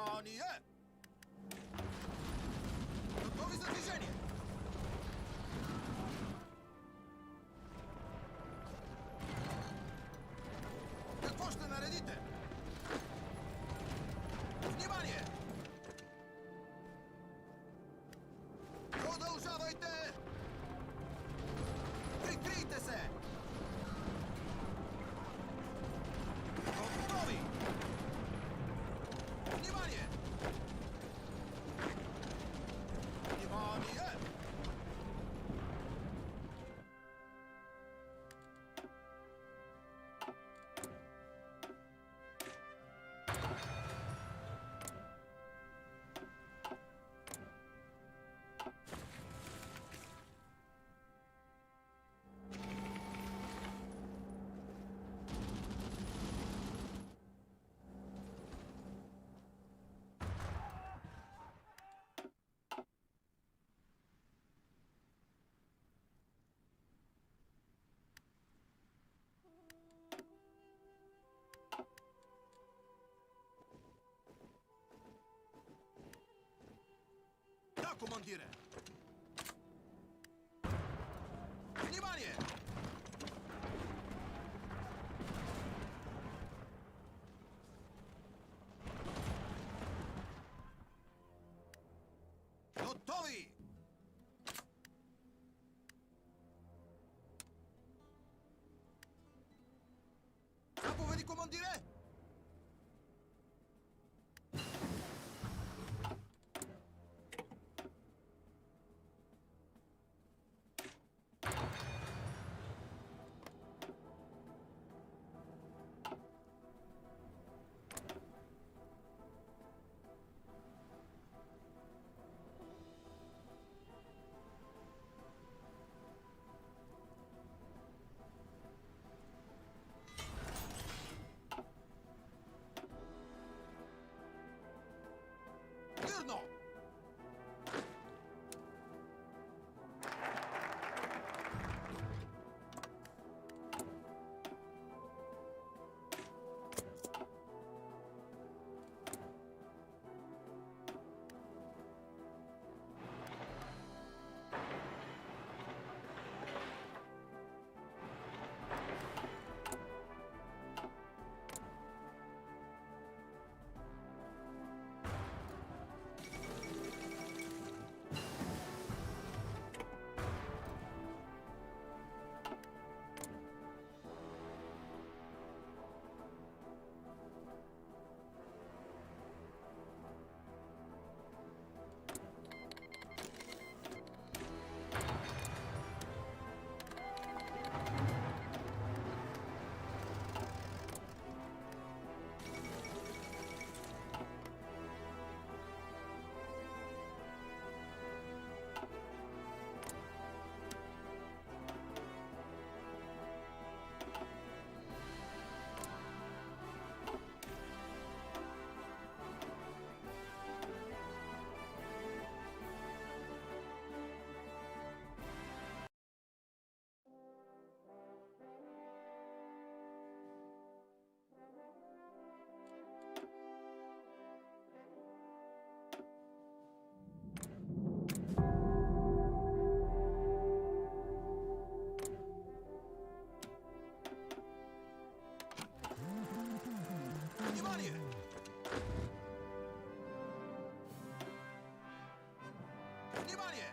Внимание! Готови за движение! Какво ще наредите? Внимание! Продължавайте! Прикрийте се! Готови! Внимание! Внимание! Да, командире! Внимание! Готови! Заповеди, командире! Мирно! Внимание! Внимание!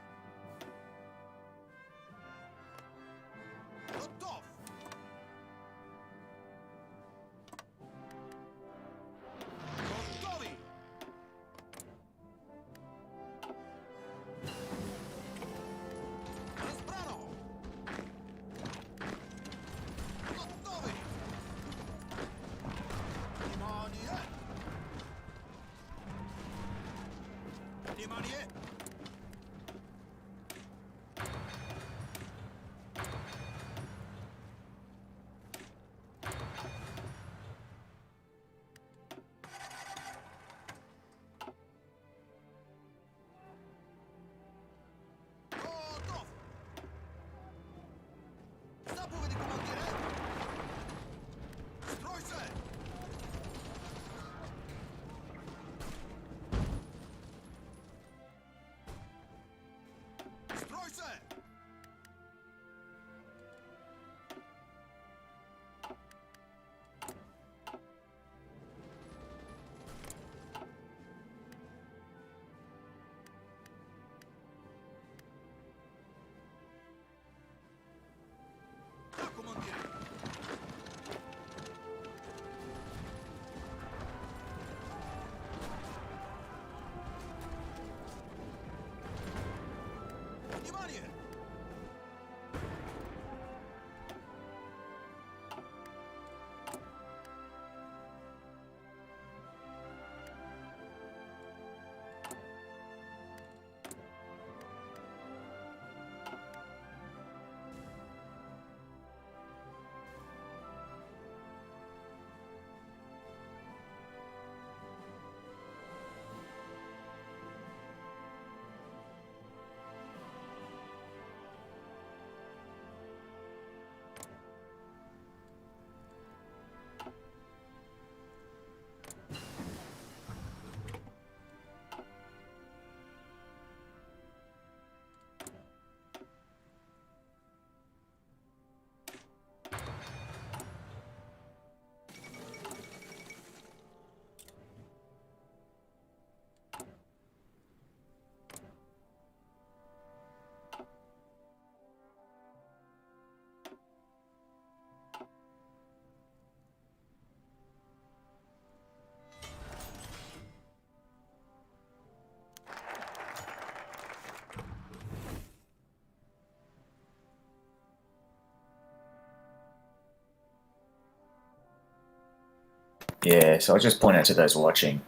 Готов! Готови! Разбрано! Готови! Внимание! Внимание! Готов! Заповеди, командире! Строй се! Yeah, so I'll just point out to those watching,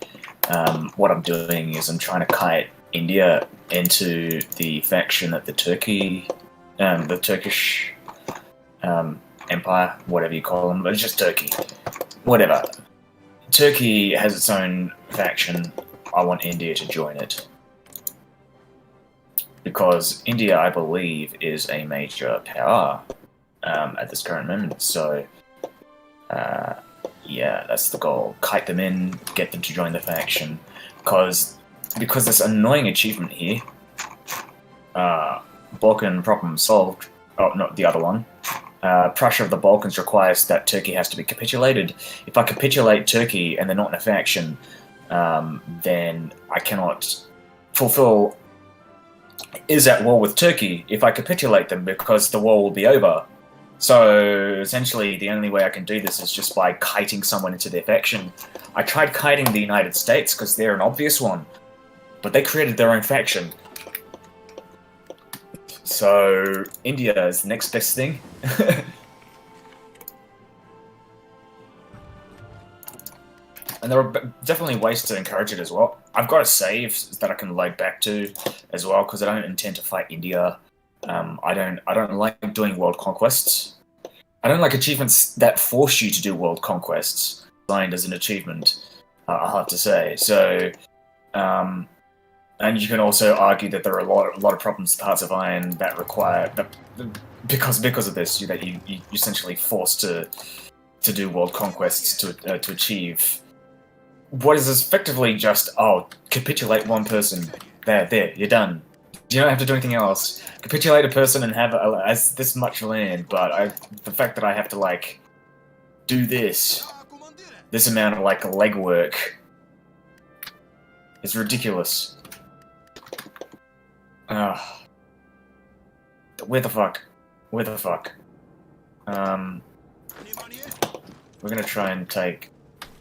what I'm doing is I'm trying to kite India into the faction that the Turkish empire, whatever you call them, but it's just Turkey. Whatever. Turkey has its own faction. I want India to join it. Because India, I believe, is a major power at this current moment. So, yeah, that's the goal. Kite them in, get them to join the faction. Because this annoying achievement here, Balkan problem solved. Oh, not the other one. Prussia of the Balkans requires that Turkey has to be capitulated. If I capitulate Turkey and they're not in a faction, then I cannot fulfill is at war with Turkey if I capitulate them because the war will be over. So essentially the only way I can do this is just by kiting someone into their faction. I tried kiting the United States because they're an obvious one, but they created their own faction. So India is the next best thing. And there are definitely ways to encourage it as well. I've got a save that I can load back to as well because I don't intend to fight India. I don't like doing world conquests. I don't like achievements that force you to do world conquests. Signed as an achievement, I'll have to say. So, and you can also argue that there are a lot of problems with Hearts of Iron that require that because of this that you essentially forced to do world conquests to achieve what is effectively just capitulate one person. There, you're done. You don't have to do anything else. Capitulate a person and have as this much land, but the fact that I have to like do this amount of like legwork is ridiculous. Where the fuck? Where the fuck? We're gonna try and take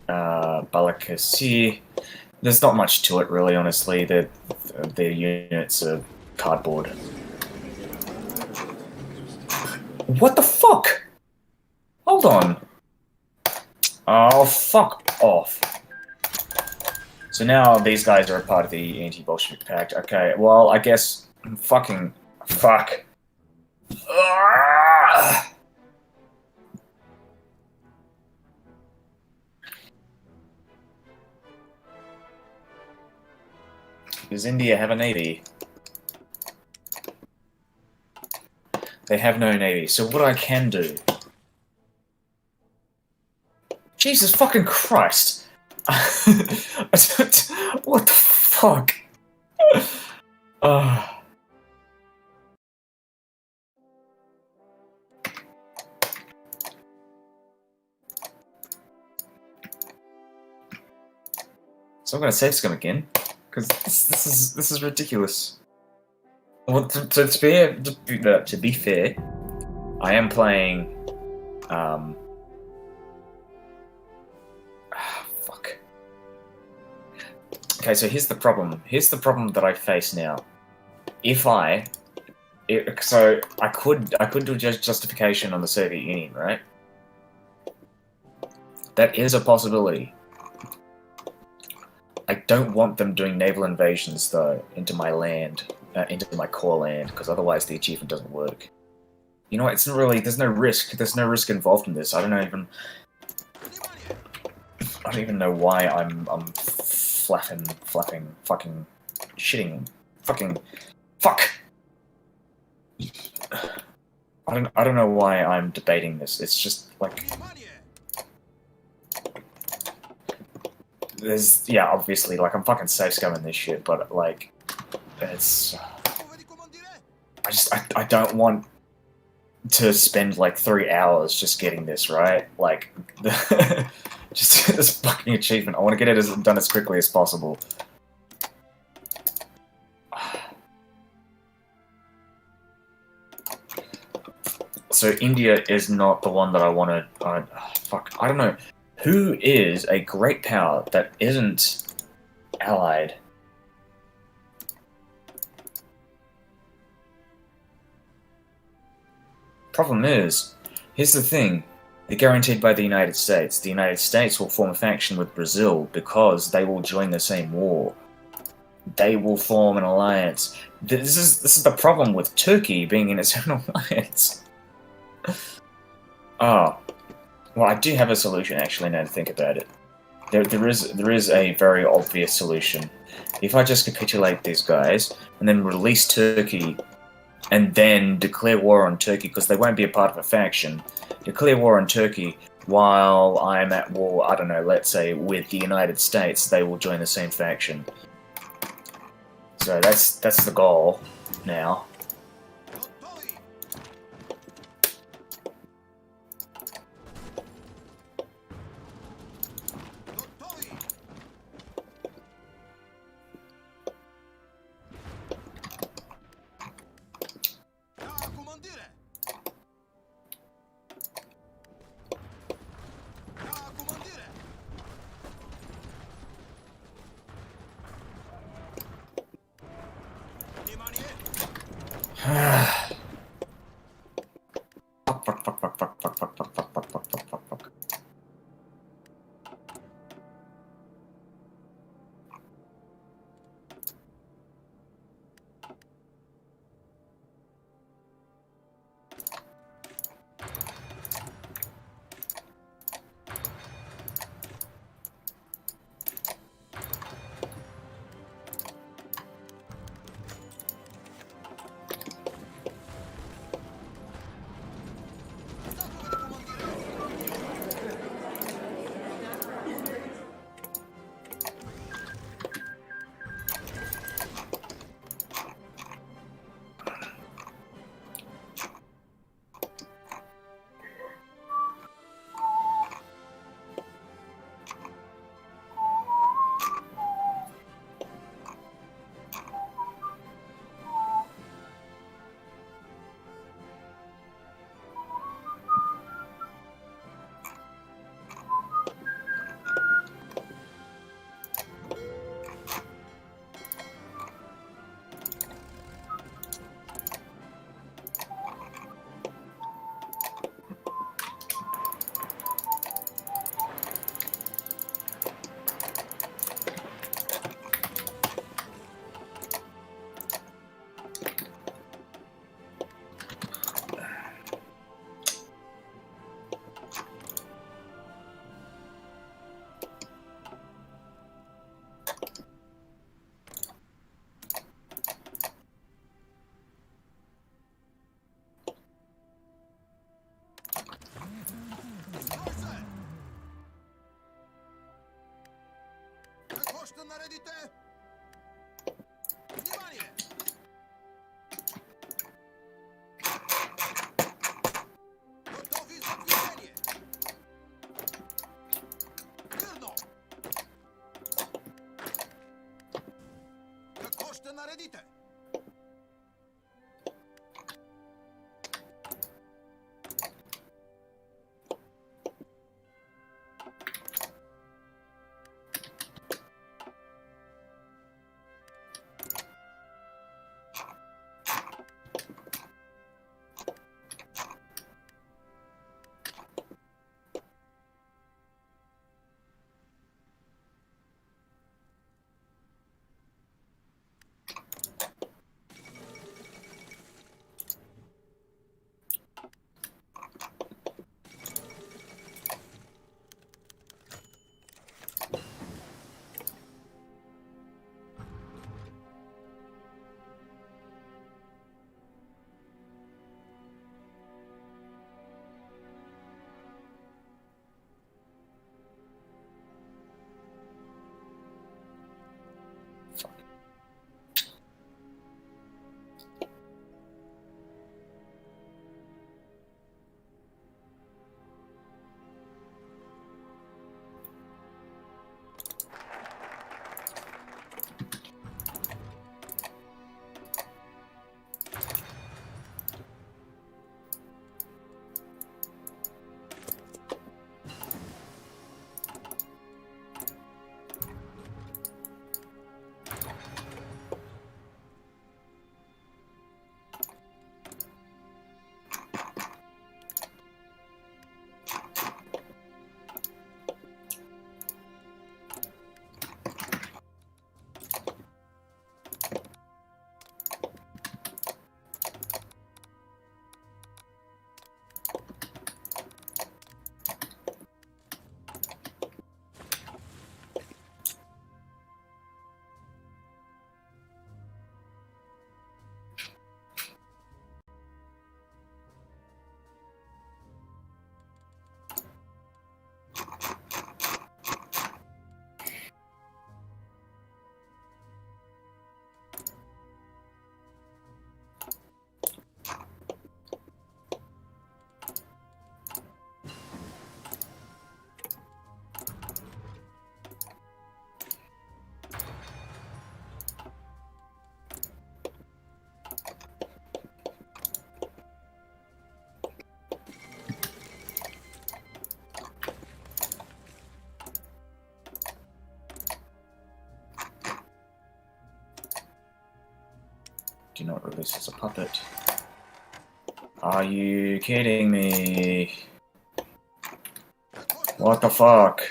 Balakasi. There's not much to it, really, honestly. Their units are cardboard. What the fuck? Hold on. Oh, fuck off. So now these guys are a part of the anti-Bolshevik pact. Okay, well, I guess... Fucking... Fuck. Does India have a navy? They have no navy. So what I can do... Jesus fucking Christ! What the fuck? So I'm gonna save scum again, because this is ridiculous. Well, to be fair, I am playing. Fuck. Okay, so here's the problem. Here's the problem that I face now. So I could do justification on the Soviet Union, right? That is a possibility. I don't want them doing naval invasions, though, into my land, into my core land, because otherwise the achievement doesn't work. You know what, it's not really, there's no risk involved in this. I don't even know why I'm flapping, fucking, shitting, fucking, fuck! I don't know why I'm debating this, it's just, like... There's, yeah, obviously, like, I'm fucking safe scumming this shit, but, like, it's... I don't want to spend, like, 3 hours just getting this, right? Like, just this fucking achievement. I want to get it done as quickly as possible. So India is not the one that I want to... fuck, I don't know. Who is a great power that isn't allied? Problem is, here's the thing. They're guaranteed by the United States. The United States will form a faction with Brazil because they will join the same war. They will form an alliance. This is the problem with Turkey being in its own alliance. Oh, well, I do have a solution actually. Now to think about it, there is a very obvious solution. If I just capitulate these guys and then release Turkey, and then declare war on Turkey because they won't be a part of a faction. Declare war on Turkey while I'm at war. I don't know. Let's say with the United States, they will join the same faction. So that's the goal now. Готові! Готові! Так, командире! Так, командире! Внимание! Fuck. Заповіді, командире! Стойте! Ви хочете нарядити? Внимание! Готові за движение! Вірно! Ви хочете нарядити? Do not release as a puppet. Are you kidding me? What the fuck?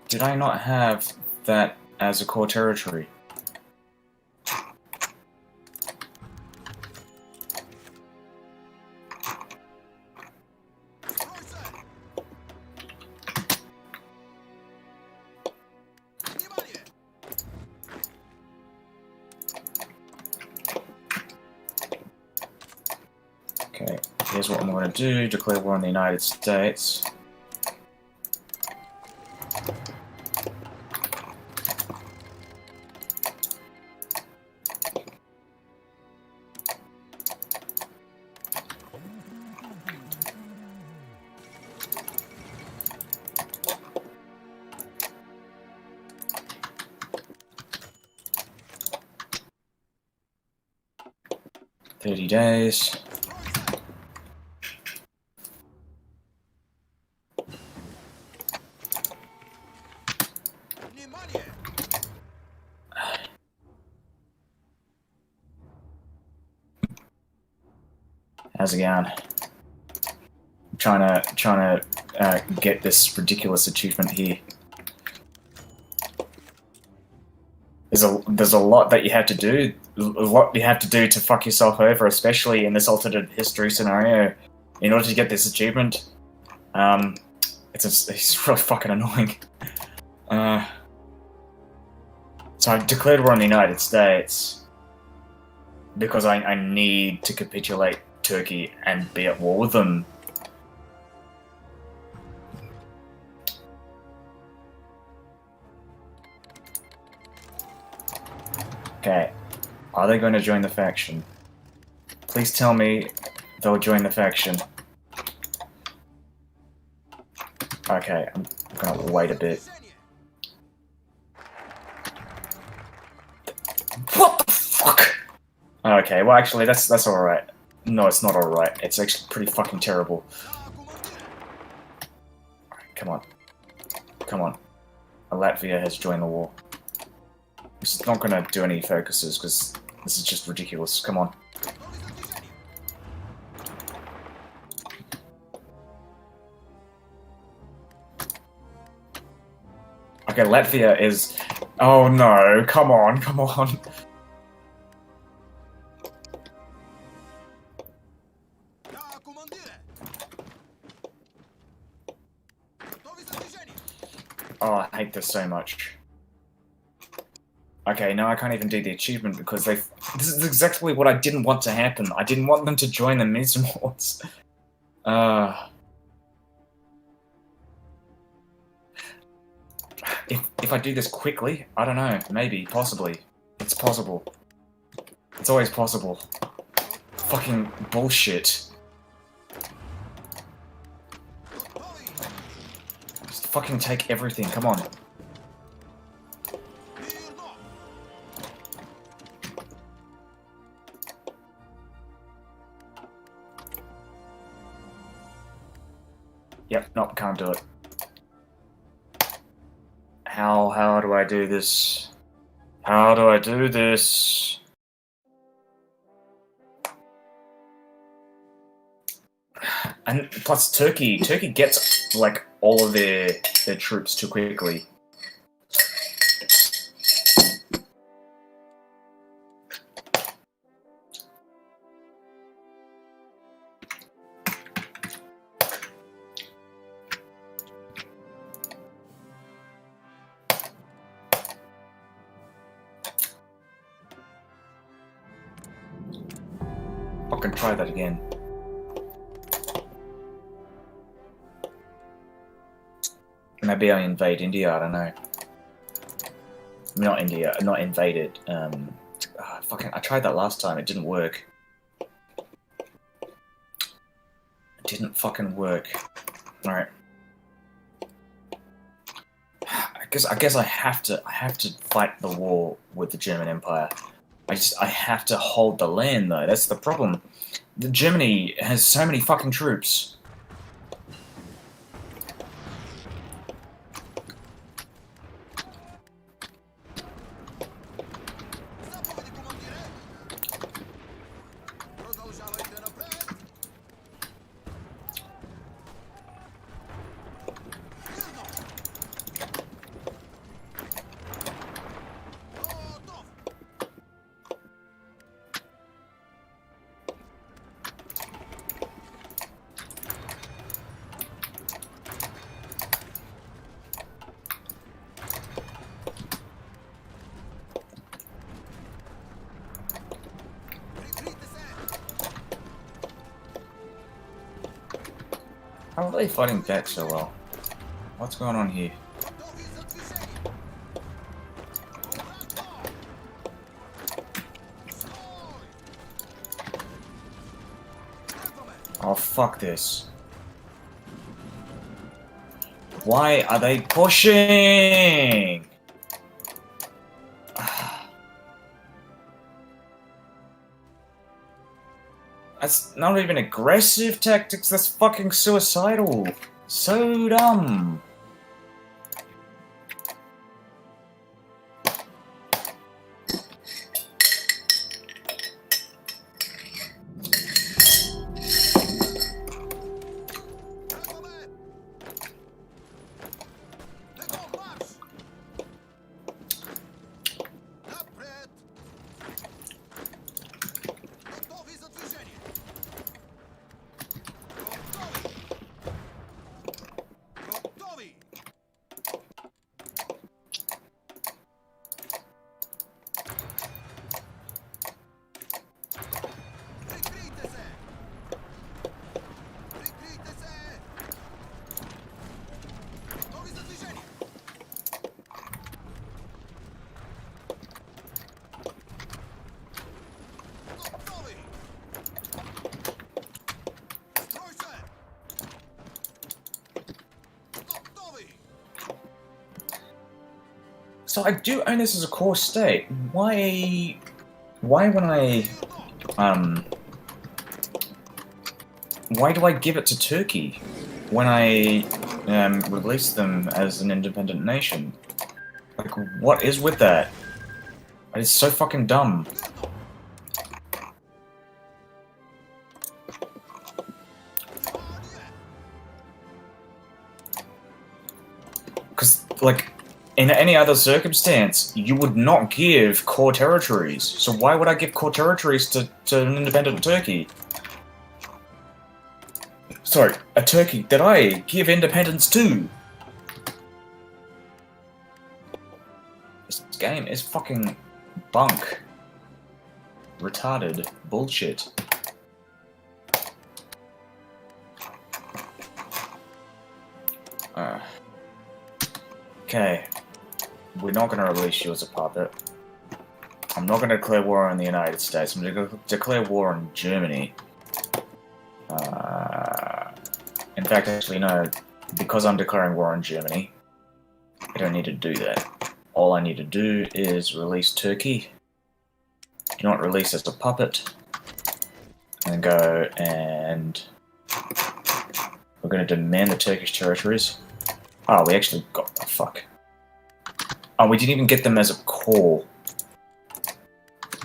Did I not have that as a core territory? Okay, here's what I'm going to do. Declare war on the United States. $30. How's it going? I'm trying to get this ridiculous achievement here. There's a lot that you have to do. A lot you have to do to fuck yourself over, especially in this alternate history scenario, in order to get this achievement. It's really fucking annoying. So I declared war on the United States because I need to capitulate Turkey and be at war with them. Okay, are they going to join the faction? Please tell me they'll join the faction. Okay, I'm gonna wait a bit. What the fuck? Okay, well actually that's alright. No, it's not alright. It's actually pretty fucking terrible. Come on. Come on. Latvia has joined the war. This is not gonna do any focuses, because this is just ridiculous. Come on. Okay, Latvia is... Oh no, come on, come on. Oh, I hate this so much. Okay, now I can't even do the achievement because they've... This is exactly what I didn't want to happen. I didn't want them to join the Mizmors. If I do this quickly, I don't know, maybe, possibly. It's possible. It's always possible. Fucking bullshit. Just fucking take everything, come on. Yep, nope, can't do it. How do I do this? How do I do this? And plus Turkey gets like all of their troops too quickly. Fucking try that again. Maybe I invade India, I don't know. Not India, not invaded. Fucking, I tried that last time, it didn't work. It didn't fucking work. Alright. I guess I have to fight the war with the German Empire. I have to hold the land though, that's the problem. Germany has so many fucking troops. How are they fighting back so well? What's going on here? Готові за движение. Ура! Стой! Gentlemen, Oh, fuck this. Why are they pushing? That's not even aggressive tactics, that's fucking suicidal. So dumb. gentlemen. Бегом марш! Напред! Готові за движение. Готові! Готові! Прикрийтеся! Прикрийтеся! Готові за движение. Готові! Стройся! Готові! So I do own this as a core state. Why when why do I give it to Turkey when I release them as an independent nation? Like, what is with that? It's so fucking dumb. Because, like, in any other circumstance, you would not give core territories. So why would I give core territories to an independent Turkey? Sorry, a Turkey that I give independence to. This game is fucking bunk. Retarded bullshit. Okay. We're not gonna release you as a puppet. I'm not gonna declare war on the United States. I'm gonna declare war on Germany. In fact, actually, no. Because I'm declaring war on Germany, I don't need to do that. All I need to do is release Turkey. Do not release as a puppet. And go and... we're gonna demand the Turkish territories. Oh, we actually got... oh, fuck. Oh, we didn't even get them as a core.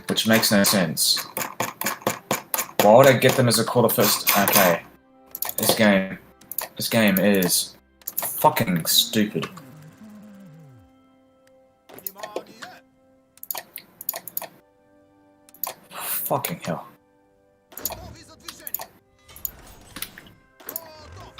Which makes no sense. Why would I get them as a core first? Okay. This game is fucking stupid. Внимание! Fucking hell. Готові за движение. Готов!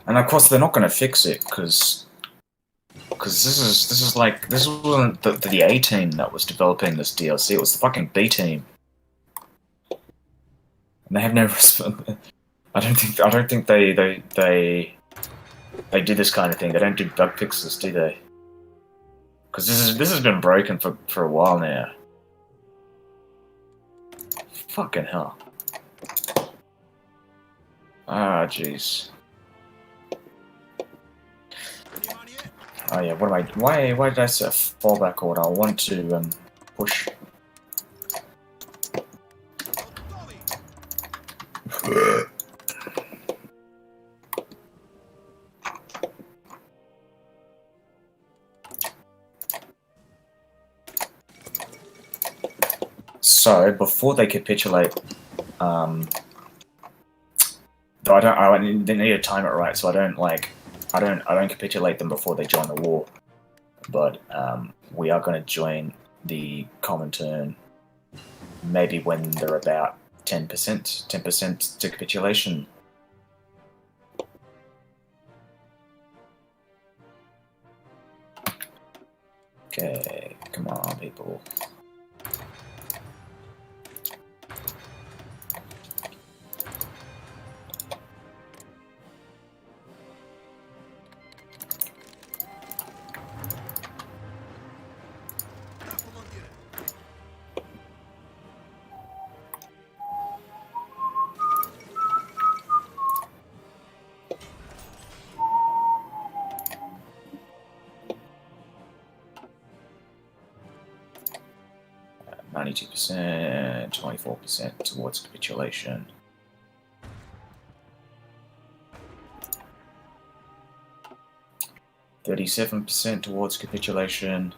And of course they're not going to fix it because this wasn't the A team that was developing this DLC. It was the fucking B team, and they have no response. I don't think they do this kind of thing. They don't do bug fixes, do they? Because this has been broken for a while now. Fucking hell. Ah, jeez. Внимание! Oh yeah, what am I? Why did I set a fallback order? I want to push. Готові! So before they capitulate, though I need to time it right, so I don't capitulate them before they join the war. but we are going to join the Comintern maybe when they're about 10% to capitulation. Okay, come on, people. Да, командире. 92%, 24% towards capitulation. %37 towards capitulation.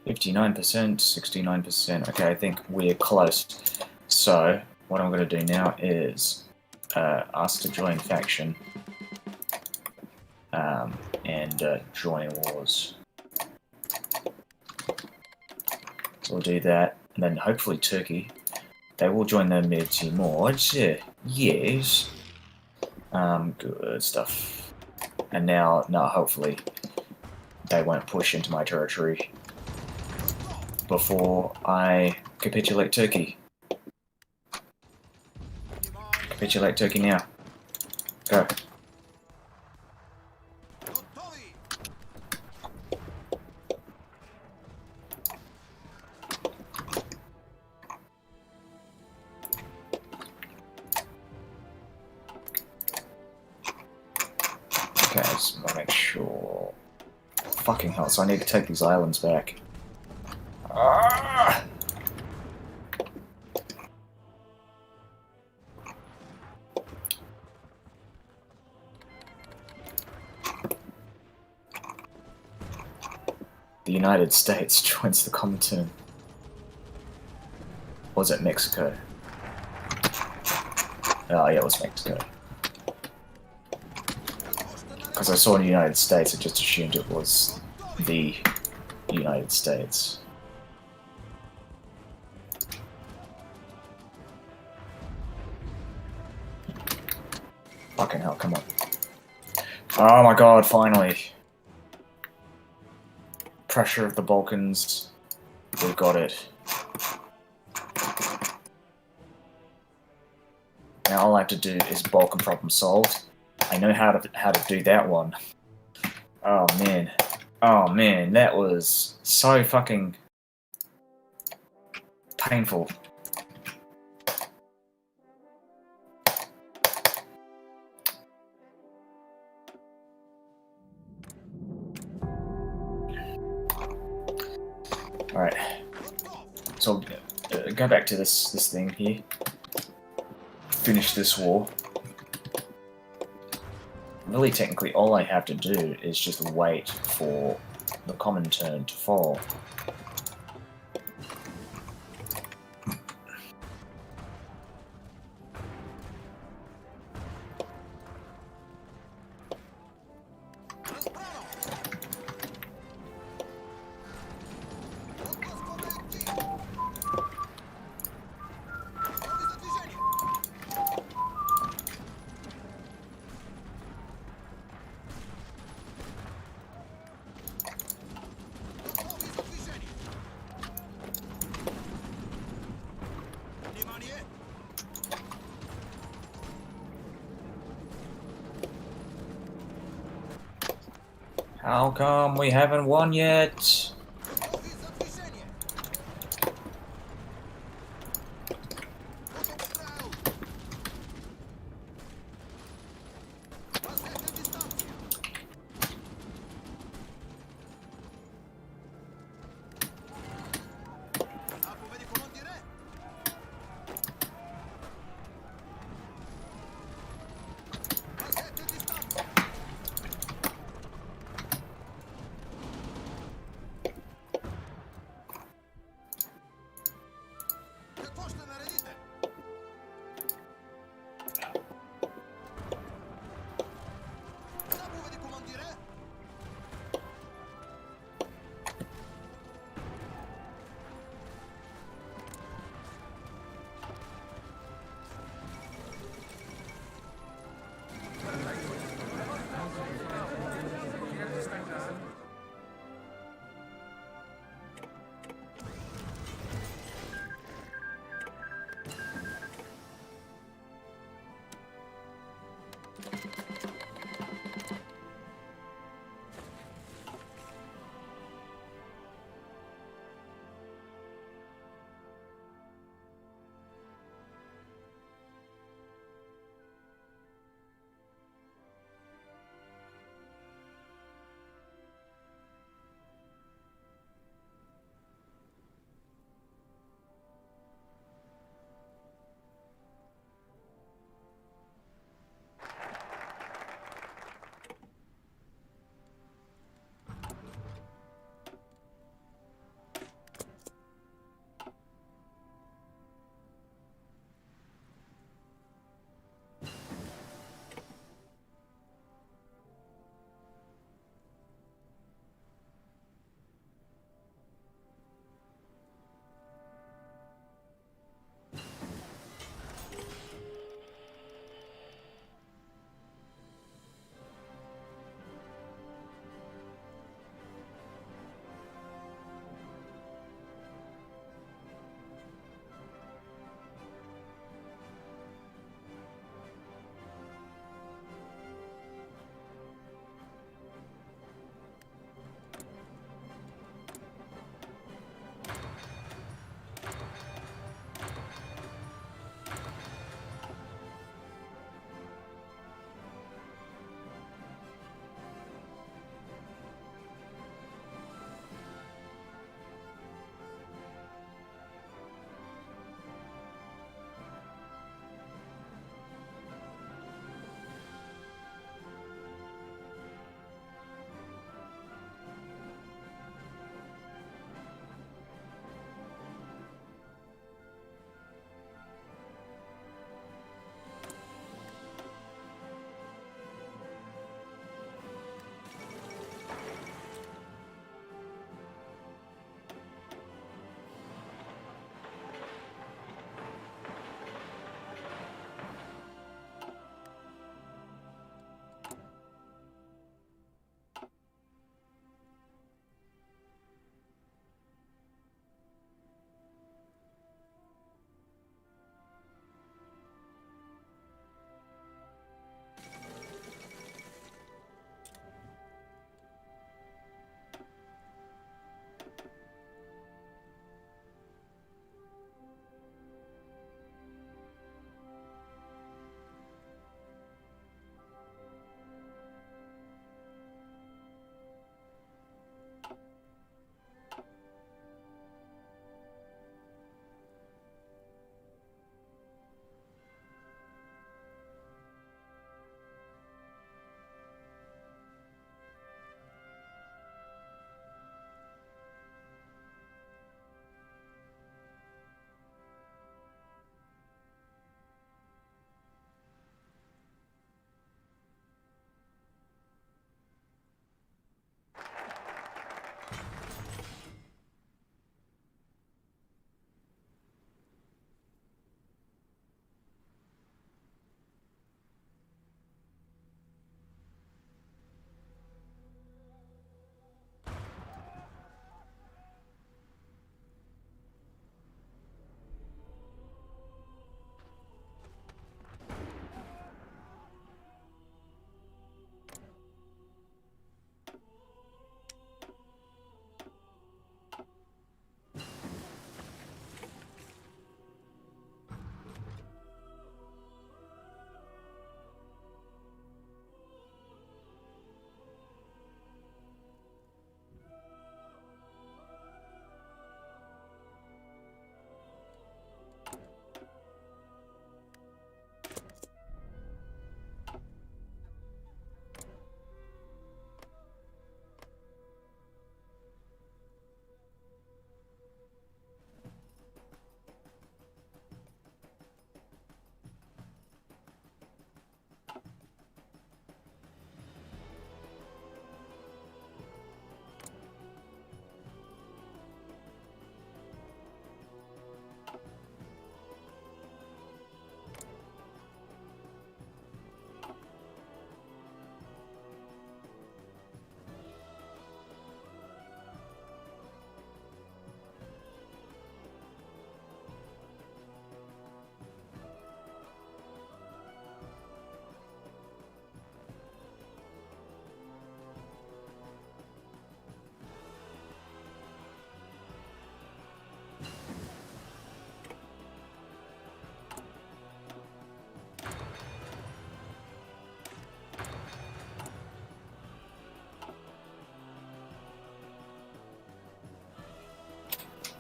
%59%, 69%. Okay, I think we're close. So what I'm going to do now is ask to join faction and join wars. So we'll do that, and then hopefully Turkey, they will join their military mods. Yes. Good stuff. And now, hopefully they won't push into my territory before I capitulate Turkey. Capitulate Turkey now. Go. Готові. Okay, I just want to make sure. Fucking hell, so I need to take these islands back. Ah! The United States joins the Comintern. Or was it Mexico? Oh yeah, it was Mexico. Because I saw in the United States, I just assumed it was the United States. Fucking hell, come on. Oh my god, finally. Pressure of the Balkans. We got it. Now all I have to do is Balkan problem solved. I know how to do that one. Oh man. Oh man, that was so fucking painful. Alright. So go back to this thing here. Finish this war. Really, technically, all I have to do is just wait for the Comintern to fall. How come we haven't won yet?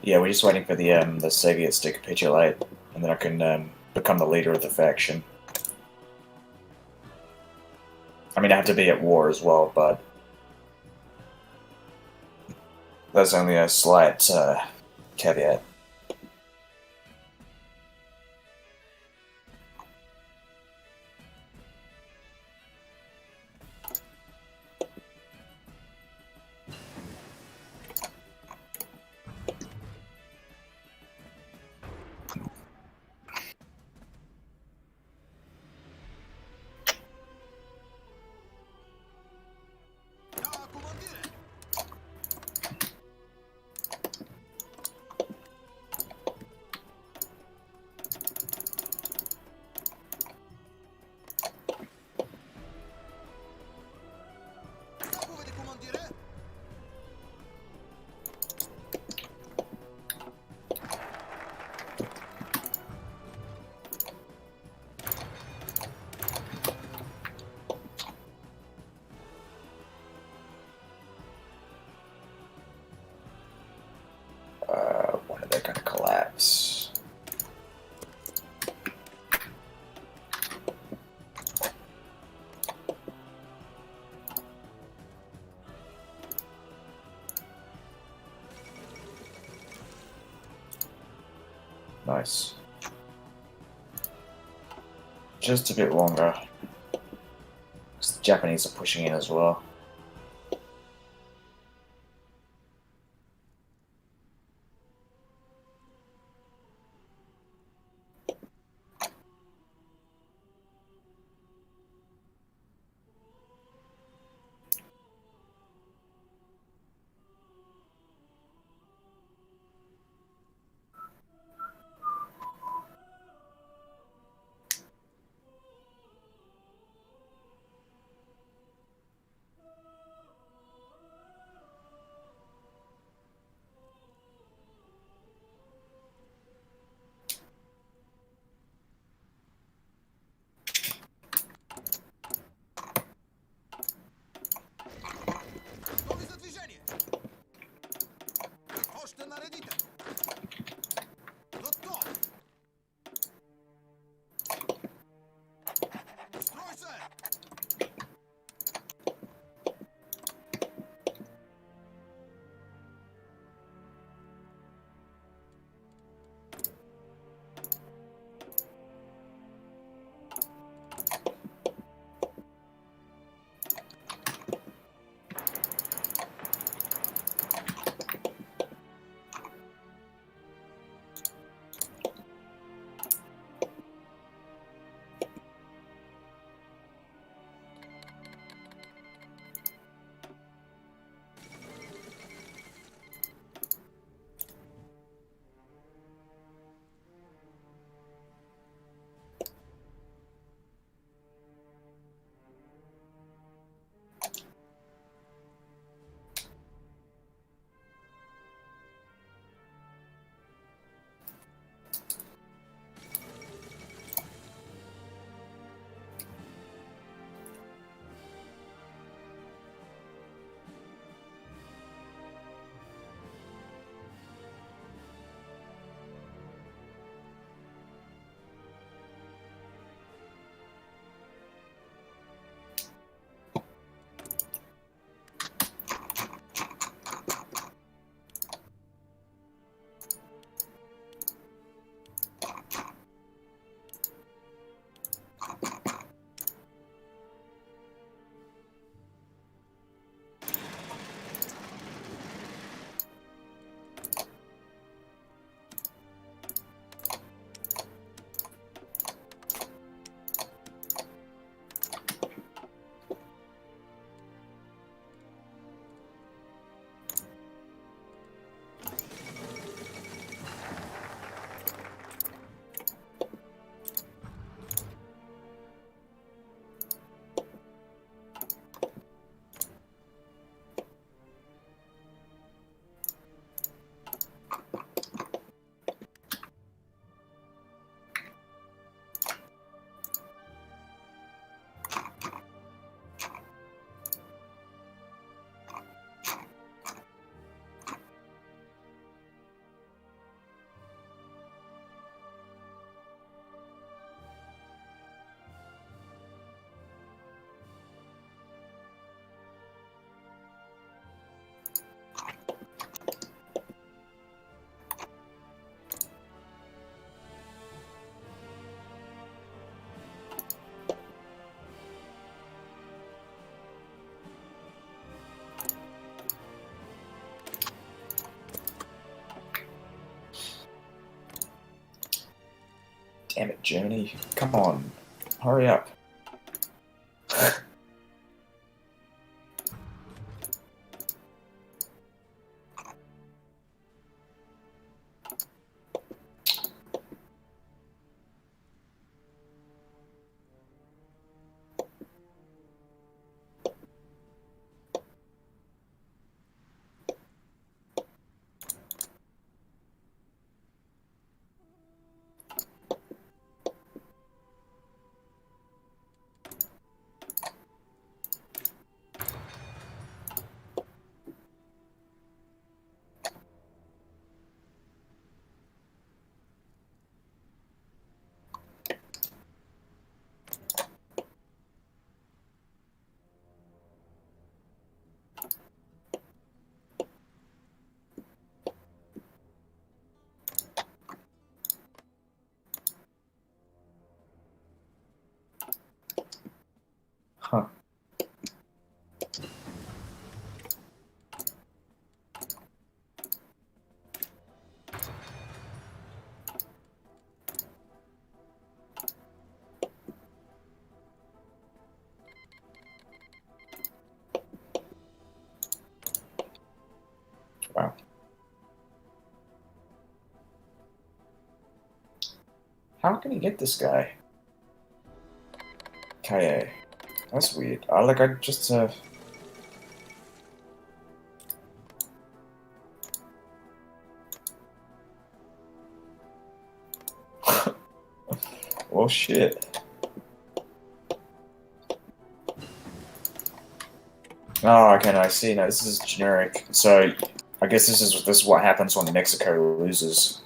Yeah, we're just waiting for the Soviets to capitulate, and then I can become the leader of the faction. I mean, I have to be at war as well, but that's only a slight caveat. Da comandire! Da dove di comandire? When are they going to collapse? Nice. Just a bit longer. 'Cause the Japanese are pushing in as well. Damn it, Germany. Come on. Hurry up. Huh. Wow. How can he get this guy? KA. That's weird. I just, well, shit. Oh, okay, no, I see. No, this is generic. So, I guess this is what happens when Mexico loses.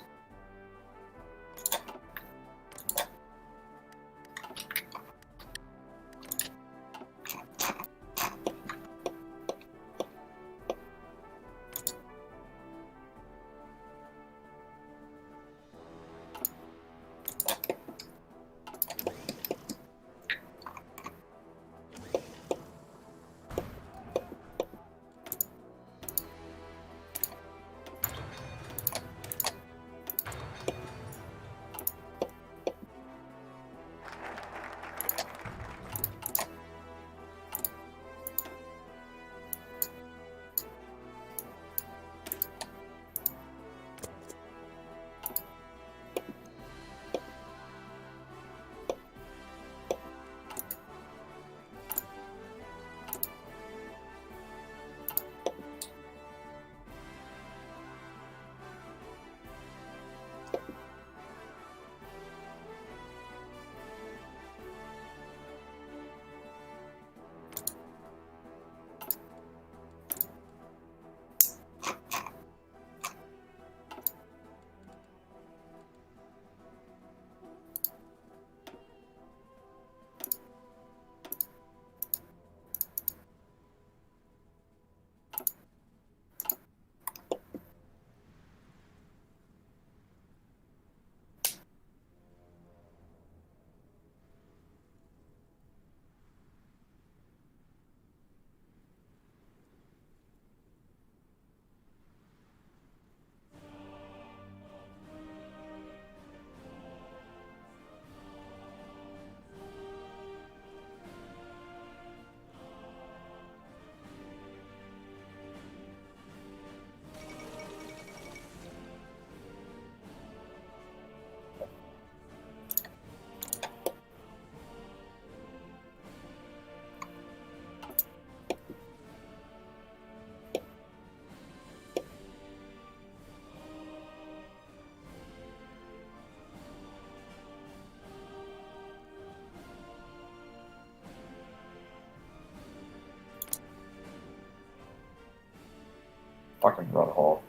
Fucking run hole.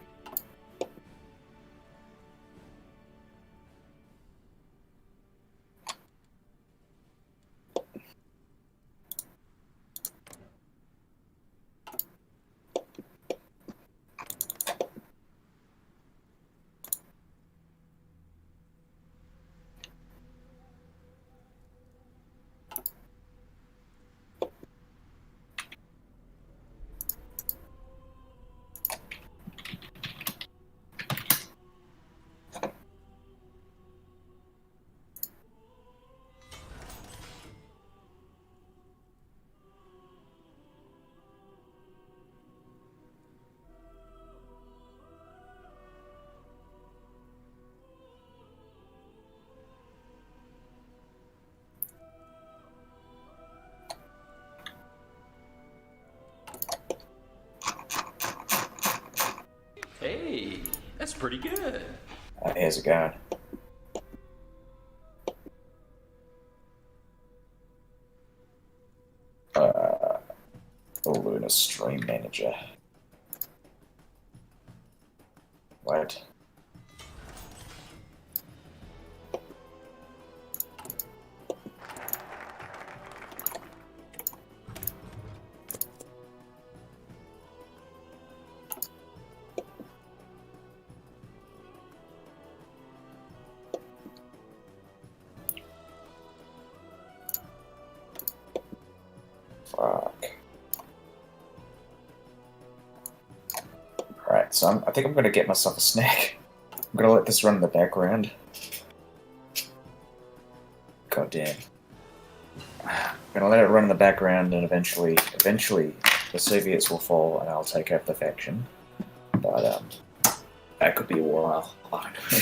That's pretty good. Here's it going. Luna Stream Manager. What? Fuck. Alright, so I think I'm gonna get myself a snack. I'm gonna let this run in the background. God damn. I'm gonna let it run in the background and eventually the Soviets will fall and I'll take over the faction. But that could be a while. I don't know.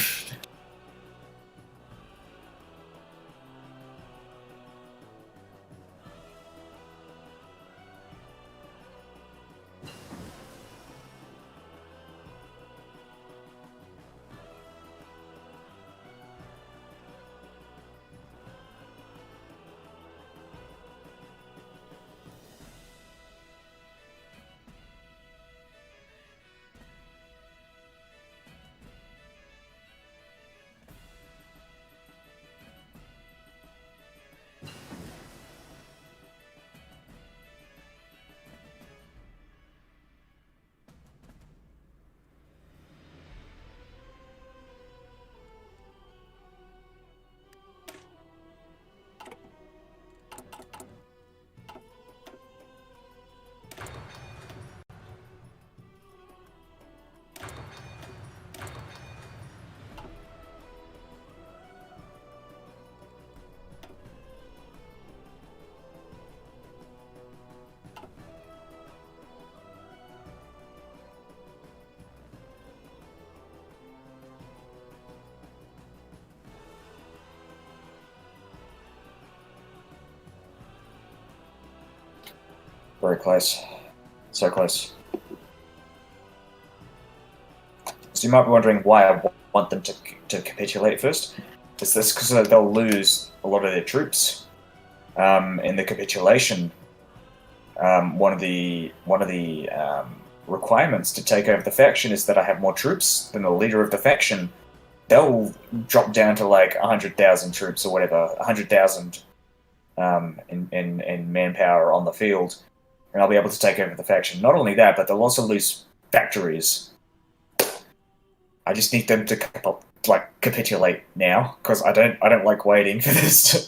Very close. So close. So you might be wondering why I want them to capitulate first. Is this because they'll lose a lot of their troops in the capitulation? One of the requirements to take over the faction is that I have more troops than the leader of the faction. They'll drop down to like 100,000 troops or whatever, 100,000 in manpower on the field, and I'll be able to take over the faction. Not only that, but they'll also lose factories. I just need them to capitulate now because I don't like waiting for this.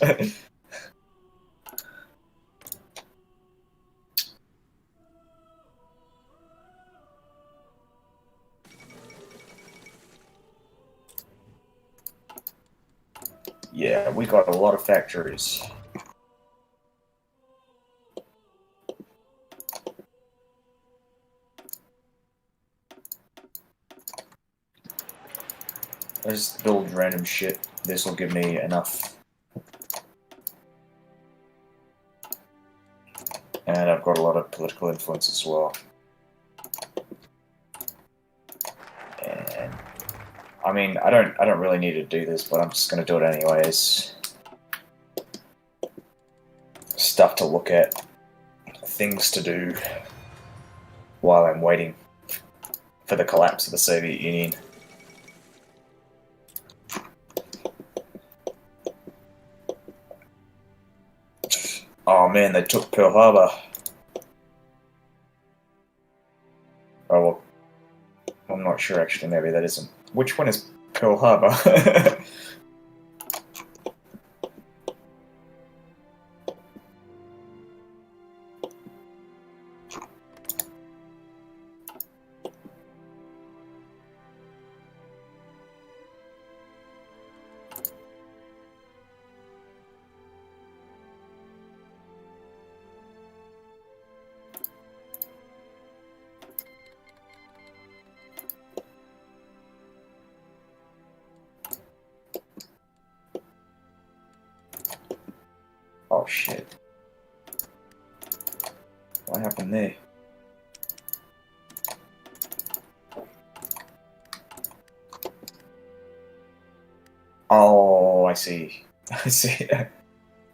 Yeah, we got a lot of factories. I just build random shit. This will give me enough. And I've got a lot of political influence as well. And I mean, I don't really need to do this, but I'm just gonna do it anyways. Stuff to look at, things to do while I'm waiting for the collapse of the Soviet Union. Oh man, they took Pearl Harbor. Oh well, I'm not sure actually, maybe that isn't. Which one is Pearl Harbor? Oh shit. What happened there? Oh, I see. I see.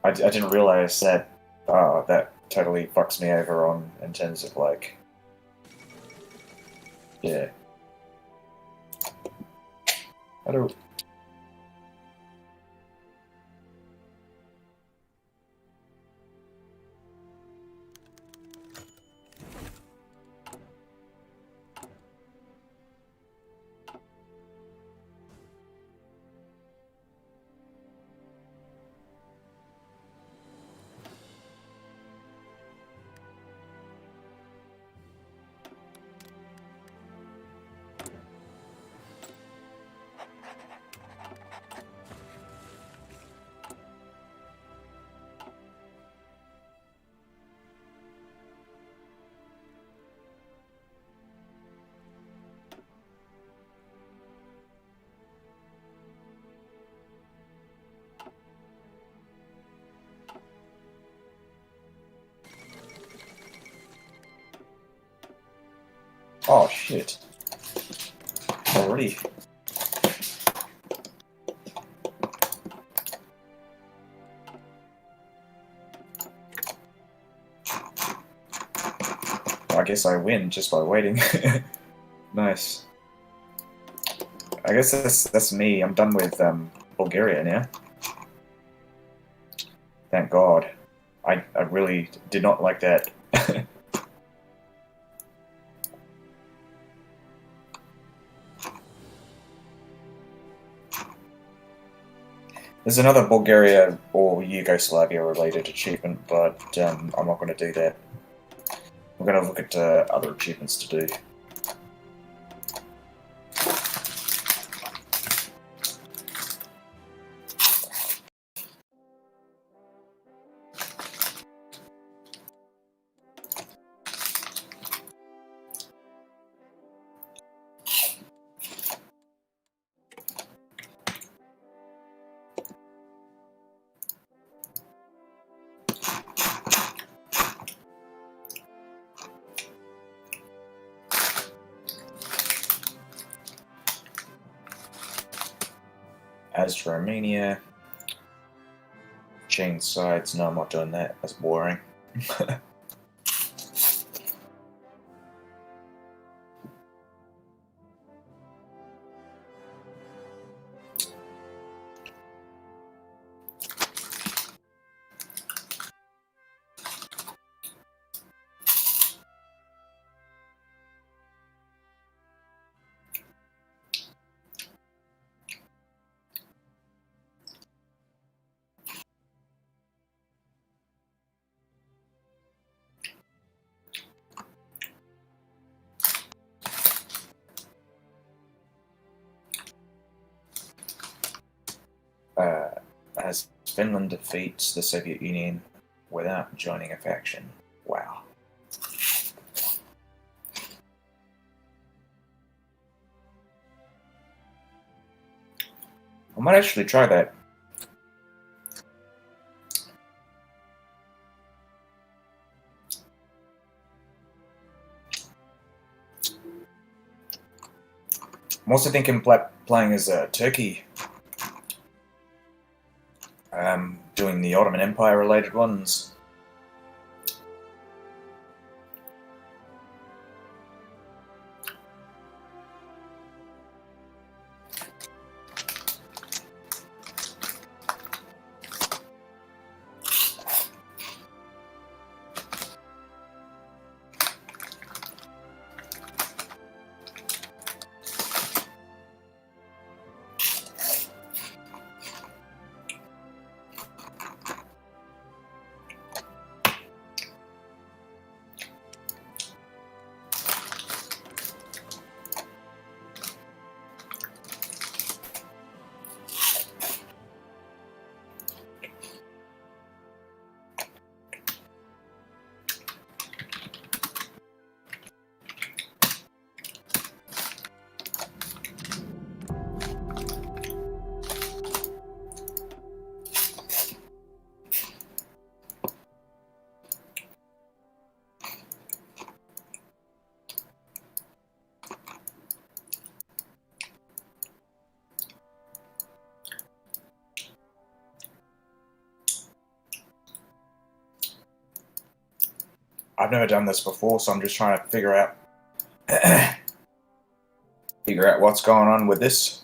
I didn't realize that. That totally fucks me over on in terms of like, yeah. I don't. Oh shit! Already. I guess I win just by waiting. Nice. I guess that's me. I'm done with Bulgaria now. Thank God. I really did not like that. There's another Bulgaria or Yugoslavia related achievement, but I'm not going to do that. I'm going to look at other achievements to do. As for Armenia, chain sides, no, I'm not doing that. That's boring. As Finland defeats the Soviet Union without joining a faction. Wow. I might actually try that. I'm also thinking playing as Turkey. Doing the Ottoman Empire related ones. I've never done this before, so I'm just trying to figure out what's going on with this.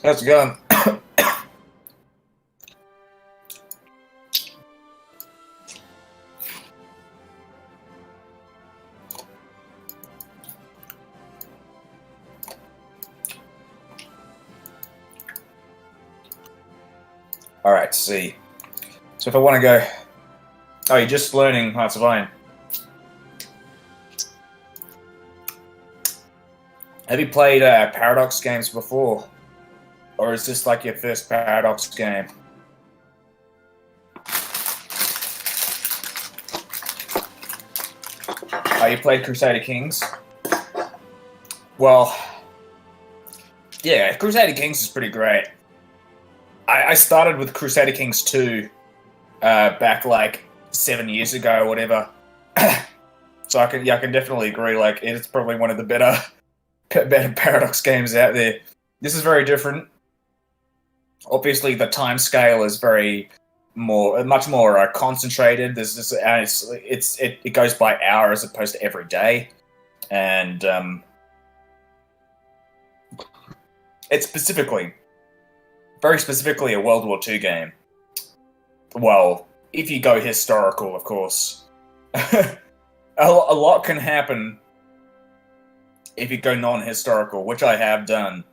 How's it going? Alright, see. So if I want to go... Oh, you're just learning Hearts of Iron. Have you played Paradox games before? Or is this like your first Paradox game? Oh, you played Crusader Kings? Well, yeah, Crusader Kings is pretty great. I started with Crusader Kings 2 back like 7 years ago or whatever. So I can definitely agree, like, it's probably one of the better Paradox games out there. This is very different. Obviously, the time scale is much more concentrated. There's this, it goes by hour as opposed to every day, and it's very specifically a World War II game. Well, if you go historical, of course, a lot can happen if you go non-historical, which I have done.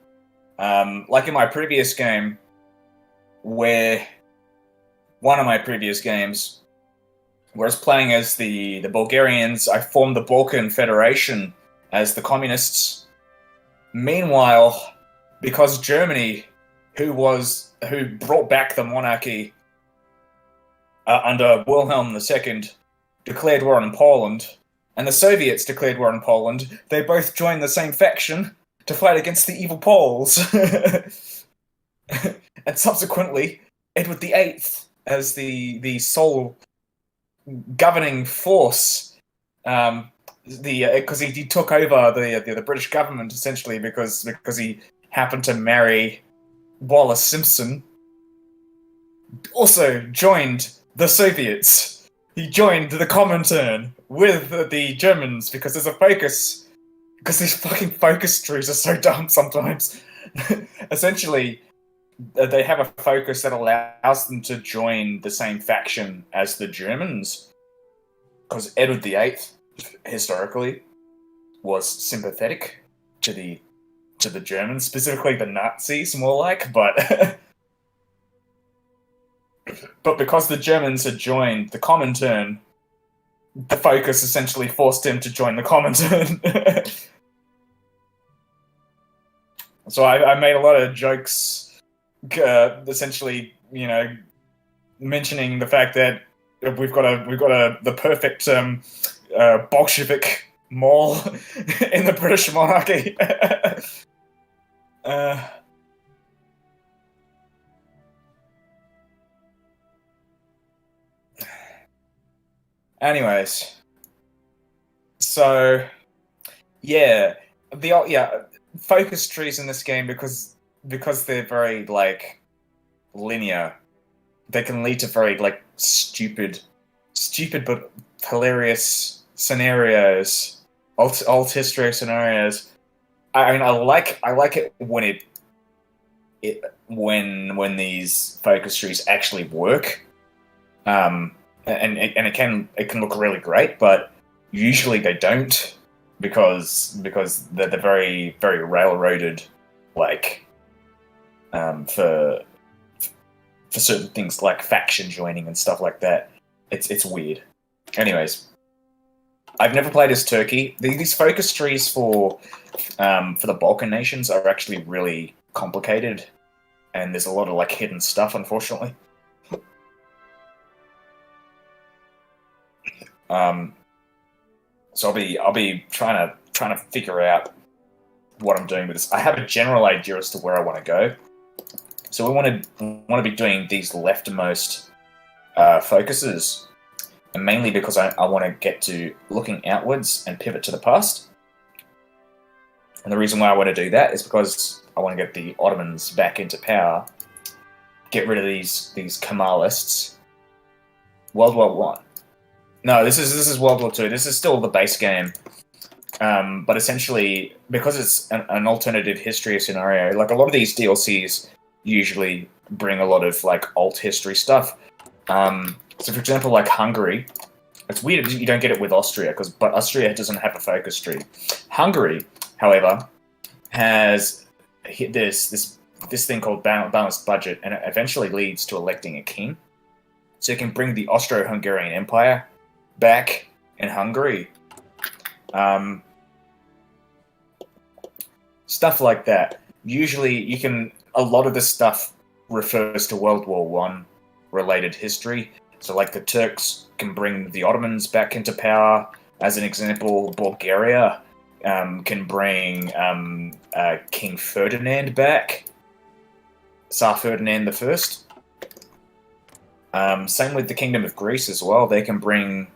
Like in my previous game, where one of my previous games, where I was playing as the Bulgarians, I formed the Balkan Federation as the communists. Meanwhile, because Germany, who brought back the monarchy under Wilhelm II, declared war on Poland, and the Soviets declared war on Poland, they both joined the same faction to fight against the evil Poles. And subsequently, Edward VIII, as the sole governing force, because he took over the British government essentially because he happened to marry Wallace Simpson, also joined the Soviets. He joined the Comintern with the Germans because there's a focus. Because these fucking focus trees are so dumb sometimes. Essentially, they have a focus that allows them to join the same faction as the Germans. Because Edward VIII, historically, was sympathetic to the Germans, specifically the Nazis, more like, but but because the Germans had joined the Comintern, the focus essentially forced him to join the Comintern. So I made a lot of jokes, essentially, mentioning the fact that we've got the perfect Bolshevik mall in the British monarchy. Anyways, so yeah, focus trees in this game because they're very linear. They can lead to very stupid but hilarious scenarios, alt history scenarios. I mean, I like it when when these focus trees actually work. And it can look really great, but usually they don't because they're very very railroaded, for certain things like faction joining and stuff like that. It's weird. Anyways, I've never played as Turkey. These focus trees for the Balkan nations are actually really complicated, and there's a lot of hidden stuff, unfortunately. So I'll be trying to figure out what I'm doing with this. I have a general idea as to where I want to go. So we want to be doing these leftmost focuses, and mainly because I want to get to looking outwards and pivot to the past. And the reason why I want to do that is because I want to get the Ottomans back into power, get rid of these Kemalists. World War One. No, this is World War Two. This is still the base game, but essentially because it's an alternative history scenario, like a lot of these DLCs usually bring a lot of like alt history stuff. So for example, like Hungary, it's weird you don't get it with Austria but Austria doesn't have a focus tree. Hungary, however, has this thing called balanced budget, and it eventually leads to electing a king. So you can bring the Austro-Hungarian Empire back in Hungary. Stuff like that. Usually, a lot of this stuff refers to World War One related history. So, like the Turks can bring the Ottomans back into power. As an example, Bulgaria can bring King Ferdinand back, Tsar Ferdinand the First. Same with the Kingdom of Greece as well. They can bring,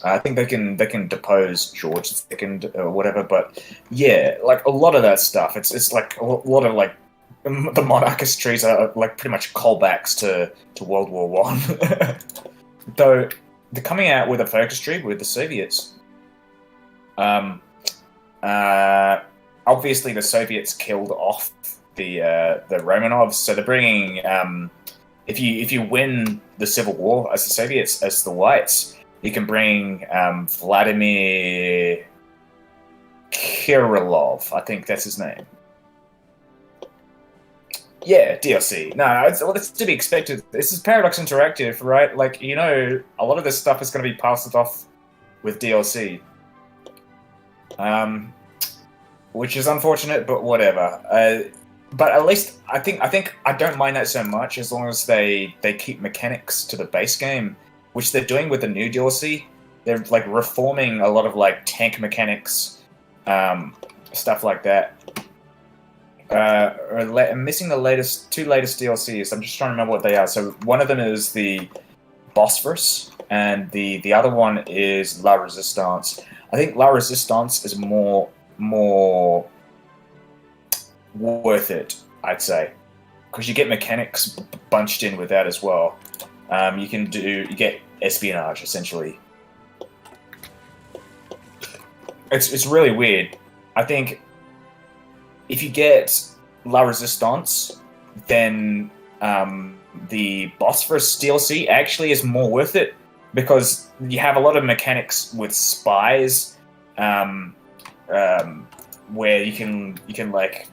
I think they can depose George II or whatever. But yeah, like a lot of that stuff. It's like a lot of like the monarchist trees are like pretty much callbacks to World War One. Though they're coming out with a focus tree with the Soviets. Obviously, the Soviets killed off the Romanovs, so they're bringing. If you win the Civil War as the Soviets, as the Whites, you can bring Vladimir Kirillov. I think that's his name. Yeah, DLC. No, it's to be expected. This is Paradox Interactive, right? Like, you know, a lot of this stuff is going to be passed off with DLC. Which is unfortunate, but whatever. But at least I think I don't mind that so much as long as they keep mechanics to the base game, which they're doing with the new DLC. They're like reforming a lot of like tank mechanics, stuff like that. I'm missing the two latest DLCs. I'm just trying to remember what they are. So one of them is the Bosphorus, and the other one is La Resistance. I think La Resistance is more worth it, I'd say, because you get mechanics bunched in with that as well. You get espionage essentially. It's really weird. I think if you get La Resistance, then the Bosphorus DLC actually is more worth it because you have a lot of mechanics with spies, where you can like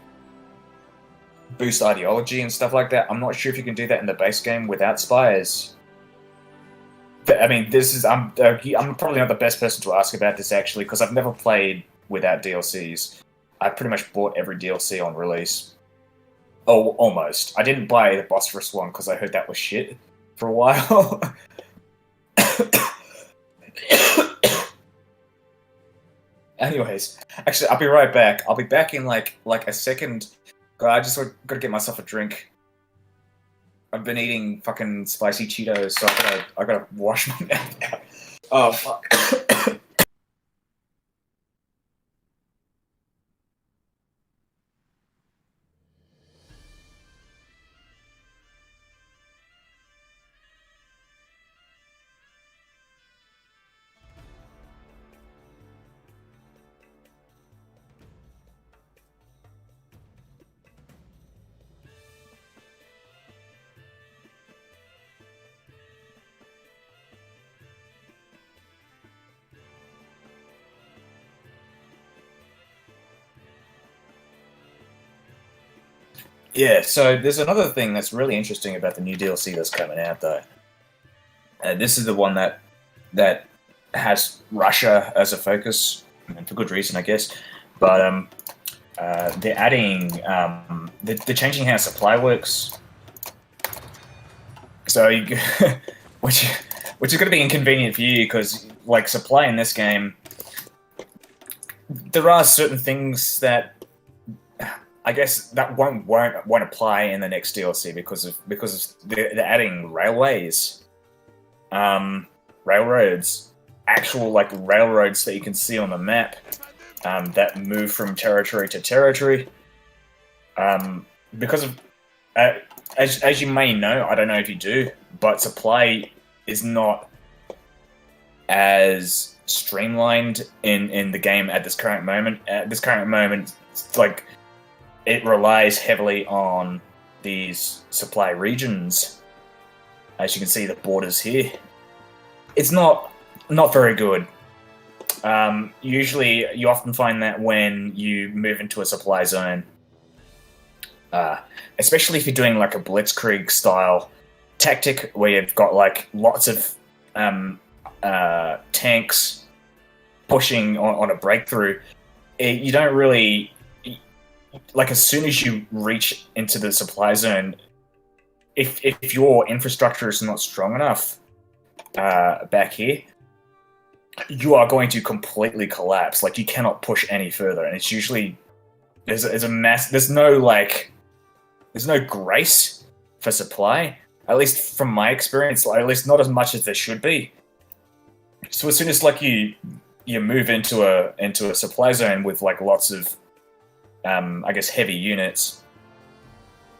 boost ideology and stuff like that. I'm not sure if you can do that in the base game without spies. I mean, I'm probably not the best person to ask about this actually because I've never played without DLCs. I pretty much bought every DLC on release. Oh, almost. I didn't buy the Bosphorus one because I heard that was shit for a while. Anyways, actually, I'll be right back. I'll be back in like a second. I just got to get myself a drink. I've been eating fucking spicy Cheetos, so I gotta wash my mouth out. Oh fuck. Yeah, so there's another thing that's really interesting about the new DLC that's coming out, though. And this is the one that has Russia as a focus, and for good reason, I guess. But they're adding, they're changing how supply works. So, which is going to be inconvenient for you because, like supply in this game, there are certain things that I guess that won't apply in the next DLC because they're adding railways, railroads, actual like railroads that you can see on the map, that move from territory to territory. Because of as you may know, I don't know if you do, but supply is not as streamlined in the game at this current moment. At this current moment, it's like it relies heavily on these supply regions. As you can see, the borders here. It's not very good. Usually, you often find that when you move into a supply zone, especially if you're doing like a blitzkrieg style tactic where you've got like lots of tanks pushing on a breakthrough, you don't really, like, as soon as you reach into the supply zone, if your infrastructure is not strong enough back here, you are going to completely collapse. Like, you cannot push any further, and it's usually there's a mass. There's no grace for supply. At least from my experience, at least not as much as there should be. So as soon as like you move into a supply zone with like lots of I guess heavy units,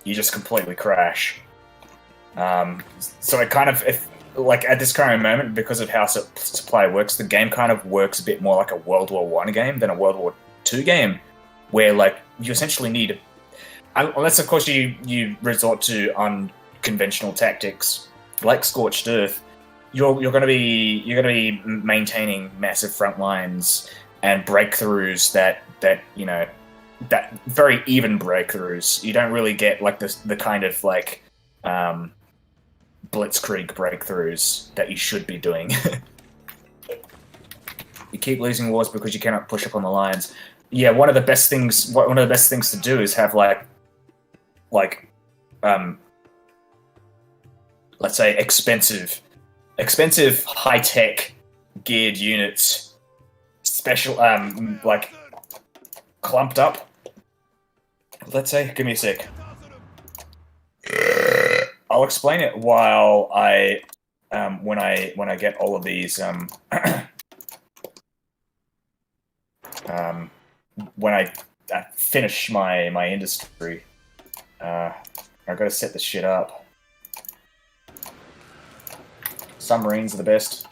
you just completely crash. So it kind of, like at this current moment, because of how supply works, the game kind of works a bit more like a World War I game than a World War II game, where like you essentially need, unless of course you resort to unconventional tactics like Scorched Earth, you're going to be maintaining massive front lines and breakthroughs that you know, that very even breakthroughs. You don't really get like the kind of like blitzkrieg breakthroughs that you should be doing. You keep losing wars because you cannot push up on the lines. Yeah, one of the best things to do is have like let's say expensive high-tech geared units, special like clumped up. Let's say, give me a sec. I'll explain it while I when I get all of these when I finish my industry. I've got to set this shit up. Submarines are the best.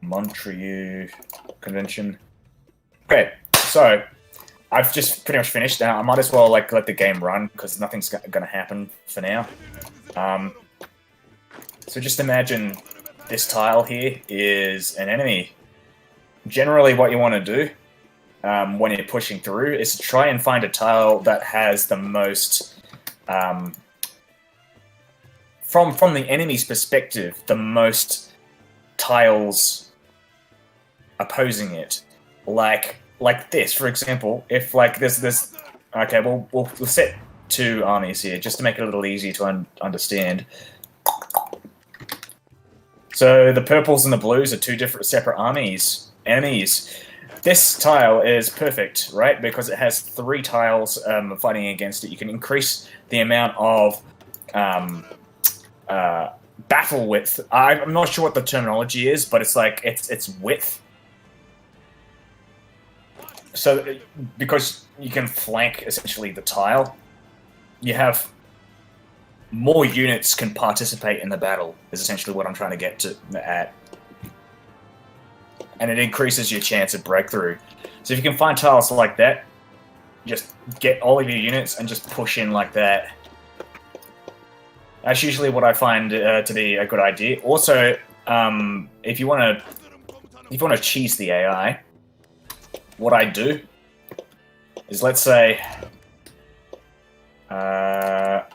Montreux Convention. Okay, so I've just pretty much finished. Now I might as well like let the game run because nothing's going to happen for now. So just imagine this tile here is an enemy. Generally, what you want to do when you're pushing through is to try and find a tile that has the most, from the enemy's perspective, the most tiles opposing it. Like this, for example. If like this, okay, we'll set two armies here just to make it a little easier to understand. So the purples and the blues are two different separate enemies. This tile is perfect, right? Because it has three tiles fighting against it. You can increase the amount of battle width. I'm not sure what the terminology is, but it's like it's width. So because you can flank essentially the tile, you have more units can participate in the battle. Is essentially what I'm trying to get at. And it increases your chance of breakthrough. So if you can find tiles like that, just get all of your units and just push in like that. That's usually what I find to be a good idea. Also, if you want to cheese the AI, what I do is, let's say, yeah,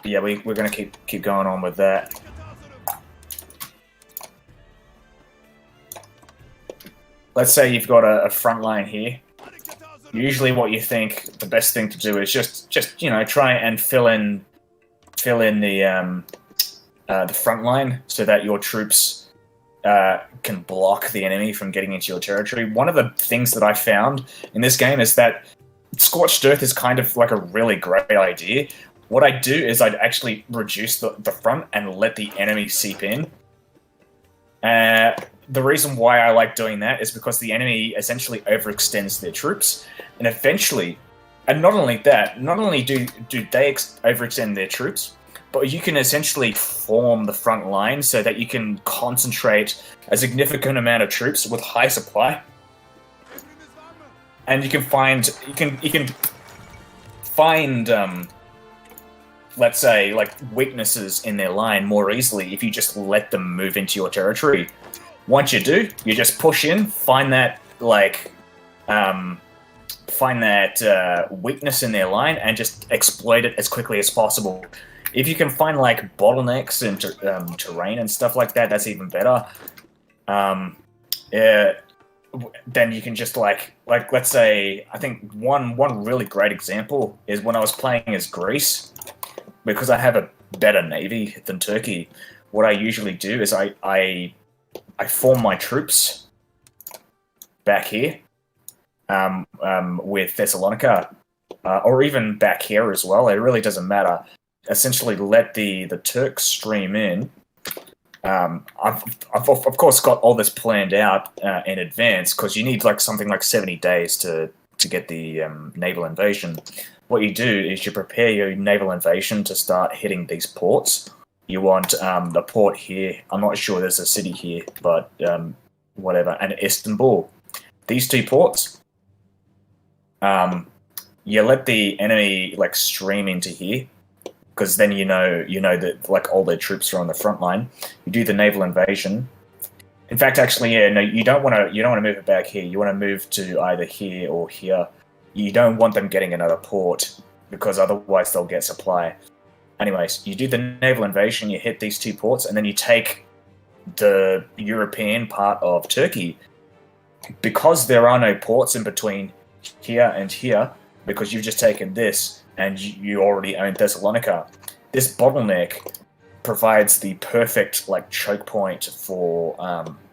we're going to keep going on with that. Let's say you've got a front line here. Usually, what you think the best thing to do is just you know, try and fill in the the front line so that your troops can block the enemy from getting into your territory. One of the things that I found in this game is that Scorched Earth is kind of like a really great idea. What I'd do is I'd actually reduce the front and let the enemy seep in. The reason why I like doing that is because the enemy essentially overextends their troops, and eventually, and not only that, not only do they overextend their troops, but you can essentially form the front line so that you can concentrate a significant amount of troops with high supply, and you can find let's say like weaknesses in their line more easily if you just let them move into your territory. Once you do, you just push in, find that weakness in their line, and just exploit it as quickly as possible. If you can find like bottlenecks in terrain and stuff like that, that's even better. Then you can just like let's say, I think one really great example is when I was playing as Greece, because I have a better navy than Turkey. What I usually do is I form my troops back here with Thessalonica, or even back here as well. It really doesn't matter. Essentially, let the Turks stream in. I've of course got all this planned out in advance, because you need like something like 70 days to get the naval invasion. What you do is you prepare your naval invasion to start hitting these ports. You want the port here. I'm not sure there's a city here, but whatever. And Istanbul. These two ports. You let the enemy like stream into here, because then you know that like all their troops are on the front line. You do the naval invasion. In fact, actually, yeah, no, you don't want to move it back here. You want to move to either here or here. You don't want them getting another port, because otherwise they'll get supply. Anyways, you do the naval invasion, you hit these two ports, and then you take the European part of Turkey. Because there are no ports in between here and here, because you've just taken this, and you already own Thessalonica, this bottleneck provides the perfect like choke point for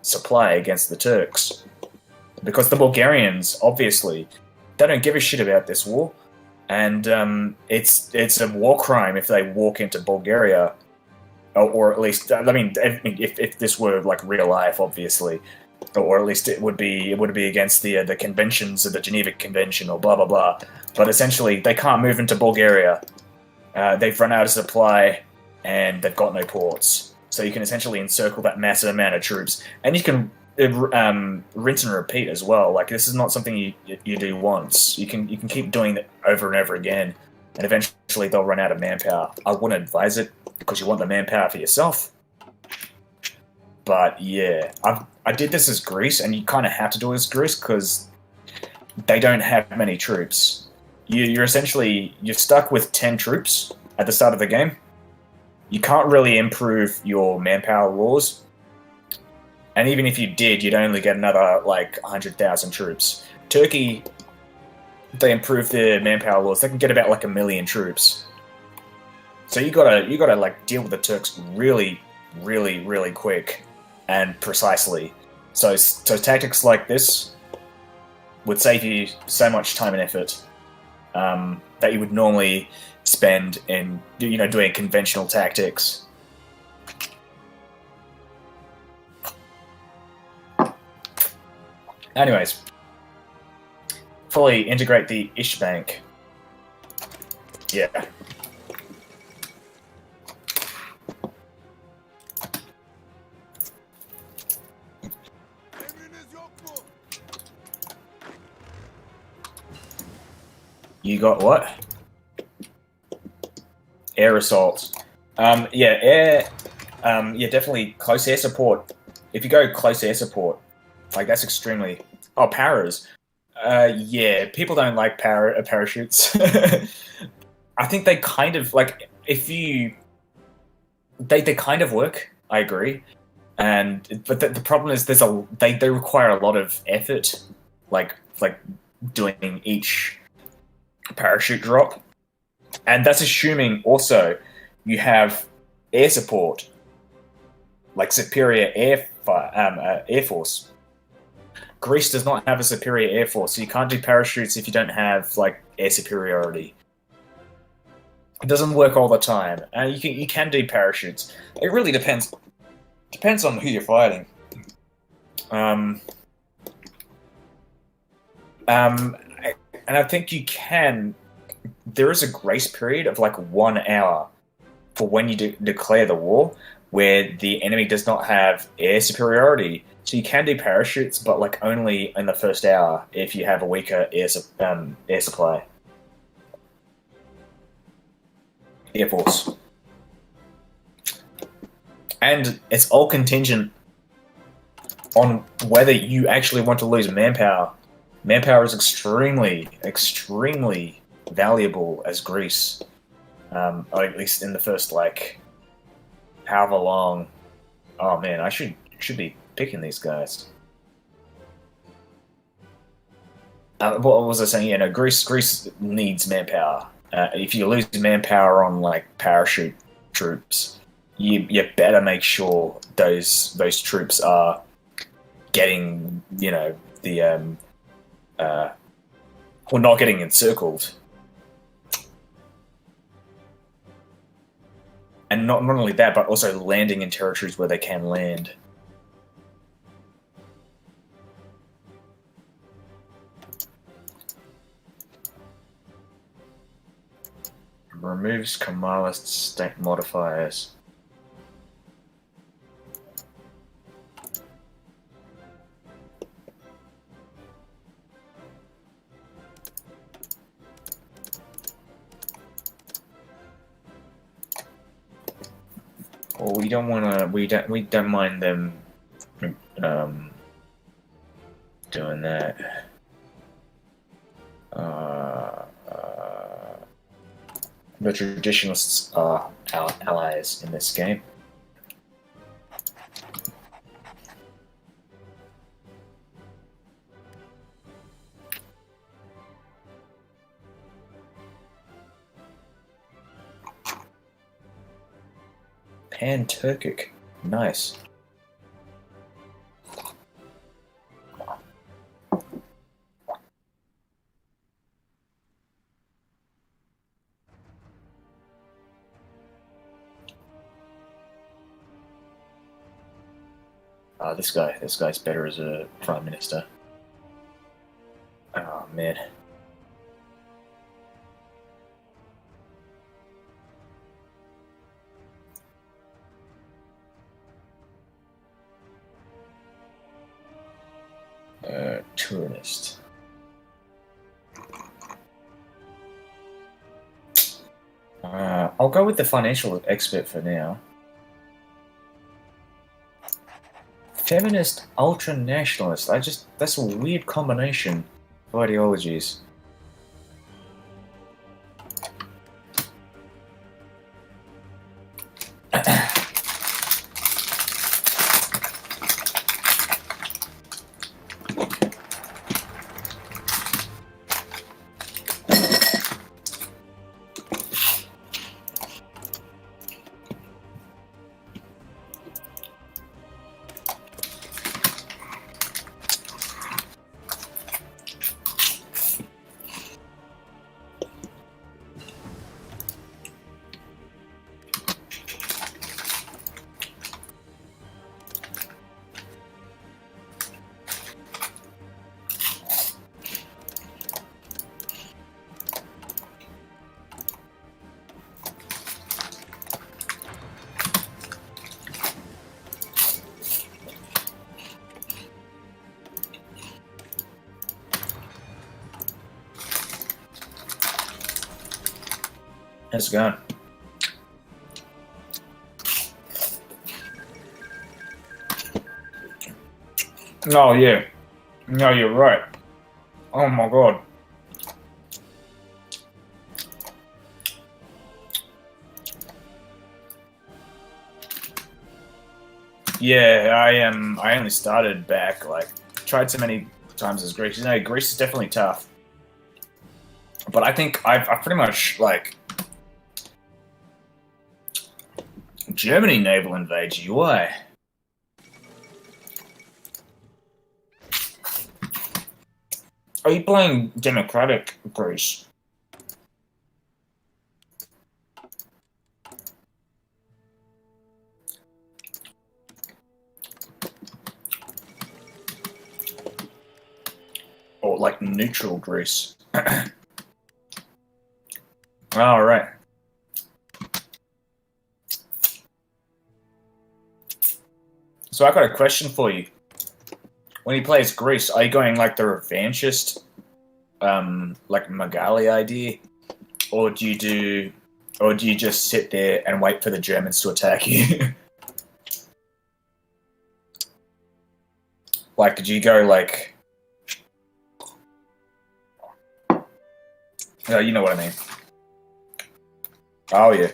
supply against the Turks. Because the Bulgarians, obviously, they don't give a shit about this war. And it's a war crime if they walk into Bulgaria, or at least, I mean, if this were like real life, obviously, or at least it would be against the conventions of the Geneva Convention or blah blah blah. But essentially, they can't move into Bulgaria. They've run out of supply, and they've got no ports. So you can essentially encircle that massive amount of troops, and you can rinse and repeat as well. Like, this is not something you do once. You can keep doing it over and over again, and eventually they'll run out of manpower. I wouldn't advise it, because you want the manpower for yourself. But yeah, I did this as Greece, and you kind of have to do it as Greece because they don't have many troops. You're stuck with 10 troops at the start of the game. You can't really improve your manpower laws. And even if you did, you'd only get another, like, 100,000 troops. Turkey, they improve their manpower laws. They can get about, like, 1 million troops. So you gotta, like, deal with the Turks really, really, really quick and precisely. So tactics like this would save you so much time and effort that you would normally spend in, doing conventional tactics. Anyways, fully integrate the Ishbank. Yeah. You got what? Air assaults. Definitely close air support. If you go close air support, like, that's extremely... Oh, paras. Yeah, people don't like parachutes. I think they kind of, like, they kind of work, I agree. But the problem is they require a lot of effort, like doing each parachute drop. And that's assuming also you have air support. like superior air force. Greece does not have a superior air force, so you can't do parachutes if you don't have like air superiority. It doesn't work all the time. You can do parachutes. It really depends. Depends on who you're fighting. And I think you can. There is a grace period of like 1 hour for when you declare the war, where the enemy does not have air superiority. So you can do parachutes, but like only in the first hour if you have a weaker air supply. Air force. And it's all contingent on whether you actually want to lose manpower. Manpower is extremely, extremely valuable as Greece. Or at least in the first, like, however long. Oh man, I should be picking these guys. What was I saying? Greece needs manpower. If you lose manpower on like parachute troops, you better make sure those troops are getting the or not getting encircled. And not only that, but also landing in territories where they can land. Removes Kemalist state modifiers. Well, we don't want to. We don't mind them doing that. The traditionalists are our allies in this game. Pan-Turkic. Nice. This guy's better as a prime minister. Oh man. Tourist. I'll go with the financial expert for now. Feminist ultra-nationalist. That's a weird combination of ideologies. How's it going? Oh yeah. No, you're right. Oh my god. Yeah, I only started back, like, tried so many times as Greece. Greece is definitely tough. But I think I've pretty much, like, Germany naval invades you. Why? Are you playing democratic Greece? Or like neutral Greece? All right. So I got a question for you. When you play as Greece, are you going like the revanchist, like Magali idea, or do you just sit there and wait for the Germans to attack you? Like, did you go like, oh, you know what I mean? Oh yeah,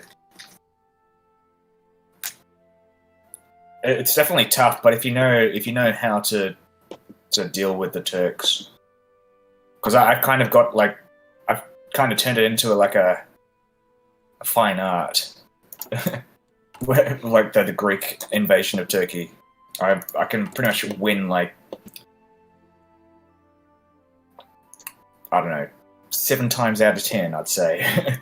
it's definitely tough, but if you know how to deal with the Turks, because I've kind of got like, I've kind of turned it into like a fine art, like the Greek invasion of Turkey. I can pretty much win like, I don't know, 7 times out of 10, I'd say.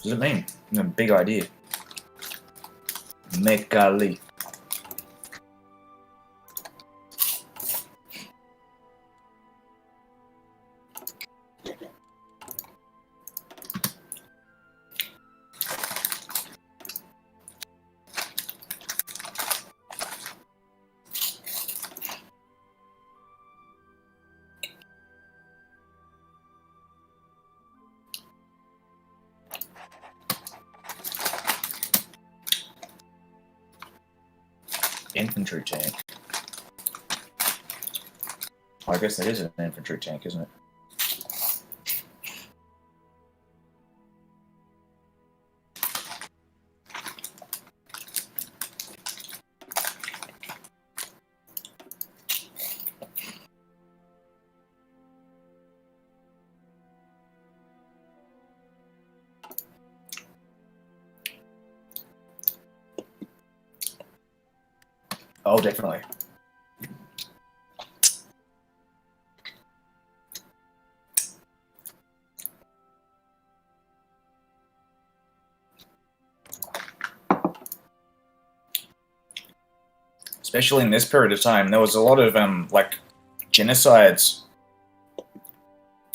What does it mean? A big idea. Megali. Infantry tank. I guess that is an infantry tank, isn't it? Oh, definitely. Especially in this period of time, there was a lot of like genocides.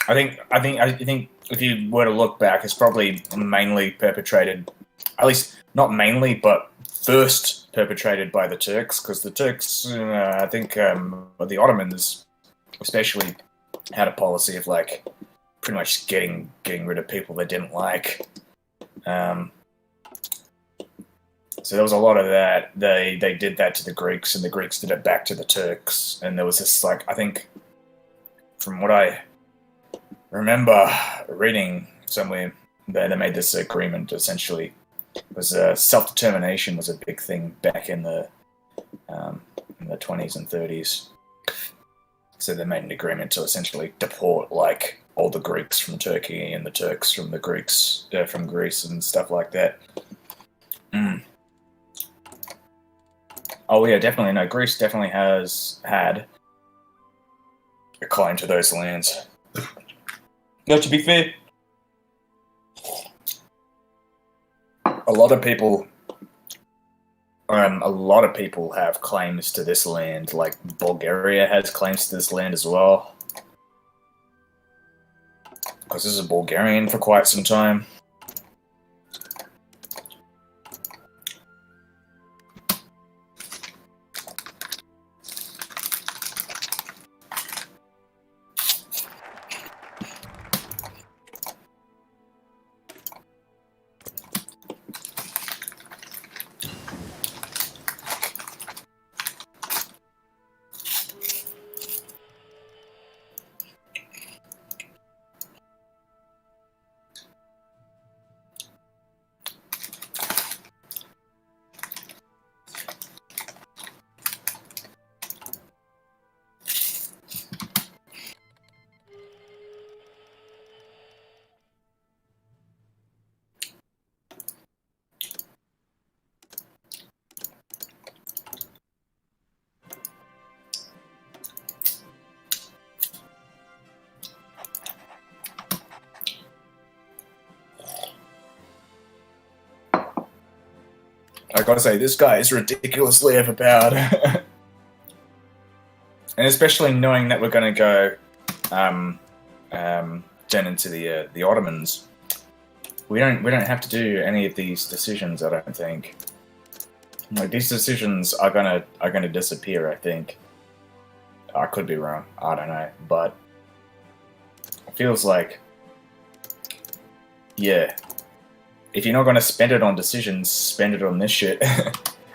I think if you were to look back, it's probably mainly perpetrated, at least not mainly, but first perpetrated by the Turks, because the Turks, I think, the Ottomans, especially, had a policy of like pretty much getting rid of people they didn't like. So there was a lot of that. They did that to the Greeks, and the Greeks did it back to the Turks. And there was this, like, I think, from what I remember reading somewhere, they made this agreement. Essentially, was self-determination was a big thing back in the 20s and 30s. So they made an agreement to essentially deport like all the Greeks from Turkey and the Turks from the Greeks from Greece and stuff like that. Mm. Oh yeah, definitely. No, Greece definitely has had a claim to those lands. No, to be fair, a lot of people have claims to this land. Like Bulgaria has claims to this land as well, because this is Bulgarian for quite some time. I gotta say, this guy is ridiculously overpowered. And especially knowing that we're gonna go turn into the Ottomans. We don't have to do any of these decisions, I don't think. Like, these decisions are gonna disappear, I think. I could be wrong, I don't know, but it feels like, yeah, if you're not gonna spend it on decisions, spend it on this shit.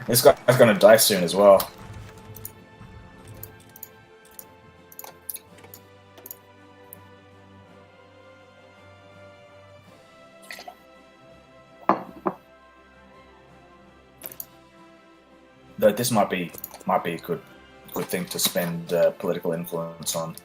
This guy's gonna die soon as well. Though this might be a good thing to spend political influence on.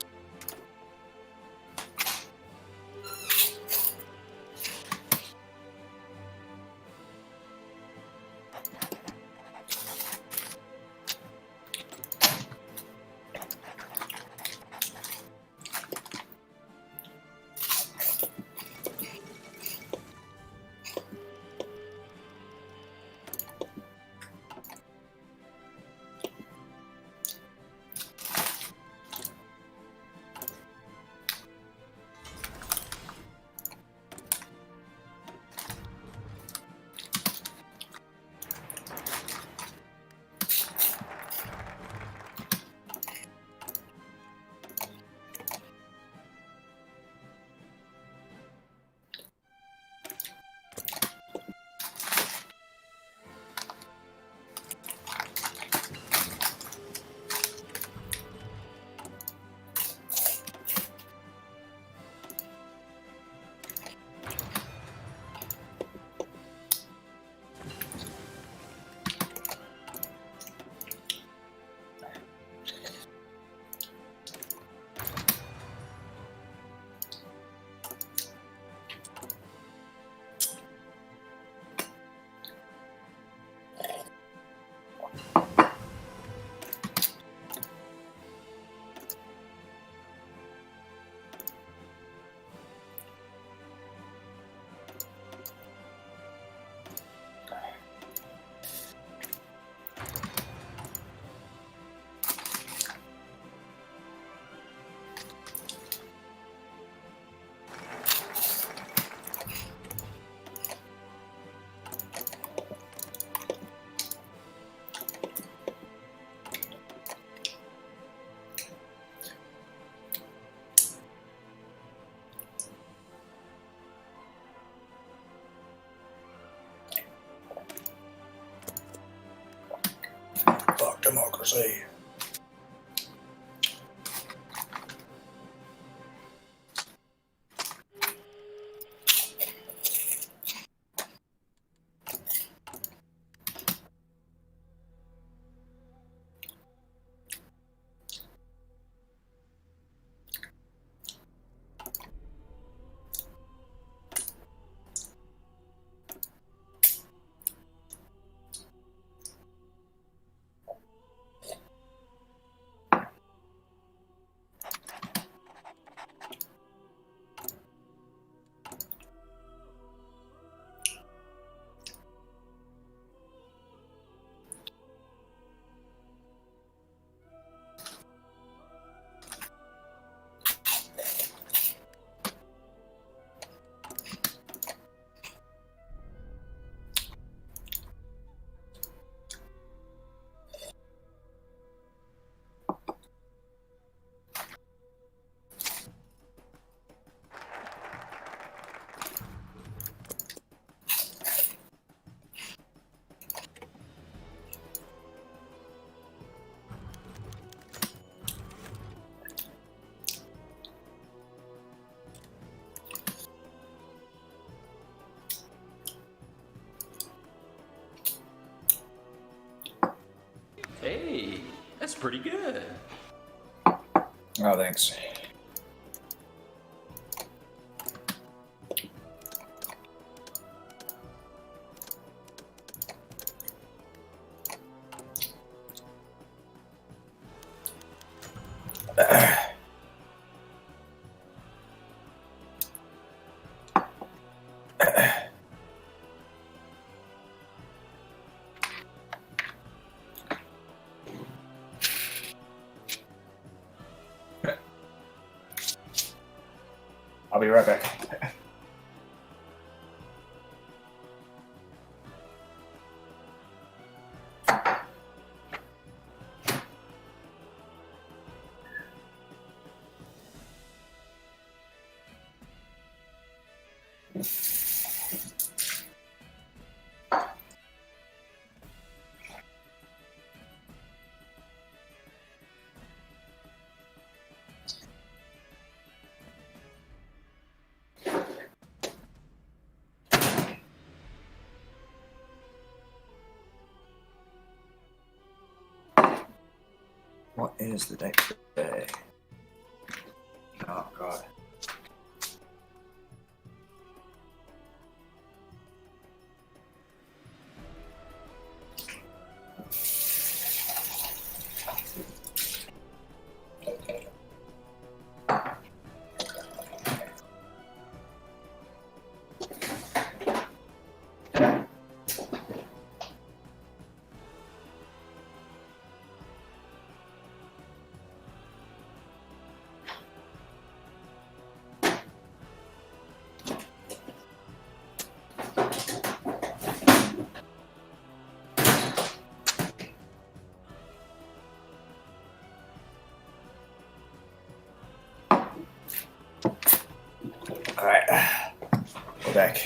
Fuck democracy. Hey, that's pretty good. Oh, thanks. I'll be right back. What is the date today? Oh god. Alright, we're back.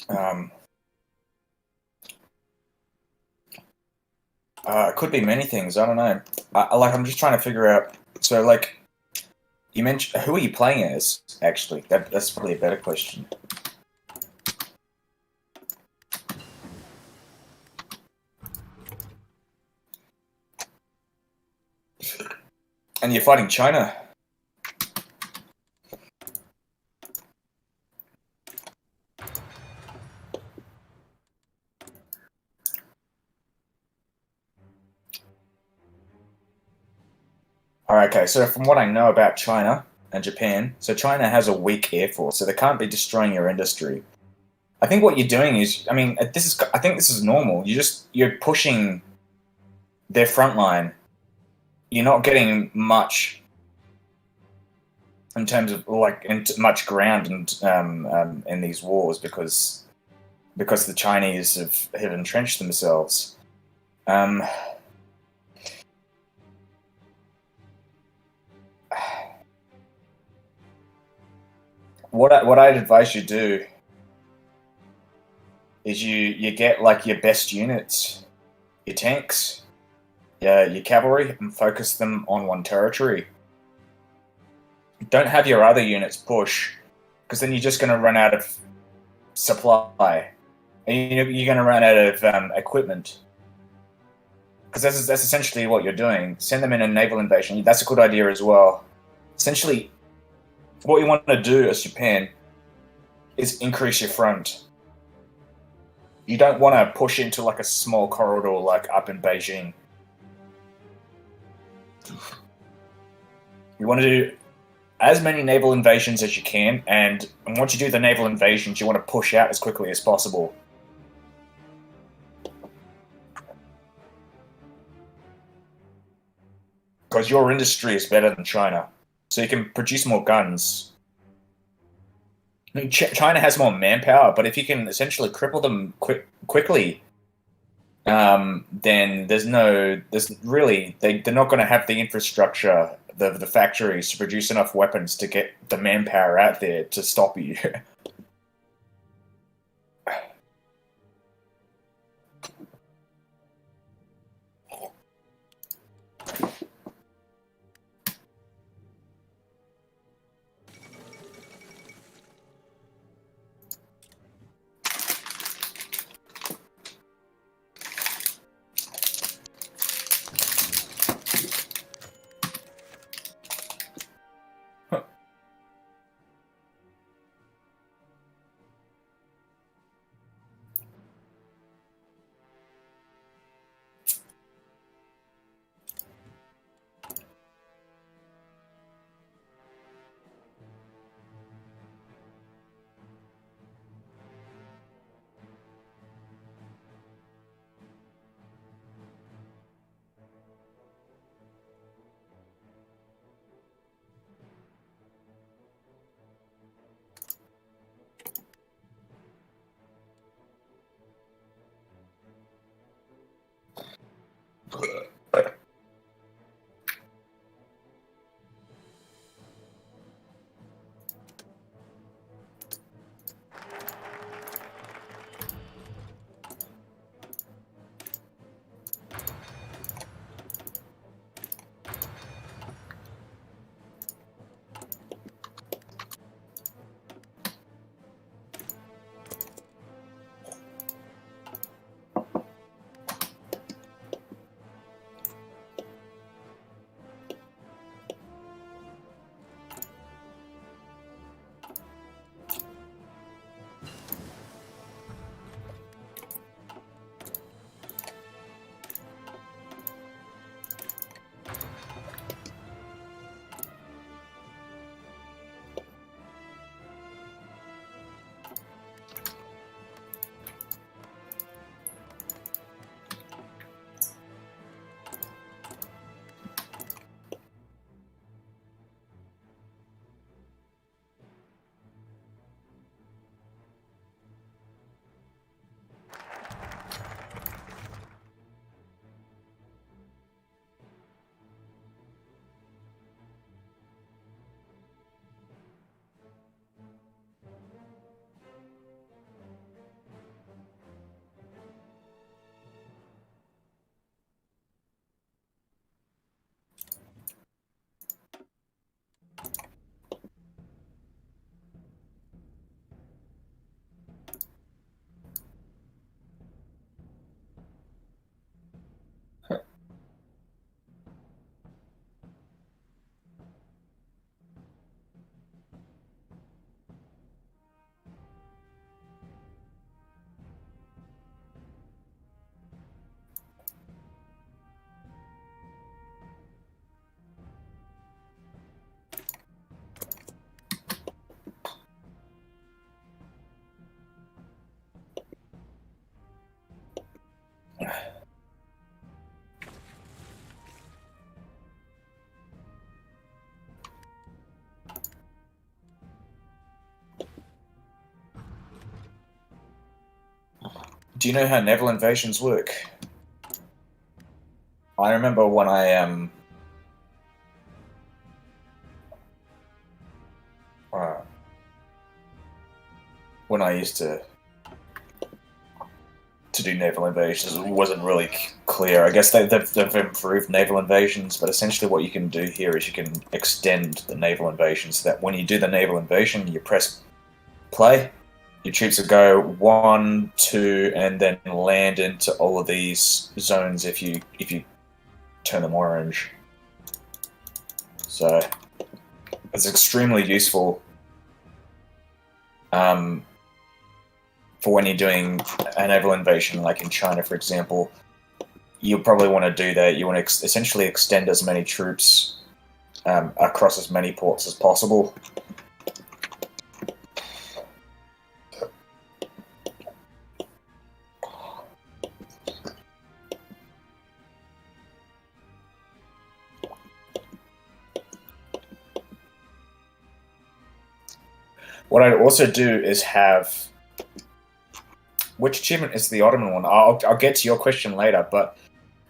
Um, it could be many things. I don't know. I'm just trying to figure out. So, like, you mentioned, who are you playing as? Actually, that's probably a better question. And you're fighting China. Alright, okay, so from what I know about China and Japan, so China has a weak air force, so they can't be destroying your industry. I think what you're doing is, I think this is normal. You're pushing their front line. You're not getting much in terms of much ground in these wars because the Chinese have entrenched themselves. Um, what I'd advise you do is you get like your best units, your tanks, your cavalry, and focus them on one territory. Don't have your other units push, because then you're just going to run out of supply. And you're going to run out of equipment. Because that's essentially what you're doing. Send them in a naval invasion. That's a good idea as well. Essentially, what you want to do as Japan is increase your front. You don't want to push into like a small corridor like up in Beijing. You want to do as many naval invasions as you can, and once you do the naval invasions, you want to push out as quickly as possible. Because your industry is better than China, so you can produce more guns. I mean, China has more manpower, but if you can essentially cripple them quickly, then they're not going to have the infrastructure, the factories to produce enough weapons to get the manpower out there to stop you. Do you know how naval invasions work? I remember when when I used to do naval invasions, it wasn't really clear. I guess they've improved naval invasions, but essentially what you can do here is you can extend the naval invasion so that when you do the naval invasion, you press play, your troops will go 1, 2, and then land into all of these zones if you turn them orange. So it's extremely useful for when you're doing a naval invasion, like in China, for example. You'll probably want to do that. You want to essentially extend as many troops across as many ports as possible. What I'd also do is have... Which achievement is the Ottoman one? I'll get to your question later, but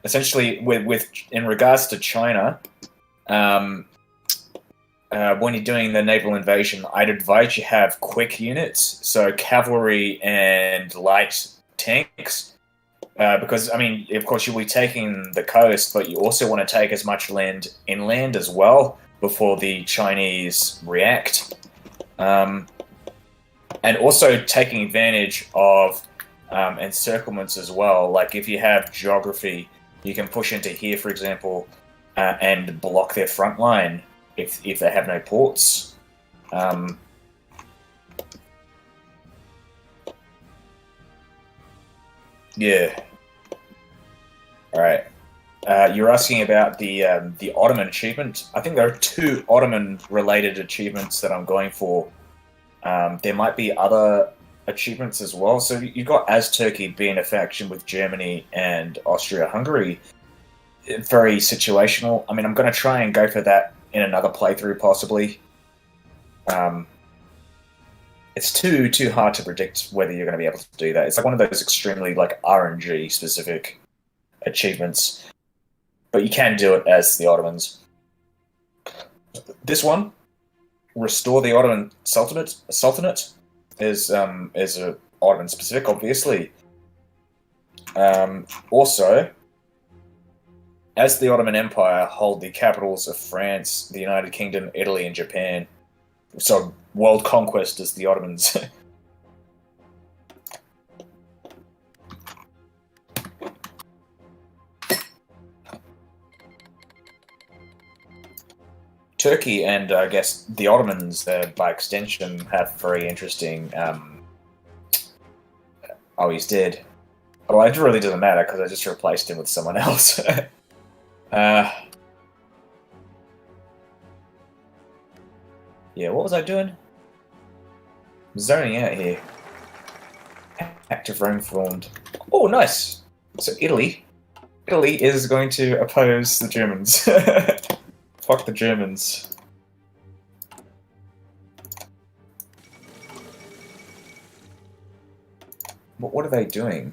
essentially, with in regards to China, when you're doing the naval invasion, I'd advise you have quick units, so cavalry and light tanks, because, I mean, of course, you'll be taking the coast, but you also want to take as much land inland as well before the Chinese react. And also taking advantage of encirclements as well. Like if you have geography, you can push into here, for example, and block their front line if they have no ports. Yeah. All right. You're asking about the Ottoman achievement. I think there are 2 Ottoman-related achievements that I'm going for. There might be other achievements as well. So you've got as Turkey being a faction with Germany and Austria-Hungary. Very situational. I mean, I'm going to try and go for that in another playthrough, possibly. It's too hard to predict whether you're going to be able to do that. It's like one of those extremely like RNG specific achievements, but you can do it as the Ottomans. This one, restore the Ottoman Sultanate. Is a Ottoman specific, obviously. Also, as the Ottoman Empire, hold the capitals of France, the United Kingdom, Italy, and Japan. So world conquest is the Ottomans. Turkey and I guess the Ottomans, by extension, have very interesting. Oh, he's dead. Well, it really doesn't matter because I just replaced him with someone else. Yeah, what was I doing? I'm zoning out here. Active Rome formed. Oh, nice. So Italy is going to oppose the Germans. Fuck the Germans. What are they doing?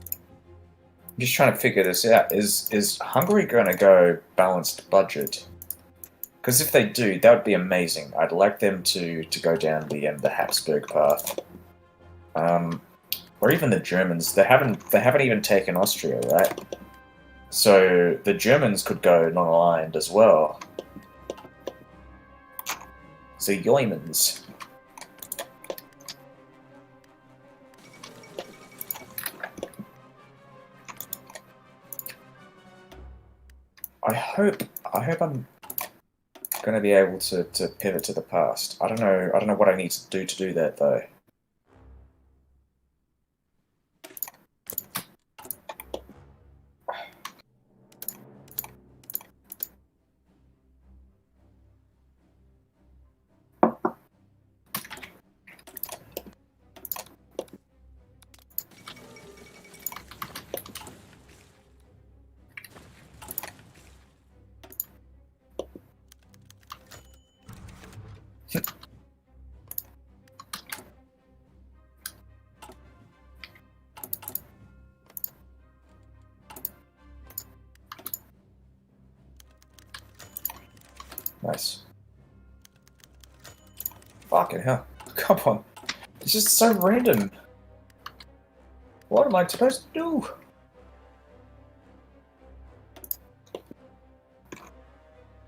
I'm just trying to figure this out. Is Hungary going to go balanced budget? Because if they do, that would be amazing. I'd like them to go down the Habsburg path. Or even the Germans. They haven't even taken Austria, right? So the Germans could go non-aligned as well. The Yeomans. I hope I'm going to be able to pivot to the past. I don't know what I need to do that though. Nice. Fucking hell. Come on. It's just so random. What am I supposed to do?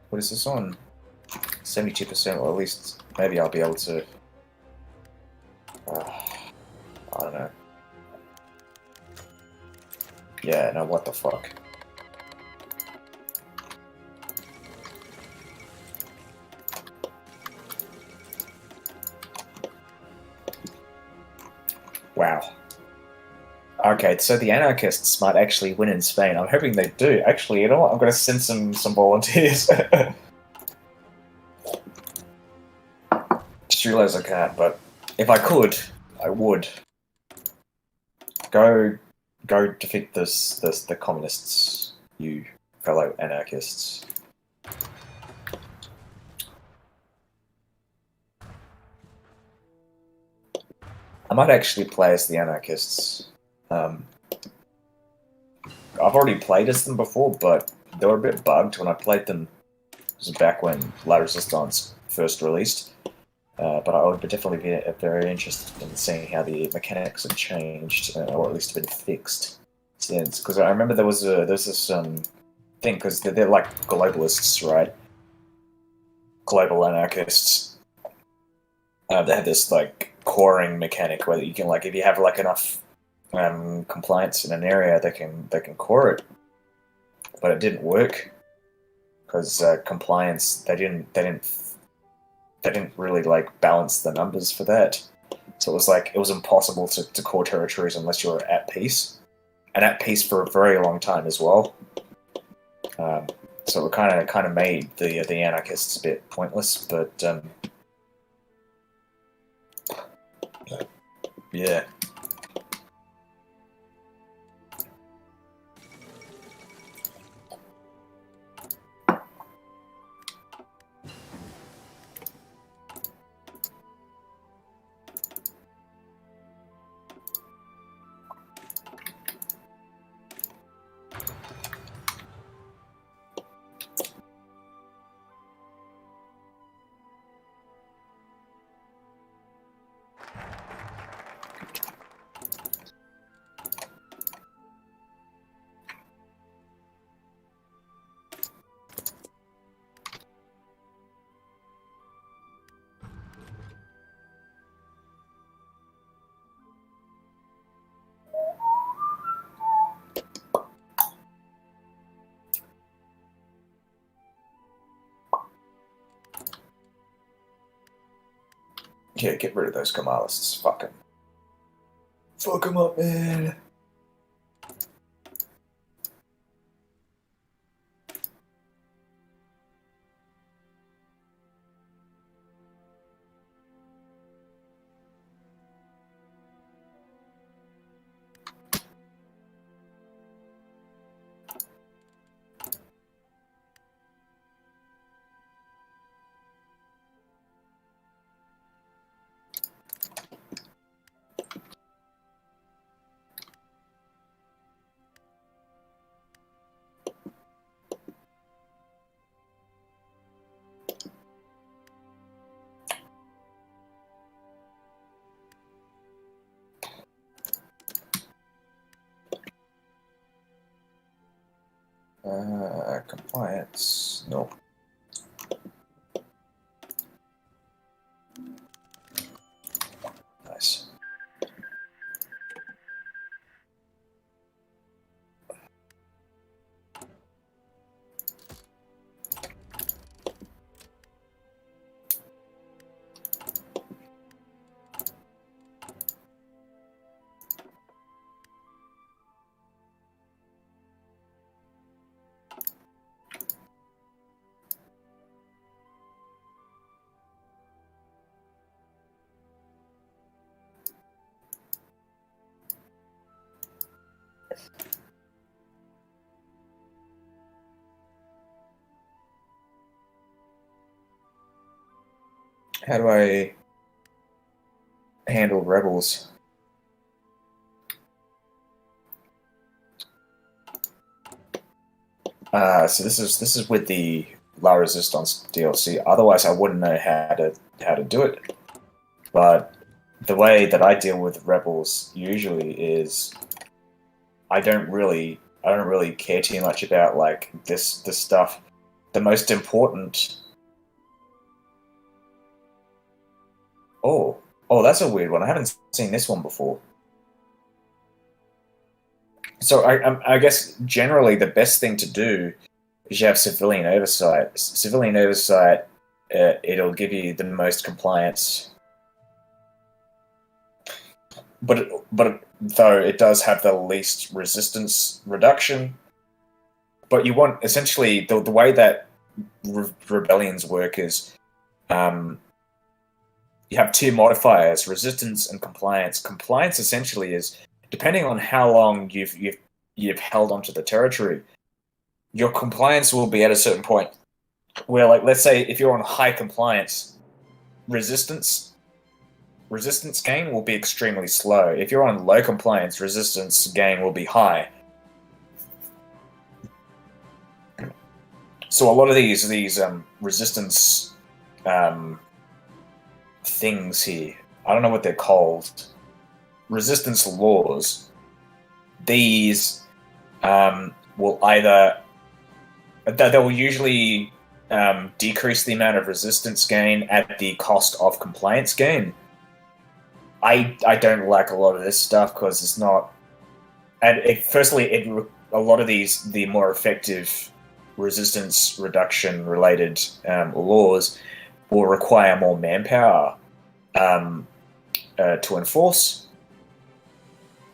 What is this on? 72%, or at least maybe I'll be able to... I don't know. Yeah, no, what the fuck. Wow. Okay, so the anarchists might actually win in Spain. I'm hoping they do. Actually, you know what? I'm going to send some volunteers. Just realised I can't, but if I could, I would. Go defeat the communists, you fellow anarchists. I might actually play as the anarchists. I've already played as them before, but they were a bit bugged when I played them. This was back when La Resistance first released. But I would definitely be very interested in seeing how the mechanics have changed, or at least been fixed since. Because I remember there's this thing, because they're like globalists, right? Global anarchists. They have this like coring mechanic where you can, like, if you have like enough compliance in an area, they can core it. But it didn't work because compliance they didn't really like balance the numbers for that. So it was impossible to core territories unless you were at peace, and at peace for a very long time as well. So it kind of made the anarchists a bit pointless, but yeah. Yeah, get rid of those Kemalists. Fuck 'em. Fuck 'em up, man. Compliance. Nope. Nice. How do I handle rebels? So this is with the La Resistance DLC. Otherwise, I wouldn't know how to do it. But the way that I deal with rebels usually is I don't really care too much about like this stuff. The most important. Oh, that's a weird one. I haven't seen this one before. So I guess generally the best thing to do is you have civilian oversight. Civilian oversight, it'll give you the most compliance. But though it does have the least resistance reduction. But you want, essentially, the way that rebellions work is you have two modifiers, resistance and compliance. Compliance essentially is, depending on how long you've held onto the territory, your compliance will be at a certain point. Where, like, let's say if you're on high compliance, resistance gain will be extremely slow. If you're on low compliance, resistance gain will be high. So a lot of these resistance things here, I don't know what they're called, resistance laws. These will either they will usually decrease the amount of resistance gain at the cost of compliance gain. I don't like a lot of this stuff because it's not. And a lot of the more effective resistance reduction related laws will require more manpower to enforce.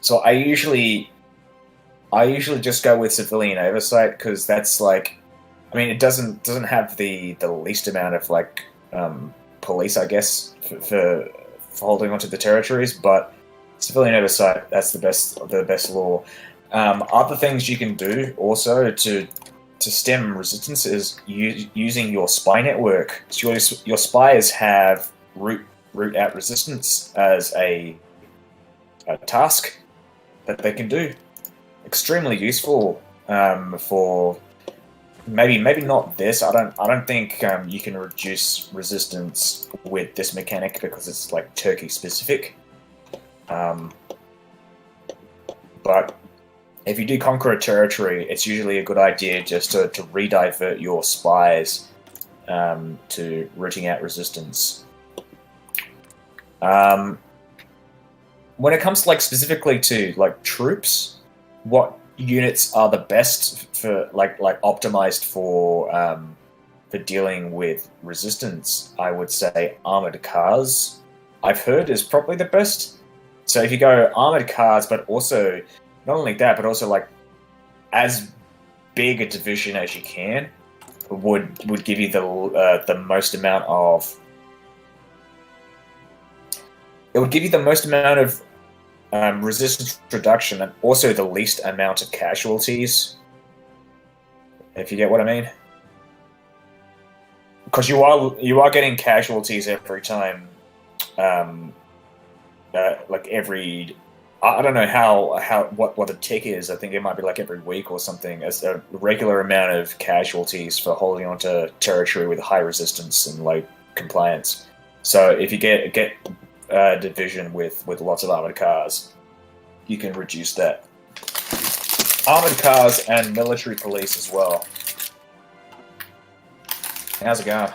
So I usually just go with civilian oversight because that's like, I mean, it doesn't have the least amount of like police, I guess, for holding onto the territories, but civilian oversight, that's the best law. Other things you can do also to stem resistance is using your spy network. So your spies have root out resistance as a task that they can do. Extremely useful for maybe not this. I don't think you can reduce resistance with this mechanic because it's like Turkey specific. But if you do conquer a territory, it's usually a good idea just to re-divert your spies to rooting out resistance. When it comes like specifically to like troops, what units are the best for like optimized for dealing with resistance? I would say armored cars, I've heard, is probably the best. So if you go armored cars, but also not only that, but also like as big a division as you can would give you the most amount of. It would give you the most amount of resistance reduction and also the least amount of casualties. If you get what I mean, because you are getting casualties every time. Like every. I don't know what the tick is. I think it might be like every week or something. As a regular amount of casualties for holding onto territory with high resistance and low compliance. So if you get a division with lots of armored cars, you can reduce that. Armored cars and military police as well. How's it going?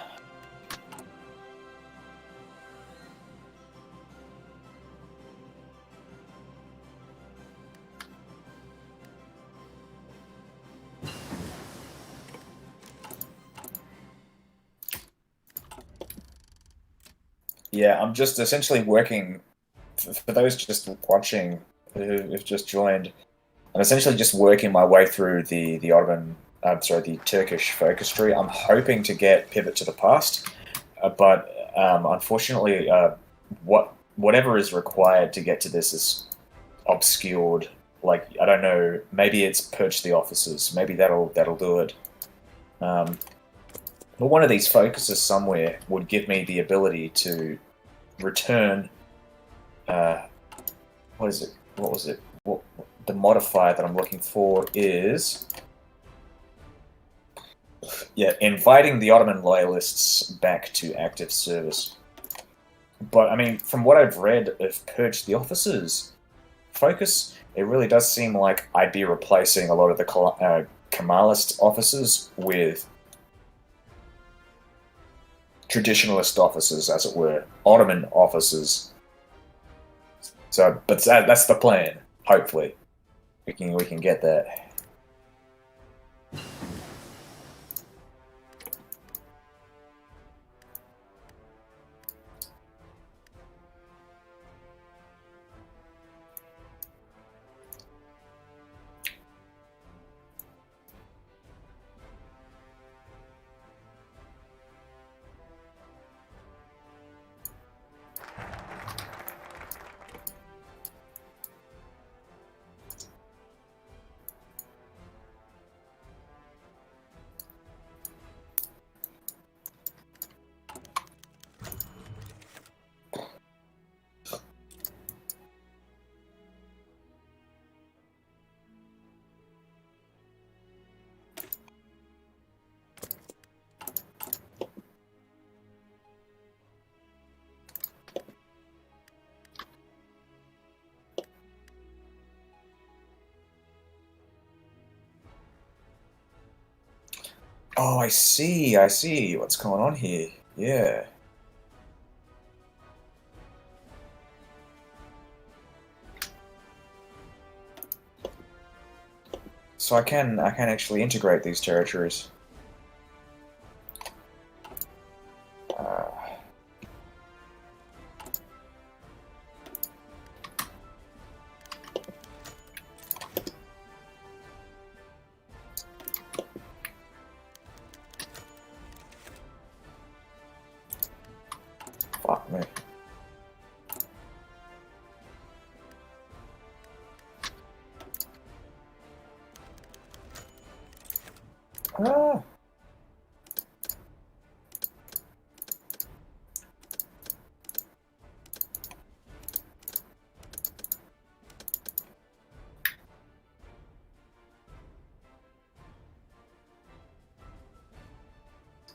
Yeah, I'm just essentially working, for those just watching who've just joined, I'm essentially just working my way through the the Turkish focus tree. I'm hoping to get Pivot to the Past, but unfortunately, whatever is required to get to this is obscured. Like, I don't know, maybe it's Purge the Officers, maybe that'll do it. But one of these focuses somewhere would give me the ability to return. What is it? What was it? The modifier that I'm looking for is Yeah, inviting the Ottoman loyalists back to active service. But, I mean, from what I've read of Purge the Officers focus, it really does seem like I'd be replacing a lot of the Kemalist officers with traditionalist officers, as it were. Ottoman officers. So, but that's the plan, hopefully. We can get that. Oh, I see what's going on here. Yeah. So I can actually integrate these territories. Uh, fuck me. Ah.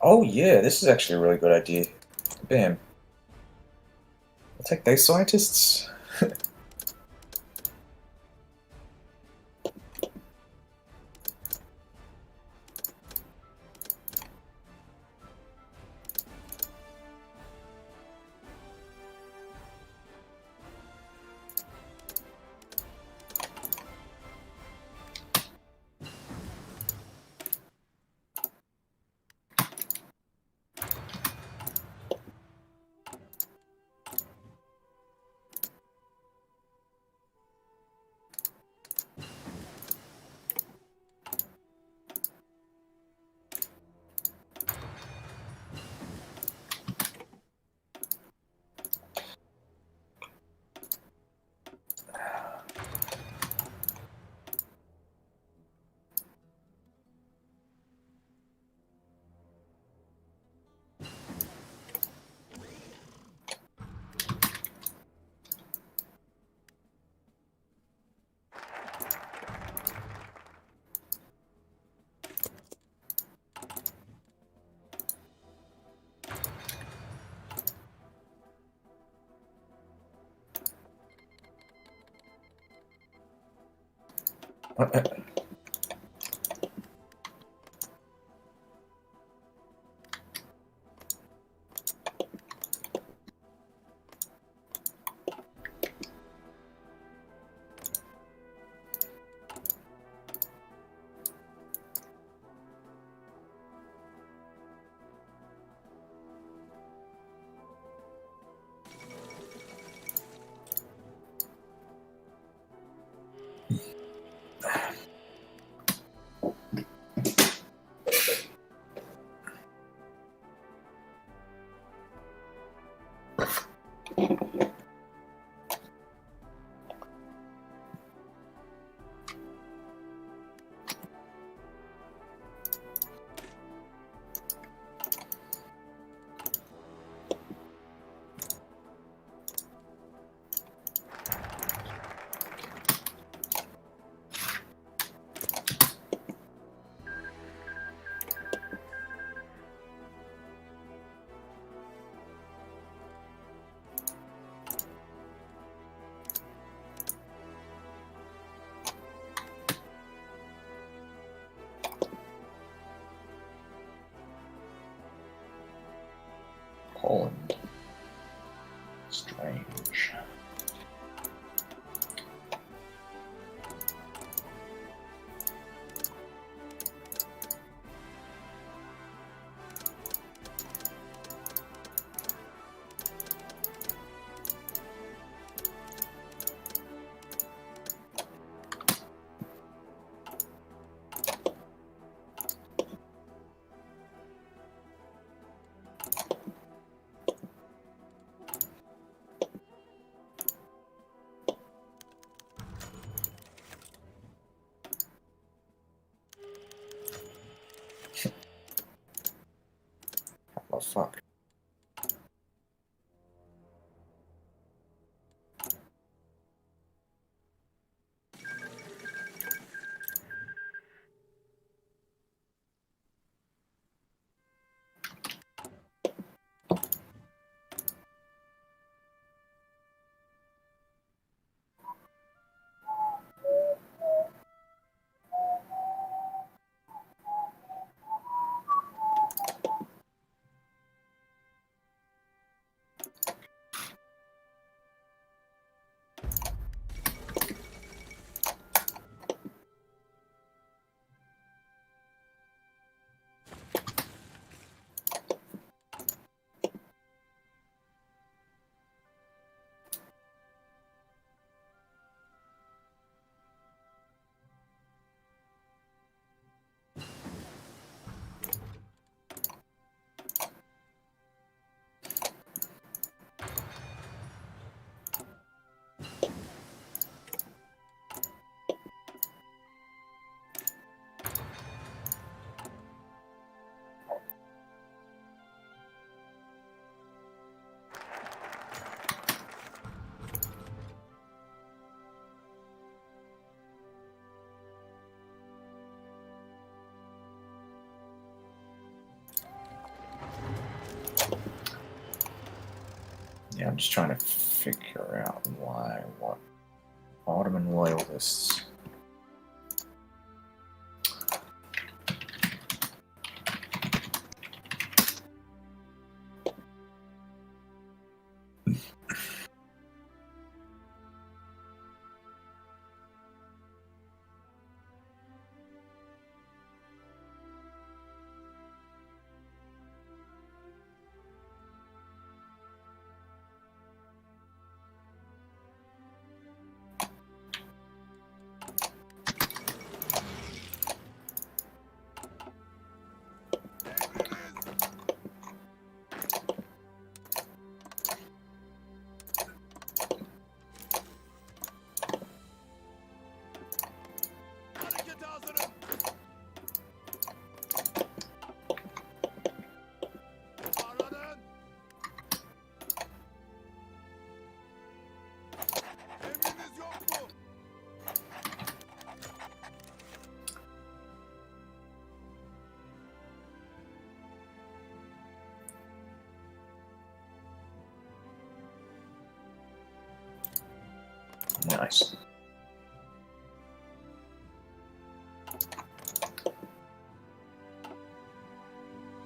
Oh yeah, this is actually a really good idea. Bam. I'll take those scientists. Poland. Strange. What the fuck? Yeah, I'm just trying to figure out why, what. Ottoman loyalists. Harekete hazırım. Toparlanın. Emriniz yok mu? Nice.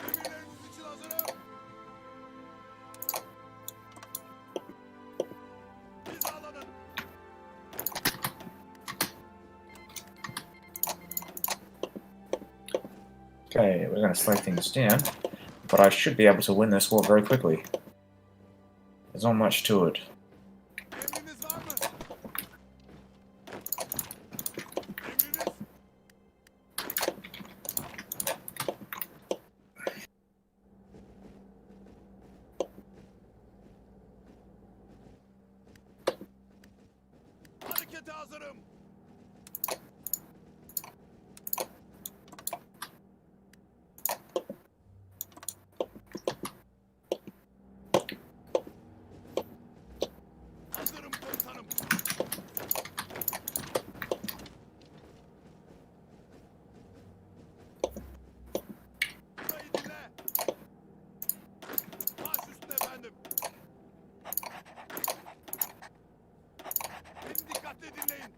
Emirleriniz için hazırım. Hizalanın. Okay, we're gonna slow things down, but I should be able to win this war very quickly. There's not much to it. Emriniz var mı? Emriniz. Harekete hazırım. Hazırım komutanım. Burayı dinle. Baş üstüne efendim. Beni dikkatle dinleyin.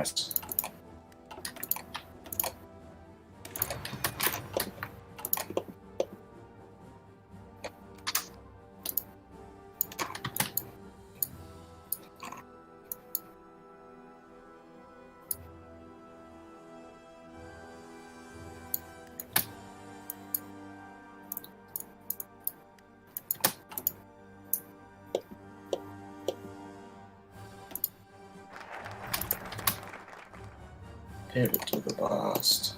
Nice. Pivot to the blast.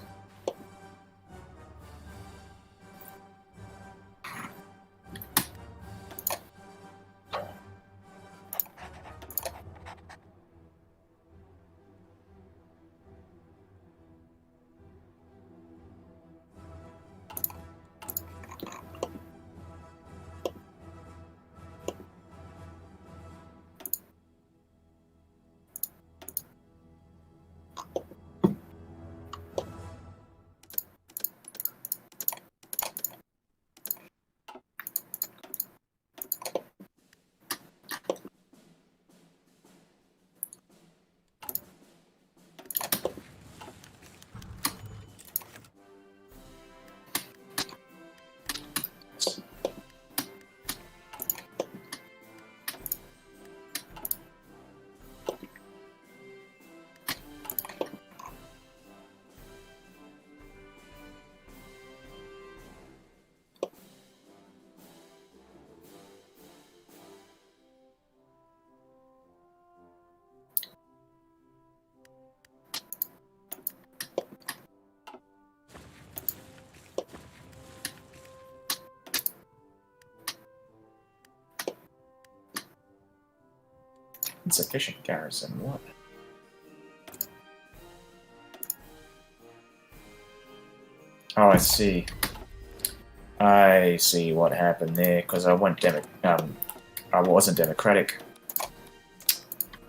Insufficient garrison, what? Oh, I see. I see what happened there, because I wasn't democratic.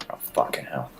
Oh, fucking hell.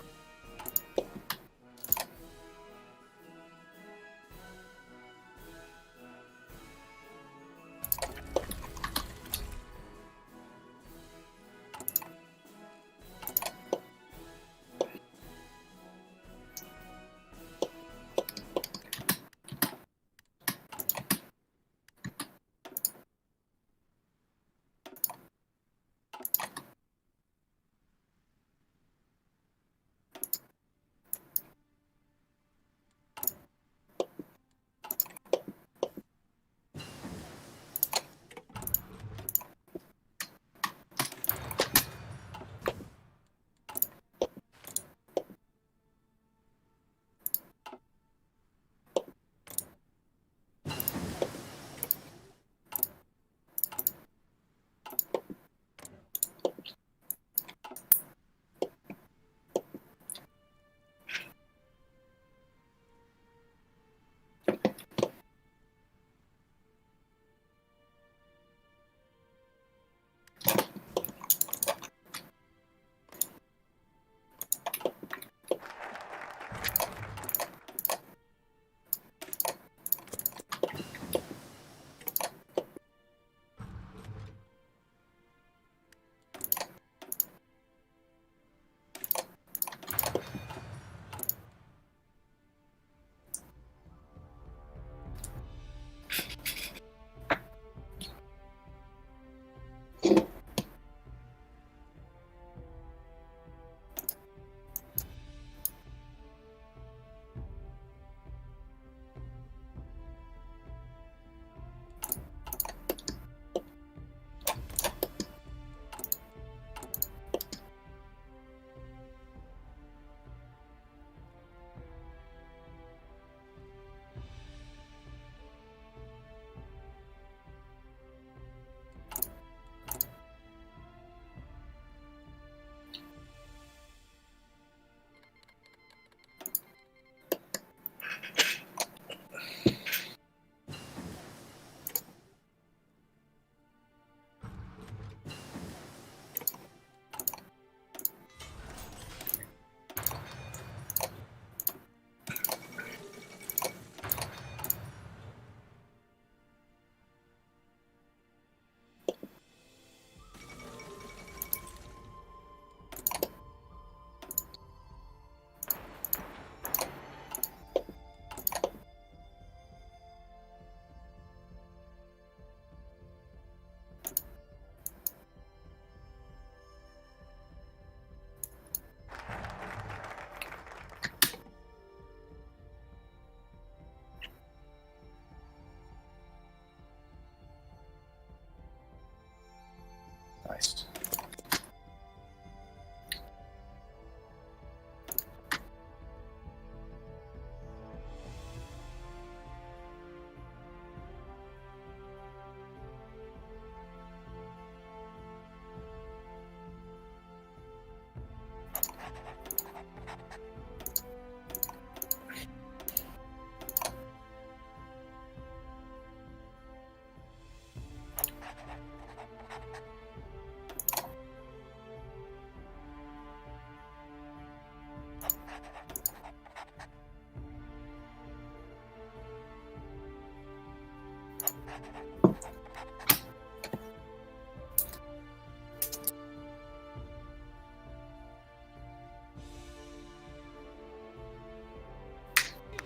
Nice.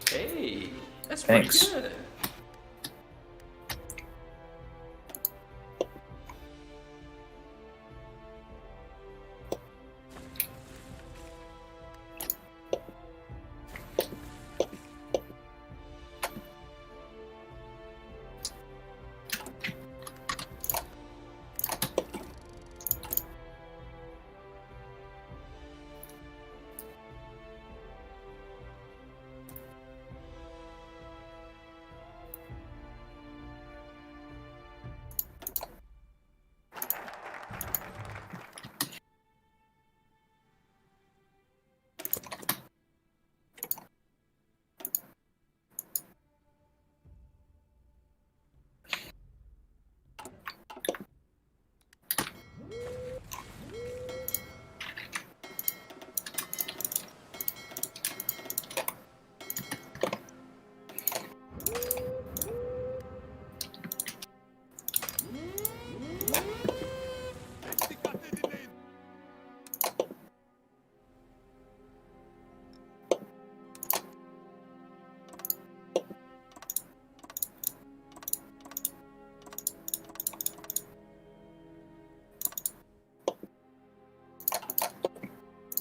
Hey, that's Thanks. pretty good. Beni dikkatle dinleyin.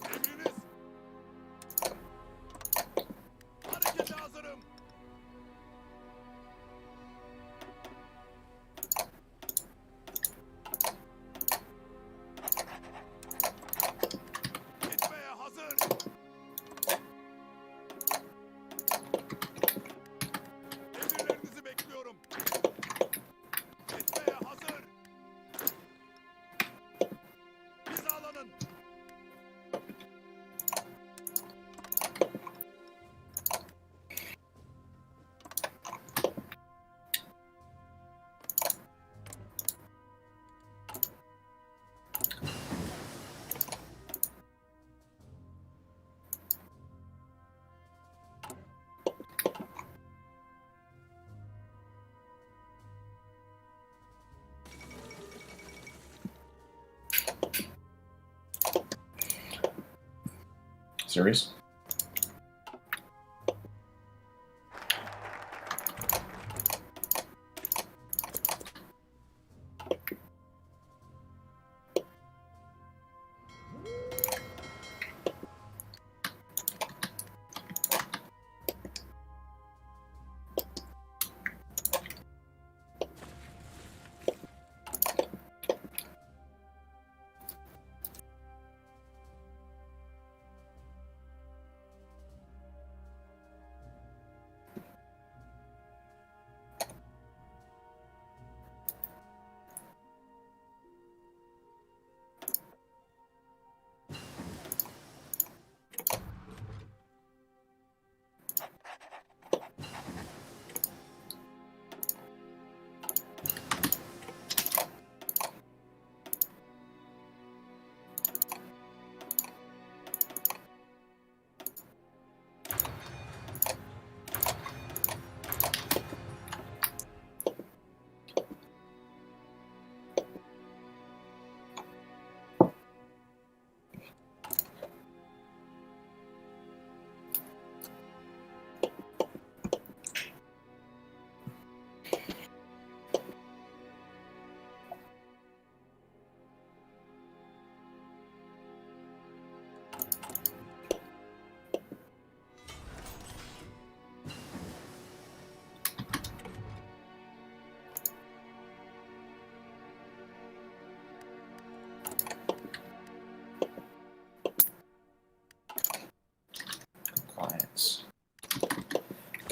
Emriniz. Harekete hazırım. Gitmeye hazır. Emirlerinizi bekliyorum. Gitmeye hazır. Hizalanın. Serious?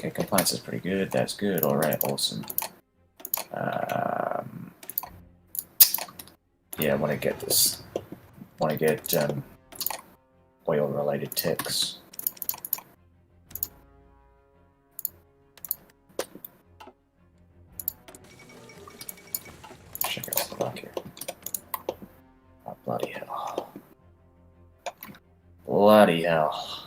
Okay, compliance is pretty good. That's good. Alright, awesome. Yeah, I want to get this. Want to get oil-related ticks. Check out the clock here. Oh, bloody hell. Bloody hell.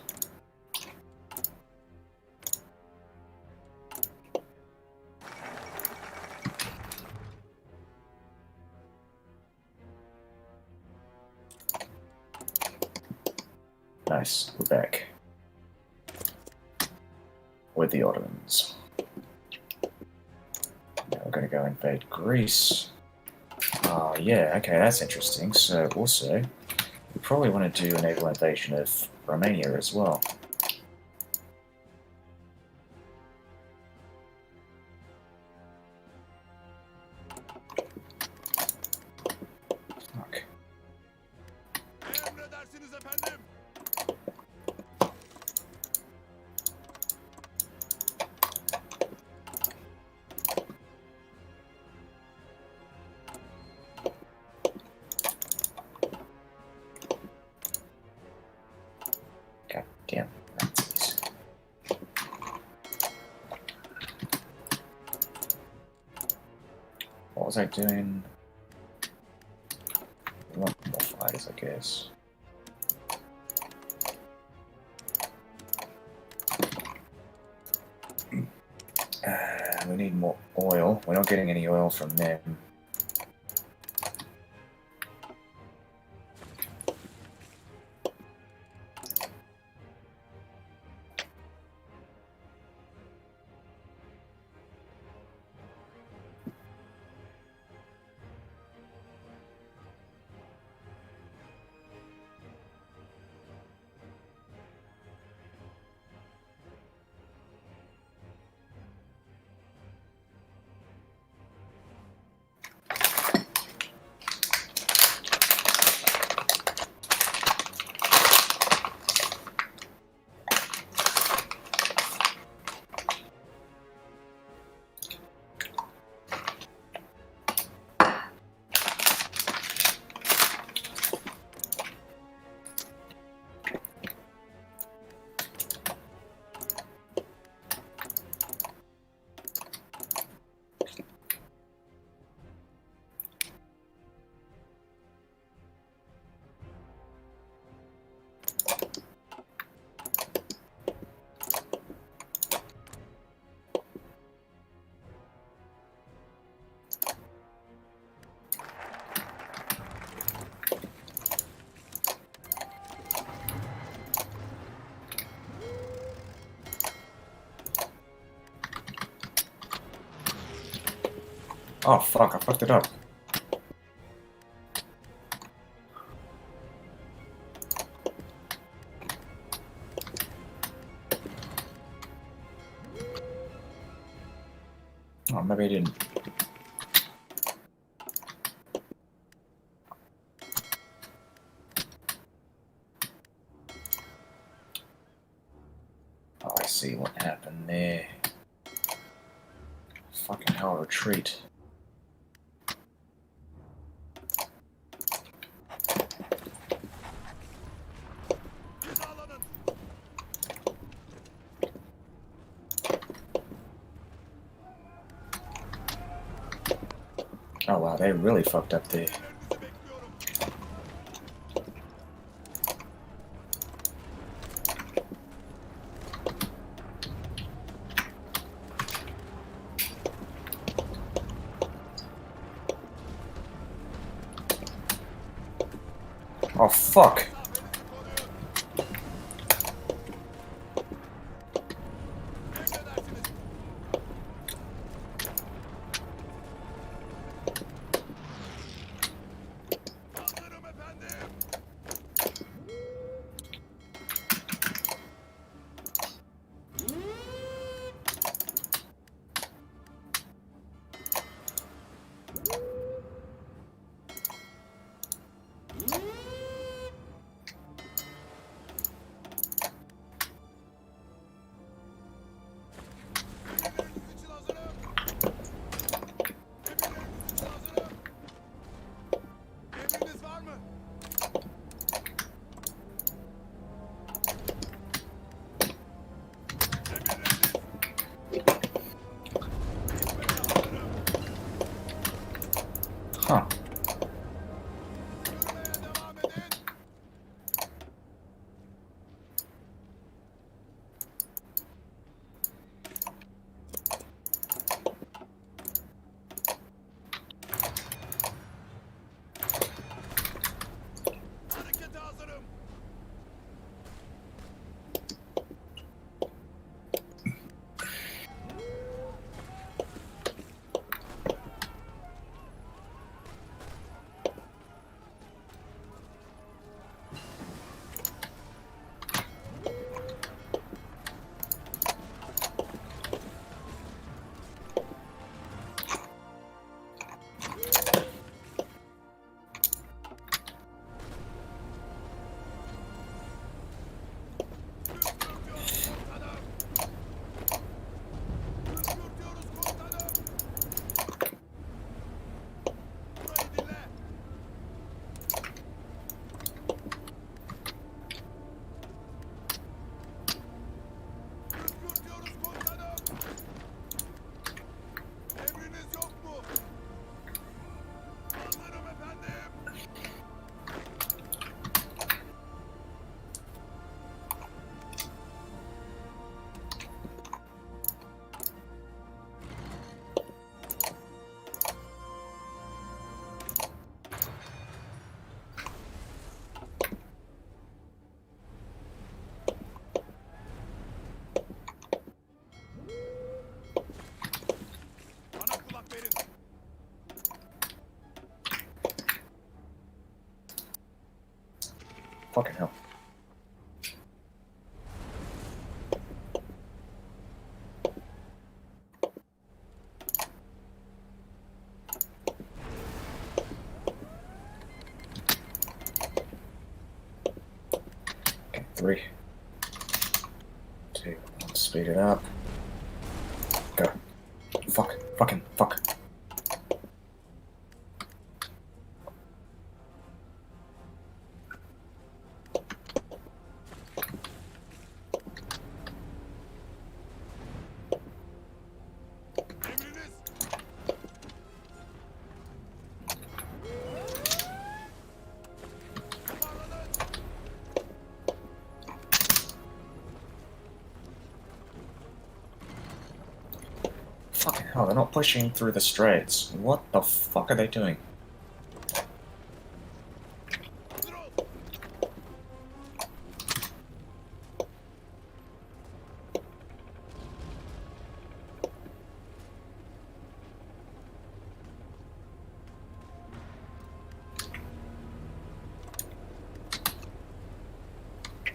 Nice, we're back. With the Ottomans. Now we're going to go invade Greece. Oh, yeah, okay, that's interesting. So, also, we probably want to do a naval invasion of Romania as well. Fuck. Emredersiniz efendim. God damn. Nazis. What was I doing? We want more fighters, I guess. We need more oil. We're not getting any oil from them. Oh fuck, I fucked it up. Oh, maybe I didn't. Oh, I see what happened there. Fucking hell, retreat. Hizalanın. Oh wow, they really fucked up there. Emrinizi bekliyorum. Oh fuck! Mesafenizi koruyun. Emredersiniz. Hazırım efendim. Huh. Yürümeye devam edin. Harekete hazırım. Püskürtüyoruz komutanım. Püskürtüyoruz komutanım. Burayı dinle. Püskürtüyoruz komutanım. Emriniz yok mu? Hazırım efendim. Bana kulak verin. Fucking hell. Okay, 3, 2, 1, speed it up. Go. Fuck. Fucking. Fuck. Emriniz. Toparlanın. Fucking hell, they're not pushing through the straits. What the fuck are they doing? Hazır ol.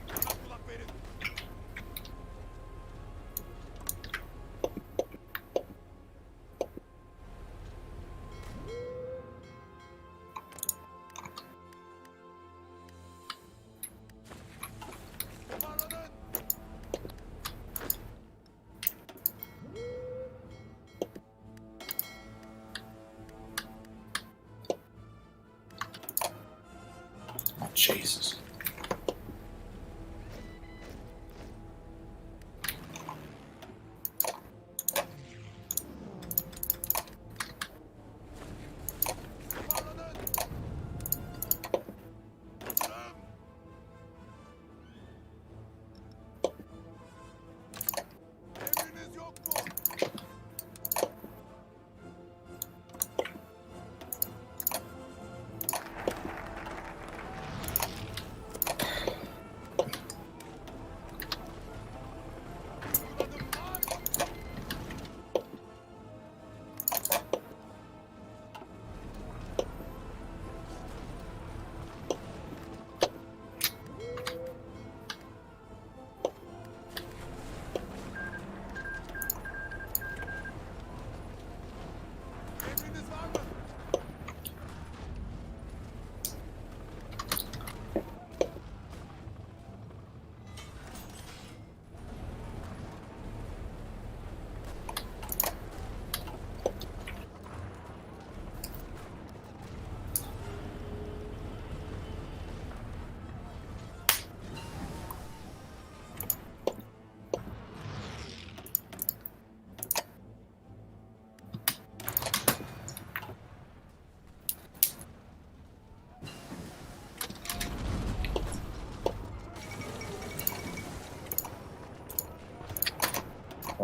Bana kulak verin. Toparlanın. Oh, Jesus. Toparlanın. Hazırım. Emriniz yok mu?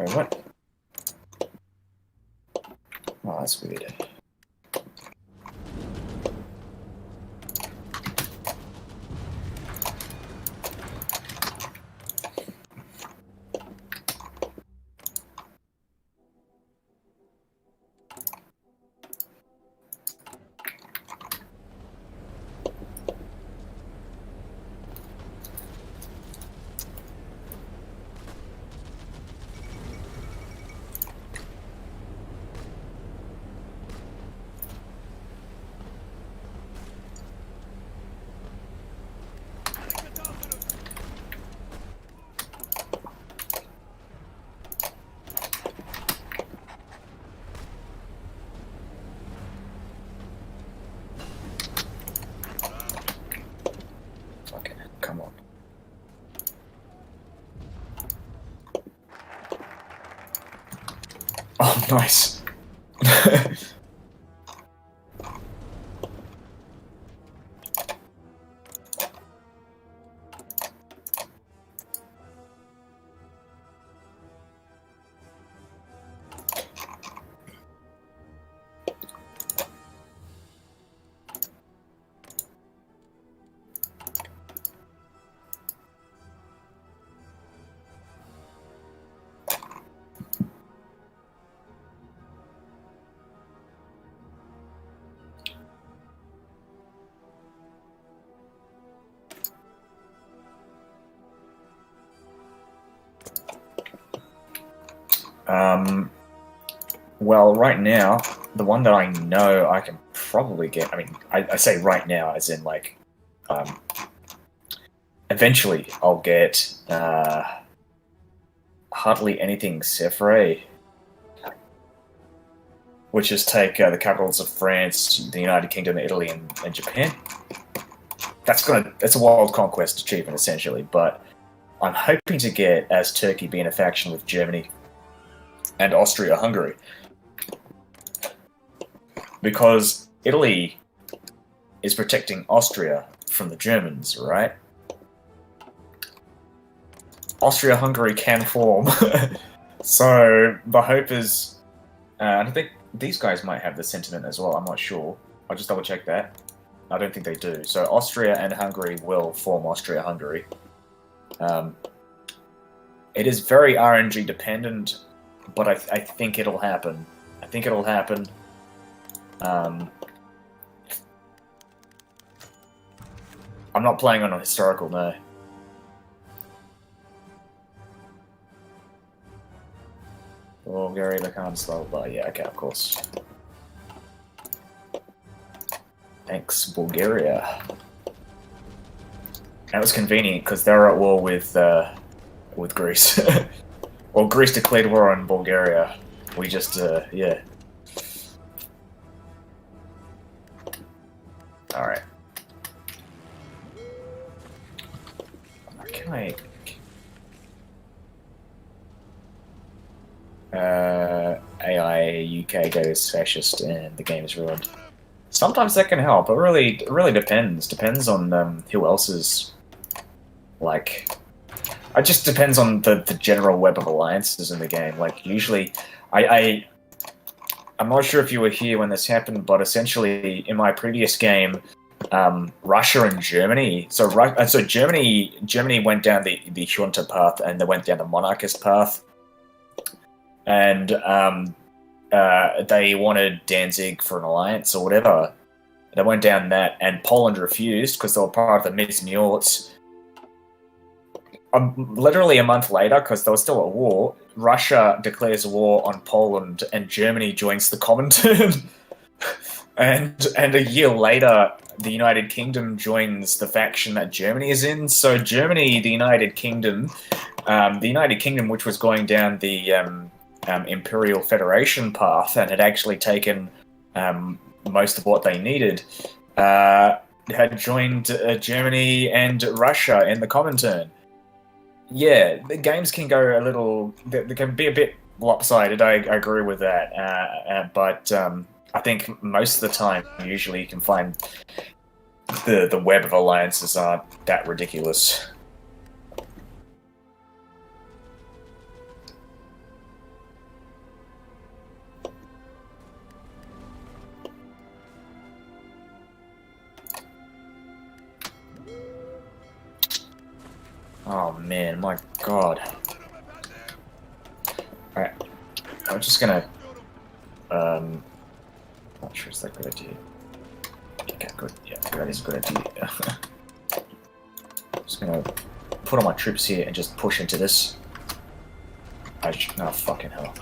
Wait, what? Oh, that's weird. Okay, come on. Oh, nice. Well, right now, the one that I know I can probably get, I mean, I say right now as in, like, eventually I'll get, hardly anything Sephray, which is take the capitals of France, the United Kingdom, Italy, and Japan. That's a world conquest achievement, essentially, but I'm hoping to get, as Turkey being a faction with Germany and Austria-Hungary, because Italy is protecting Austria from the Germans, right? Austria-Hungary can form. So the hope is, and I think these guys might have the sentiment as well, I'm not sure. I'll just double check that. I don't think they do. So Austria and Hungary will form Austria-Hungary. It is very RNG dependent, but I think it'll happen. I think it'll happen. I'm not playing on a historical, no. Bulgaria, Balkan, blah, yeah, okay, of course. Thanks, Bulgaria. That was convenient, because they're at war with Greece. Well, Greece declared war on Bulgaria. We just, yeah. Alright. Can I... AI UK goes fascist and the game is ruined. Sometimes that can help. It really depends. Depends on who else is, like... It just depends on the general web of alliances in the game. Like, usually... I'm not sure if you were here when this happened, but essentially, in my previous game, Russia and Germany... So Germany went down the junta path, and they went down the monarchist path. And they wanted Danzig for an alliance or whatever. They went down that, and Poland refused because they were part of the Mizmiorts. Literally a month later, because they were still at war, Russia declares war on Poland, and Germany joins the Comintern. and a year later, the United Kingdom joins the faction that Germany is in. So Germany, the United Kingdom, which was going down the Imperial Federation path and had actually taken most of what they needed, had joined Germany and Russia in the Comintern. Yeah, the games can go a little... They can be a bit lopsided, I agree with that. But I think most of the time, usually you can find the web of alliances aren't that ridiculous. Oh man, my god. Alright, I'm just gonna, not sure it's that good idea. Okay, good, yeah, that is a good idea. Just gonna put all my troops here and just push into this. Oh, fucking hell.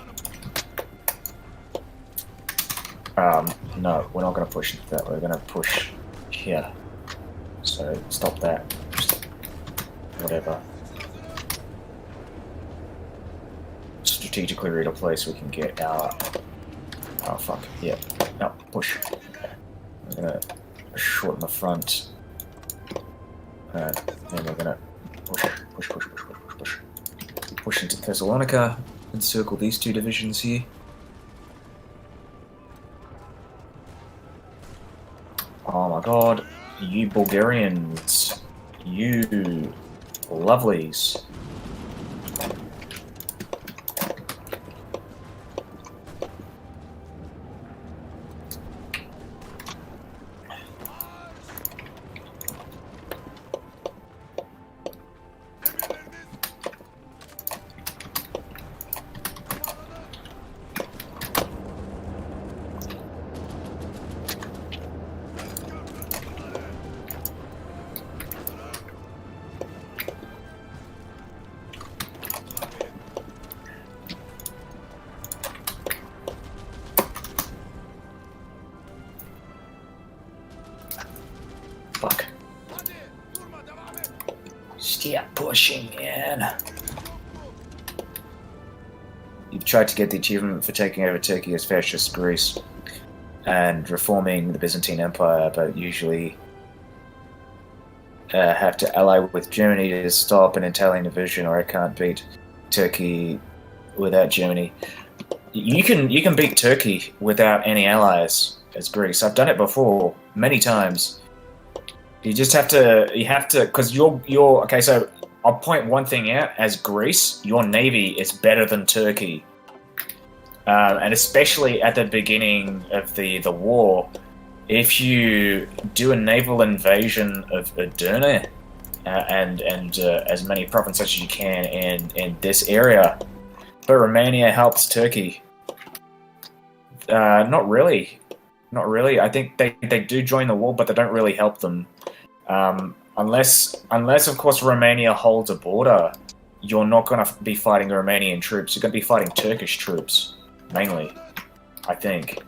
No, we're not gonna push into that, we're gonna push here. So, stop that. Just whatever. Strategically read a place we can get our... Oh, fuck. Yeah. No, push. Okay. I'm gonna shorten the front. And we're gonna push. Push into Thessalonica. Encircle these two divisions here. Oh my god. You Bulgarians. You lovelies. Fuck. Stop pushing in. You've tried to get the achievement for taking over Turkey as fascist Greece and reforming the Byzantine Empire, but usually have to ally with Germany to stop an Italian invasion, or I can't beat Turkey without Germany. You can beat Turkey without any allies as Greece. I've done it before many times. You just have to, because you're, okay, so I'll point one thing out. As Greece, your navy is better than Turkey. And especially at the beginning of the war, if you do a naval invasion of Edirne, and as many provinces as you can in this area, but Romania helps Turkey. Not really. Not really. I think they do join the war, but they don't really help them. Unless of course Romania holds a border, you're not going to be fighting Romanian troops. You're going to be fighting Turkish troops, mainly, I think.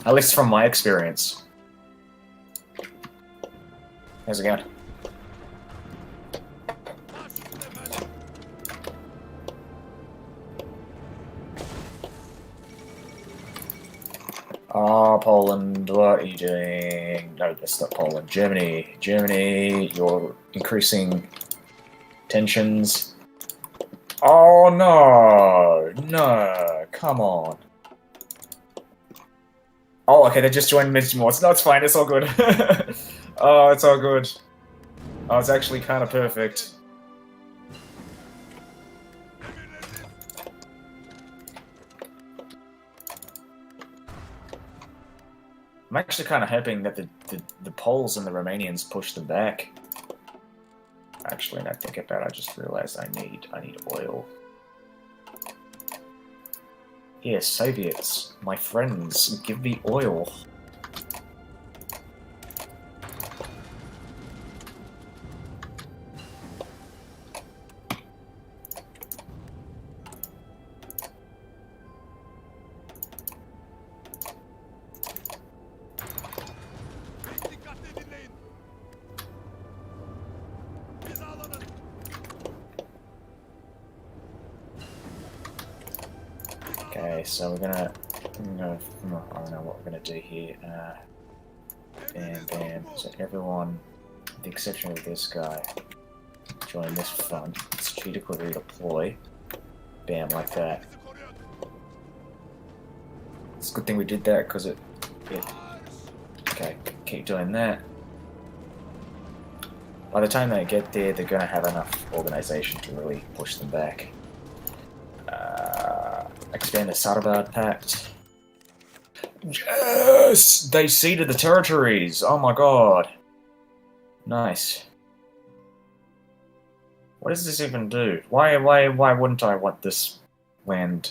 At least from my experience. How's it going? Oh, Poland, what are you doing? No, that's not Poland. Germany. Germany, you're increasing tensions. Oh, no. No, come on. Oh, okay, they just joined Midgemorts. No, it's fine, it's all good. Oh, it's all good. Oh, it's actually kind of perfect. I'm actually kind of hoping that the Poles and the Romanians push them back. Actually, now think about it, I just realized I need oil. Here, Soviets, my friends, give me oil. Okay, so we're gonna I don't know what we're gonna do here. Bam, bam. So everyone, with the exception of this guy, join this front. Strategically redeploy. Bam, like that. It's a good thing we did that because it. Okay, keep doing that. By the time they get there, they're gonna have enough organization to really push them back. Expand the Sarabad Pact. Yes! They ceded the territories! Oh my god. Nice. What does this even do? Why wouldn't I want this land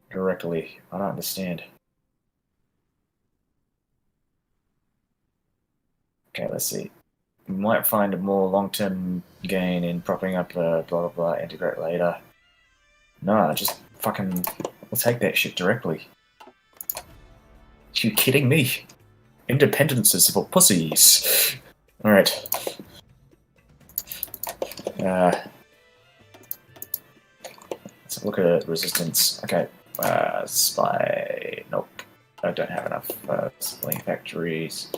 directly? I don't understand. Okay, let's see. We might find a more long-term gain in propping up blah blah blah, integrate later. No, just fucking, we'll take that shit directly. Are you kidding me? Independence is for pussies. Alright. Let's have a look at resistance. Okay. Spy. Nope. I don't have enough civilian factories.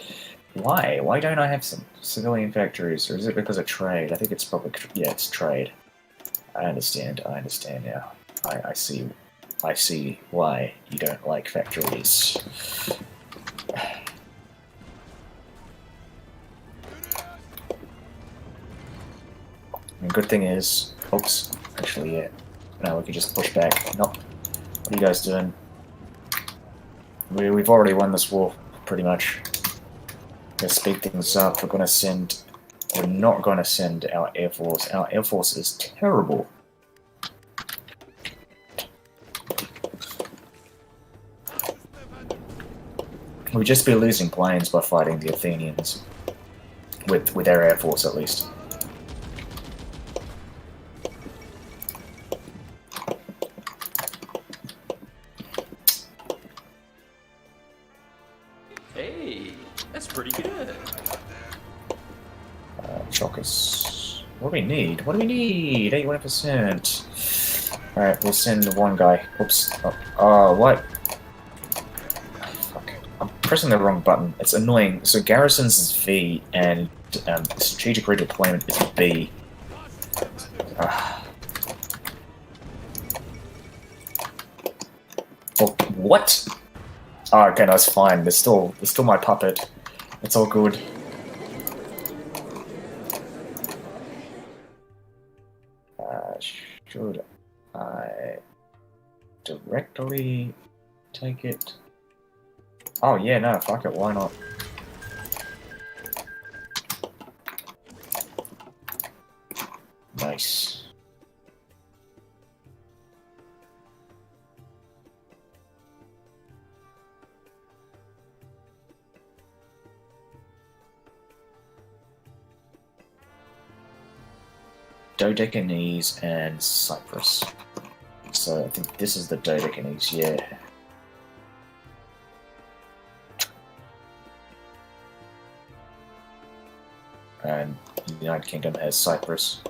Why? Why don't I have some civilian factories? Or is it because of trade? I think it's probably... Yeah, it's trade. I understand now. I see why you don't like factories. I mean, good thing is... Oops. Actually, yeah. No, we can just push back. Nope. What are you guys doing? We've already won this war, pretty much. We're gonna speed things up. We're not gonna send our air force. Our air force is terrible. We'd just be losing planes by fighting the Athenians. With our air force, at least. Hey, that's pretty good. Chockers. What do we need? What do we need? 81%. Alright, we'll send one guy. Oops. Oh, what? Fuck. I'm pressing the wrong button. It's annoying. So garrisons is V, and strategic redeployment is B. Oh, what? Oh, okay, that's fine. They're still my puppet. It's all good. Should I directly take it? Oh yeah, no, fuck it, why not? Nice. Dodecanese and Cyprus. So I think this is the Dodecanese, yeah. And the United Kingdom has Cyprus.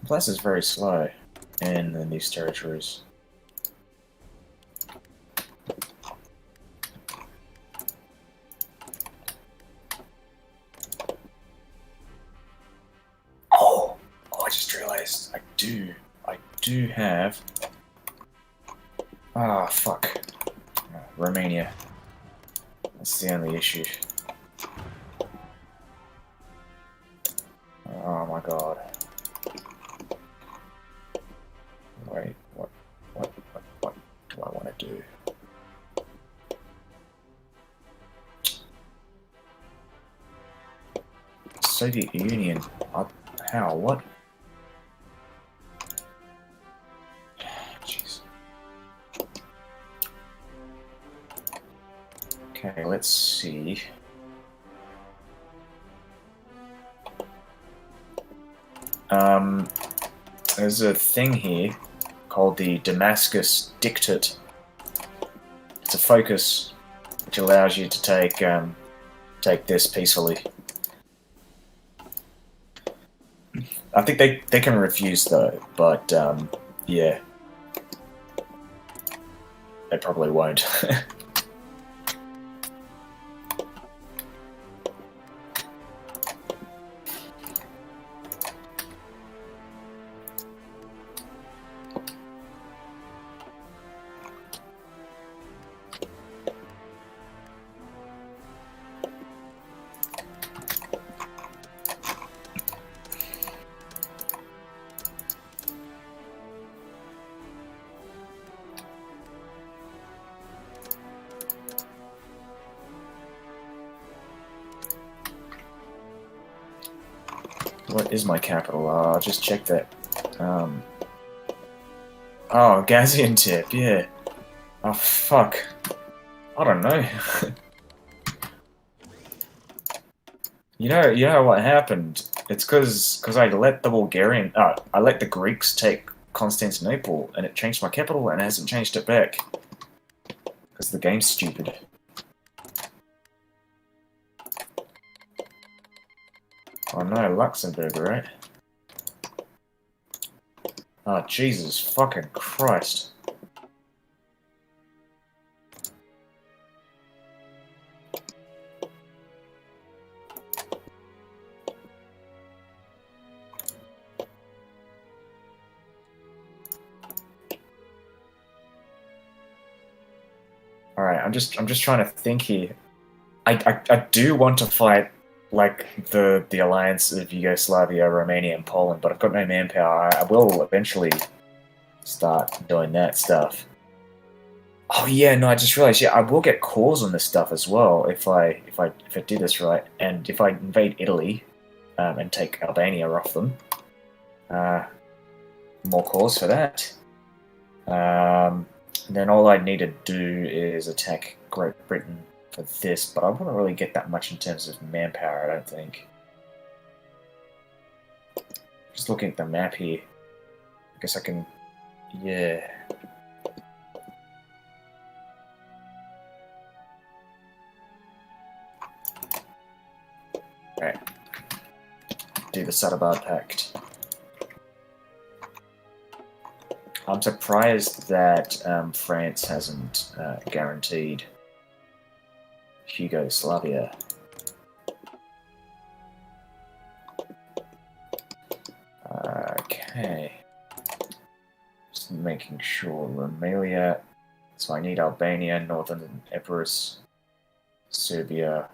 Plus is very slow in these territories. Oh, I just realized I do have. Ah, fuck. Romania. That's the only issue. Oh my god. Wait, what do I want to do? Soviet Union. How? What? Jeez. Okay, let's see. There's a thing here called the Damascus Dictate. It's a focus which allows you to take this peacefully. I think they can refuse though, but yeah, they probably won't. What is my capital? I'll just check that. Oh, Gaziantep, yeah. Oh, fuck. I don't know. You know what happened? It's because I let the I let the Greeks take Constantinople, and it changed my capital, and it hasn't changed it back. Because the game's stupid. Oh no, Luxembourg, right? Oh, Jesus fucking Christ. Alright, I'm just trying to think here. I do want to fight like the alliance of Yugoslavia, Romania, and Poland, but I've got no manpower. I will eventually start doing that stuff. Oh yeah, no, I just realized. Yeah, I will get cores on this stuff as well if I do this right, and if I invade Italy and take Albania off them. More cores for that. Then all I need to do is attack Great Britain for this, but I wouldn't really get that much in terms of manpower, I don't think. Just looking at the map here. I guess I can... yeah. Alright. Do the Sadabad Pact. I'm surprised that France hasn't guaranteed Yugoslavia. Okay. Just making sure. Romania. So I need Albania, Northern Epirus, Serbia,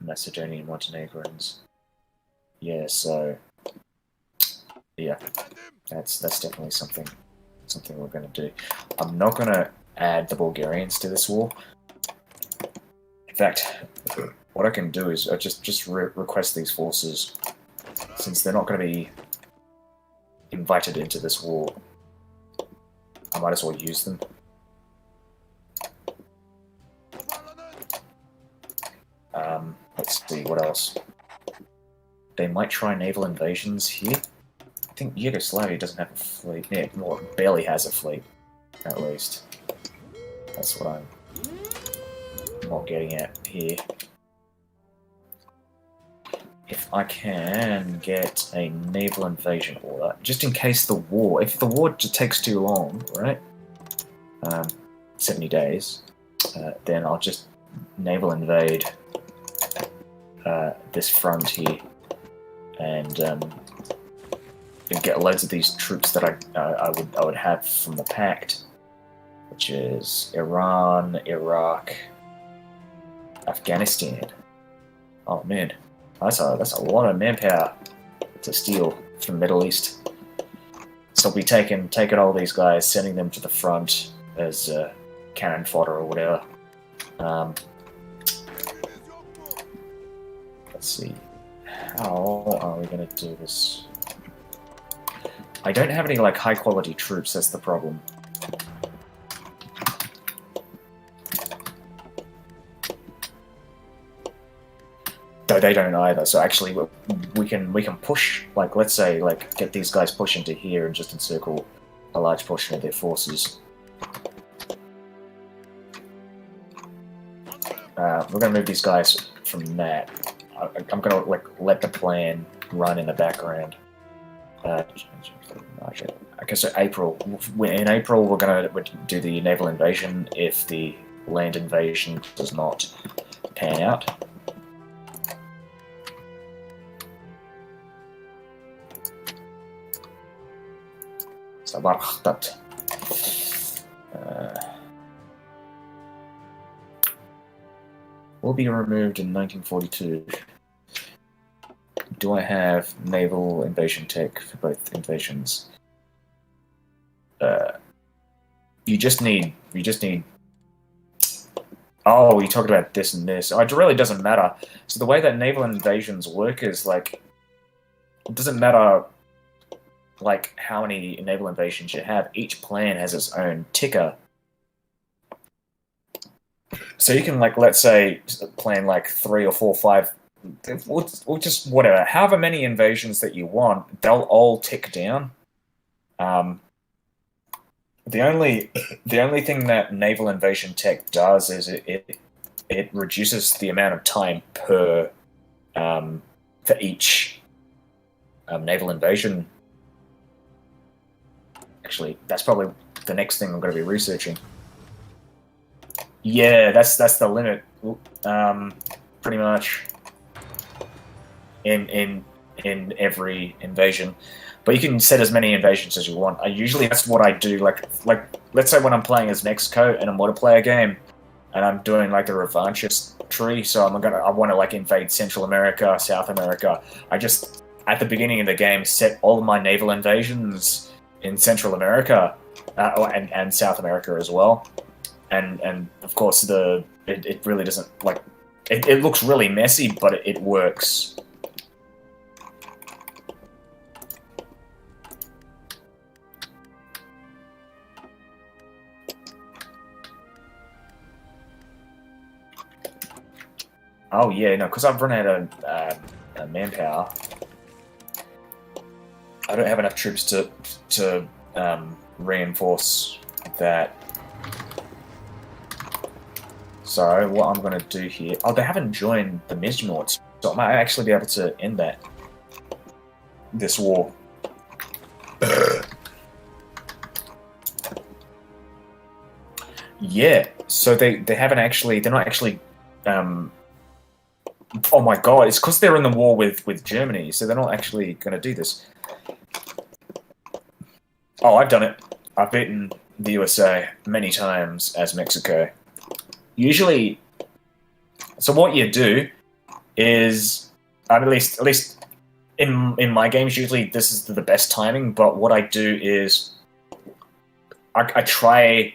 Macedonian Montenegrins. Yeah, so yeah, that's definitely something we're gonna do. I'm not gonna add the Bulgarians to this war. In fact, what I can do is just request these forces, since they're not going to be invited into this war. I might as well use them. Let's see, what else? They might try naval invasions here. I think Yugoslavia doesn't have a fleet. Yeah, well, it barely has a fleet, at least. That's what I'm more getting at here. If I can get a naval invasion order, just in case the war, if the war just takes too long, right? 70 days, then I'll just naval invade this front here, and get loads of these troops that I would have from the Pact, which is Iran, Iraq, Afghanistan. Oh man, that's a lot of manpower to steal from the Middle East. So I'll be taking all these guys, sending them to the front as cannon fodder or whatever. Let's see. how are we going to do this? I don't have any like high quality troops. That's the problem. Though they don't either. So actually, we can push. Like, let's say, like, get these guys push into here and just encircle a large portion of their forces. We're gonna move these guys from that. I'm gonna like let the plan run in the background. Okay, so April. In April, we're gonna do the naval invasion if the land invasion does not pan out. So that. Will be removed in 1942. Do I have naval invasion tech for both invasions? You just need. Oh, you talked about this and this. Oh, it really doesn't matter. So the way that naval invasions work is like, it doesn't matter like how many naval invasions you have. Each plan has its own ticker. So you can, like, let's say, plan like 3 or 4, 5, or just whatever, however many invasions that you want, they'll all tick down. The only thing that naval invasion tech does is it reduces the amount of time per for each naval invasion. Actually, that's probably the next thing I'm going to be researching. Yeah, that's the limit. Pretty much in every invasion, but you can set as many invasions as you want. Usually that's what I do. Like let's say when I'm playing as Mexico and I'm want to play a game, and I'm doing like the revanchist tree. So I want to like invade Central America, South America. I just at the beginning of the game set all of my naval invasions in Central America and South America as well. And of course it really doesn't like it looks really messy, but it works. Oh yeah, no, because I've run out of manpower. I don't have enough troops to reinforce that. So what I'm going to do here... Oh, they haven't joined the Mismorts, so I might actually be able to end this war. Yeah, so they haven't actually... They're not actually... oh my god, it's because they're in the war with Germany, so they're not actually going to do this. Oh, I've done it. I've beaten the USA many times as Mexico. Usually, so what you do is, at least in my games, usually this is the best timing, but what I do is, I try,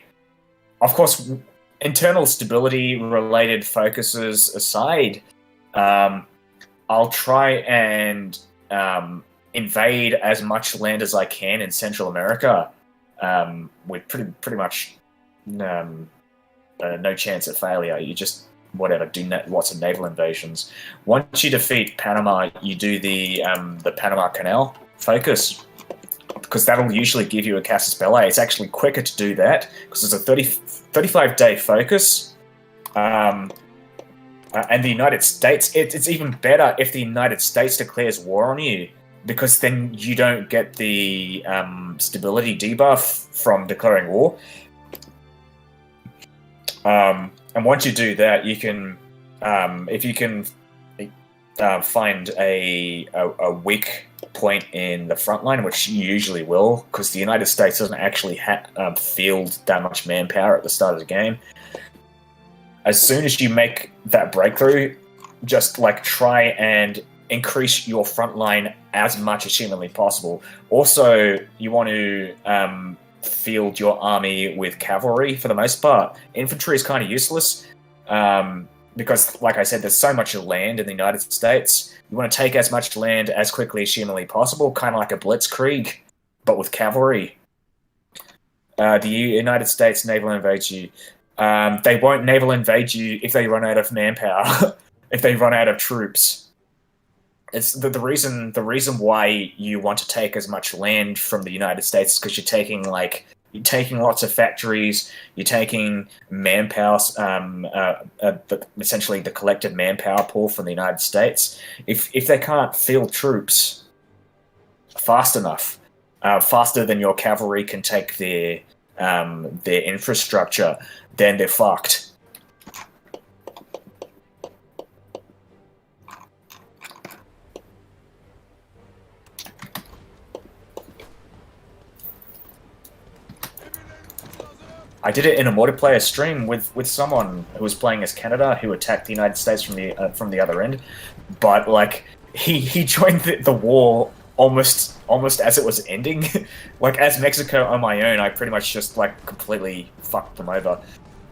of course, internal stability related focuses aside, I'll try and invade as much land as I can in Central America, with pretty much no chance of failure. You just do lots of naval invasions. Once you defeat Panama, you do the Panama Canal focus, because that'll usually give you a casus belli. It's actually quicker to do that because it's a 35-day focus. And the United States, it's even better if the United States declares war on you, because then you don't get the stability debuff from declaring war. And once you do that, you can, if you can find a weak point in the front line, which you usually will, because the United States doesn't actually field that much manpower at the start of the game. As soon as you make that breakthrough, just like try and increase your front line as much as humanly possible. Also, you want to field your army with cavalry for the most part. Infantry is kind of useless. because, like I said, there's so much land in the United States. You want to take as much land as quickly as humanly possible, kind of like a blitzkrieg, but with cavalry. The United States naval invades you. They won't naval invade you if they run out of manpower, if they run out of troops. It's the reason why you want to take as much land from the United States is because you're taking lots of factories, you're taking manpower, essentially the collective manpower pool from the United States. If they can't field troops fast enough, faster than your cavalry can take their infrastructure, then they're fucked. I did it in a multiplayer stream with someone who was playing as Canada, who attacked the United States from the other end, but like he joined the war almost as it was ending. Like as Mexico on my own, I pretty much just like completely fucked them over.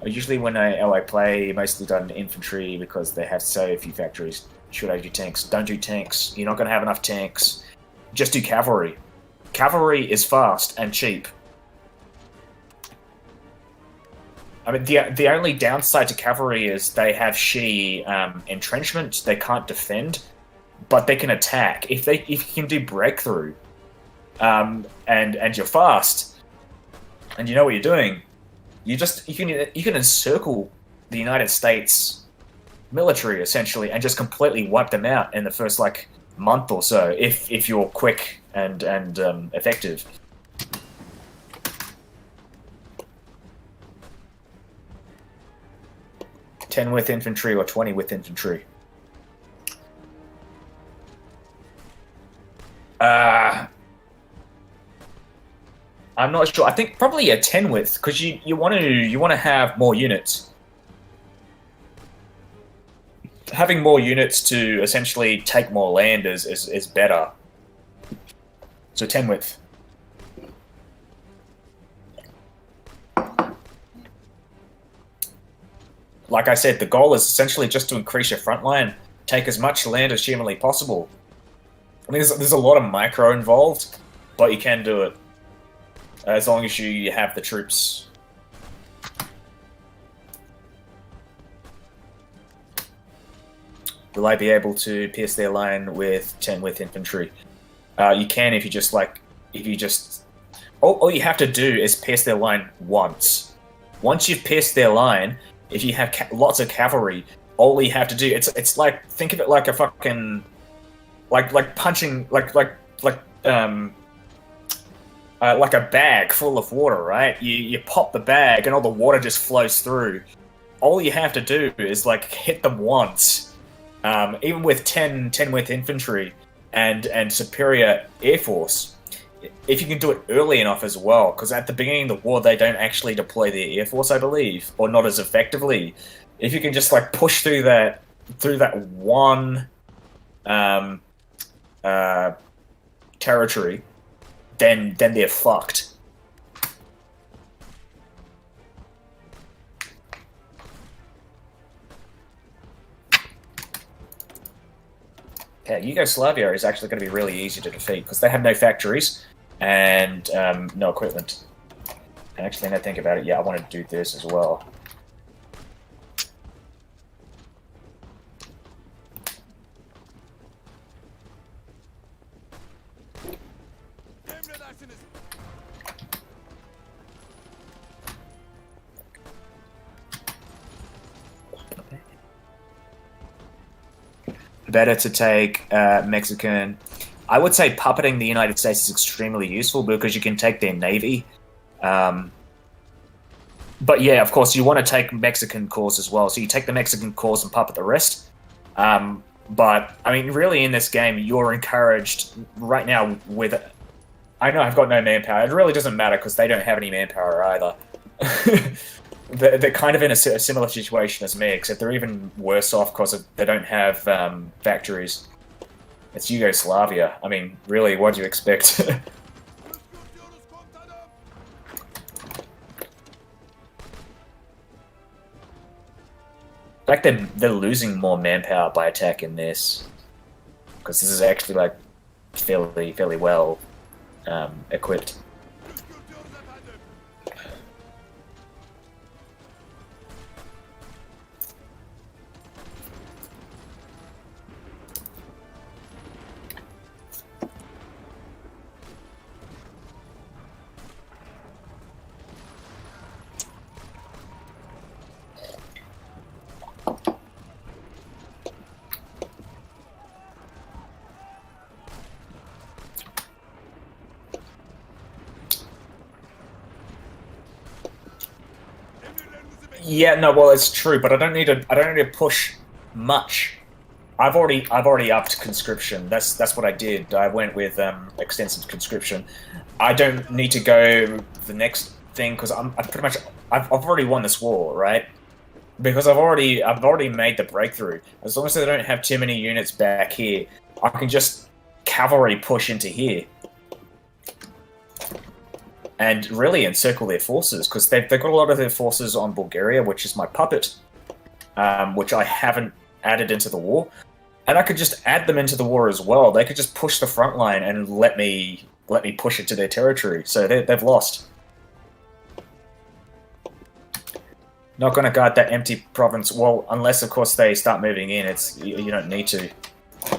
Usually when I play, mostly done infantry because they have so few factories. Should I do tanks? Don't do tanks. You're not going to have enough tanks. Just do cavalry. Cavalry is fast and cheap. I mean, the only downside to cavalry is they have shitty entrenchment. They can't defend, but they can attack. If you can do breakthrough, and you're fast, and you know what you're doing, you can encircle the United States military essentially and just completely wipe them out in the first like month or so if you're quick and effective. "10 with infantry or 20 with infantry." I'm not sure. I think probably a 10 with, because you want to have more units. Having more units to essentially take more land is better. So 10 with. Like I said, the goal is essentially just to increase your front line, take as much land as humanly possible. I mean, there's a lot of micro involved, but you can do it as long as you have the troops. Will I be able to pierce their line with 10 with infantry? You can if you just all you have to do is pierce their line once. Once you've pierced their line, if you have lots of cavalry, all you have to do, it's like, think of it like a fucking, like punching, like a bag full of water, right? You pop the bag and all the water just flows through. All you have to do is like hit them once. Even with 10 with infantry and superior air force, if you can do it early enough as well, because at the beginning of the war they don't actually deploy their air force, I believe, or not as effectively. If you can just like push through that one territory, then they're fucked. Yeah, Yugoslavia is actually going to be really easy to defeat because they have no factories and no equipment. And actually, now think about it, yeah, I want to do this as well. Better to take Mexican. I would say puppeting the United States is extremely useful because you can take their navy. But yeah, of course, you want to take Mexican cores as well. So you take the Mexican cores and puppet the rest. But, I mean, really in this game, you're encouraged right now with... I know I've got no manpower. It really doesn't matter because they don't have any manpower either. They're kind of in a similar situation as me, except they're even worse off because they don't have factories. It's Yugoslavia. I mean, really, what do you expect? Like they're losing more manpower by attacking this, because this is actually like fairly well equipped. Püskürtüyoruz efendim. Emirlerinizi bekliyorum. Yeah, no, well, it's true, but I don't need to push much. I've already upped conscription. That's what I did. I went with extensive conscription. I don't need to go the next thing because I've already won this war, right? Because I've already made the breakthrough. As long as they don't have too many units back here, I can just cavalry push into here. And really encircle their forces, because they've got a lot of their forces on Bulgaria, which is my puppet, which I haven't added into the war. And I could just add them into the war as well. They could just push the front line and let me push it to their territory. So they've lost. Not going to guard that empty province. Well, unless of course they start moving in. You don't need to.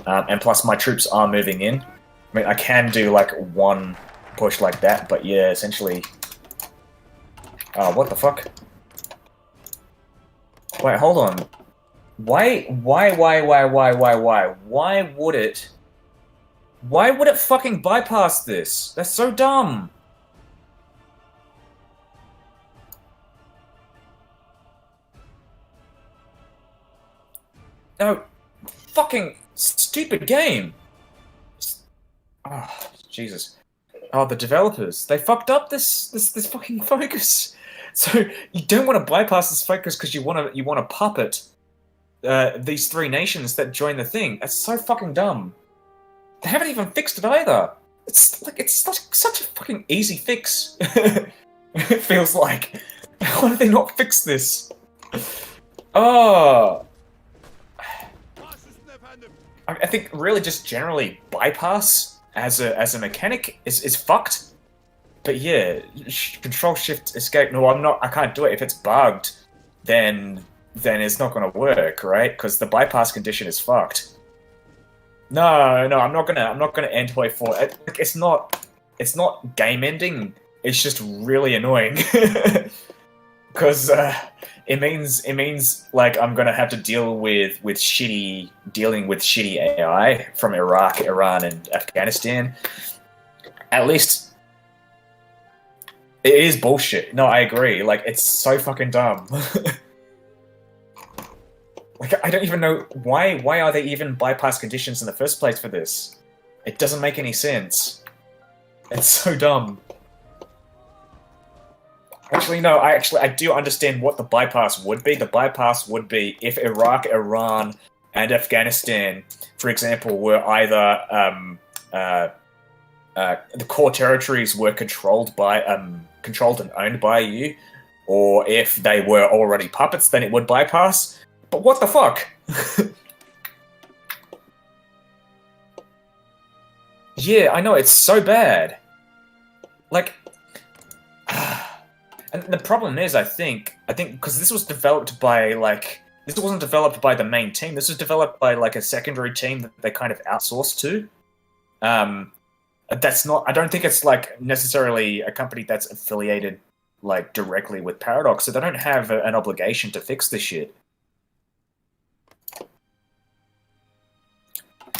And plus my troops are moving in. I mean, I can do like one push like that, but yeah, essentially. What the fuck? Wait, hold on. Why would it? Why would it fucking bypass this? That's so dumb. No, fucking stupid game. Oh, Jesus. Oh, the developers. They fucked up this fucking focus. So you don't want to bypass this focus because you want to puppet these three nations that join the thing. That's so fucking dumb. They haven't even fixed it either. It's such a fucking easy fix. It feels like. Why did they not fix this? Oh. Baş üstüne efendim. I think really just generally bypass as a mechanic is fucked. But yeah, control shift escape. No, I can't do it if it's bugged. Then it's not gonna work, right? Because the bypass condition is fucked. No, I'm not gonna end way 4. It's not game ending. It's just really annoying. Because it means like I'm gonna have to dealing with shitty AI from Iraq, Iran, and Afghanistan. At least it is bullshit. No, I agree. Like it's so fucking dumb. Like I don't even know why are they even bypass conditions in the first place for this? It doesn't make any sense. It's so dumb. Actually, no, I do understand what the bypass would be. The bypass would be if Iraq, Iran, and Afghanistan, for example, were either the core territories were controlled and owned by you, or if they were already puppets, then it would bypass. But what the fuck? Yeah, I know, it's so bad. Like, and the problem is, I think because this was developed by this wasn't developed by the main team. This was developed by like a secondary team that they kind of outsourced to. That's not. I don't think it's like necessarily a company that's affiliated like directly with Paradox, so they don't have an obligation to fix this shit.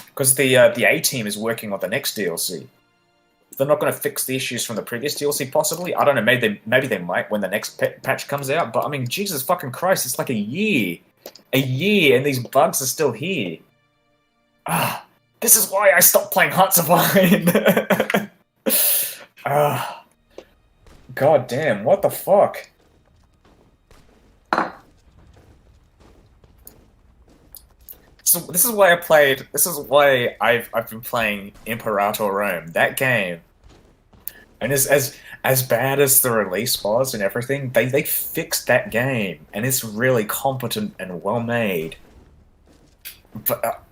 Because the A team is working on the next DLC. They're not going to fix the issues from the previous DLC, possibly. I don't know. Maybe they might when the next patch comes out. But I mean, Jesus fucking Christ! It's like a year, and these bugs are still here. Ah, this is why I stopped playing Hearts of Iron. Ah, god damn! What the fuck? So this is why I played. This is why I've been playing Imperator Rome. That game And as bad as the release was and everything, they fixed that game, and it's really competent and well made. But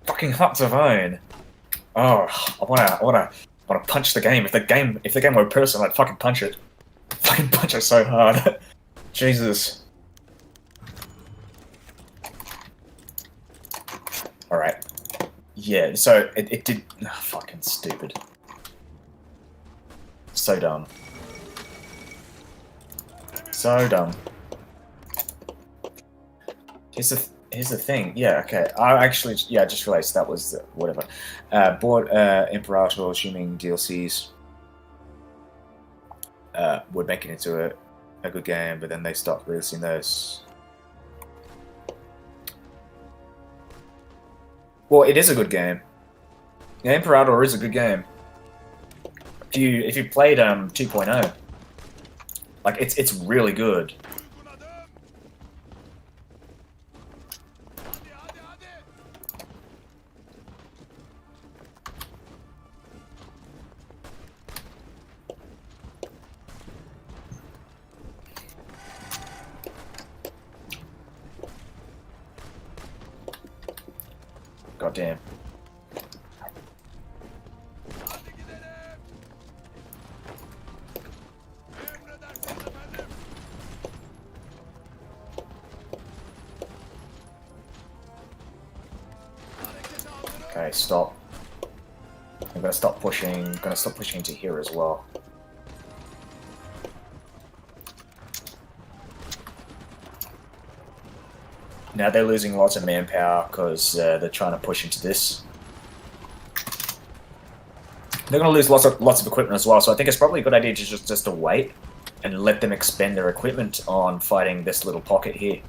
fucking Hearts of Iron. Oh, I wanna punch the game. If the game were a person, I'd fucking punch it. Fucking punch it so hard. Jesus. All right. Yeah. So it did. Oh, fucking stupid. So dumb. So dumb. Here's the thing. Yeah, okay. I actually, yeah, I just realized that was whatever. Bought Imperator, assuming DLCs would make it into a good game, but then they stopped releasing those. Well, it is a good game. Yeah, Imperator is a good game. If you played 2.0, like it's really good. Uygun adım. Hadi hadi hadi. God damn. Hadi gidelim. Emredersiniz efendim. Harekete hazırım. Okay, stop. I'm gonna stop pushing. Gonna stop pushing to here as well. Now they're losing lots of manpower because they're trying to push into this. They're going to lose lots of equipment as well, so I think it's probably a good idea to just to wait and let them expend their equipment on fighting this little pocket here.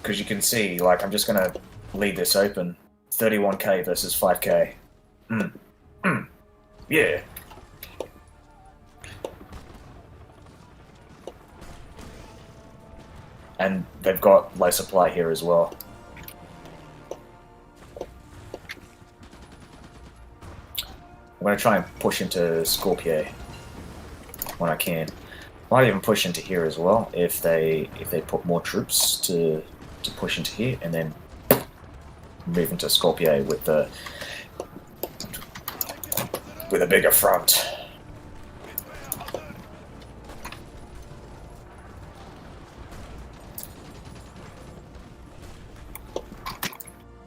Because you can see, like, I'm just going to leave this open. 31k versus 5k. Yeah. And they've got low supply here as well. I'm going to try and push into Scorpio when I can. Might even push into here as well if they put more troops to push into here, and then move into Scorpio with a bigger front.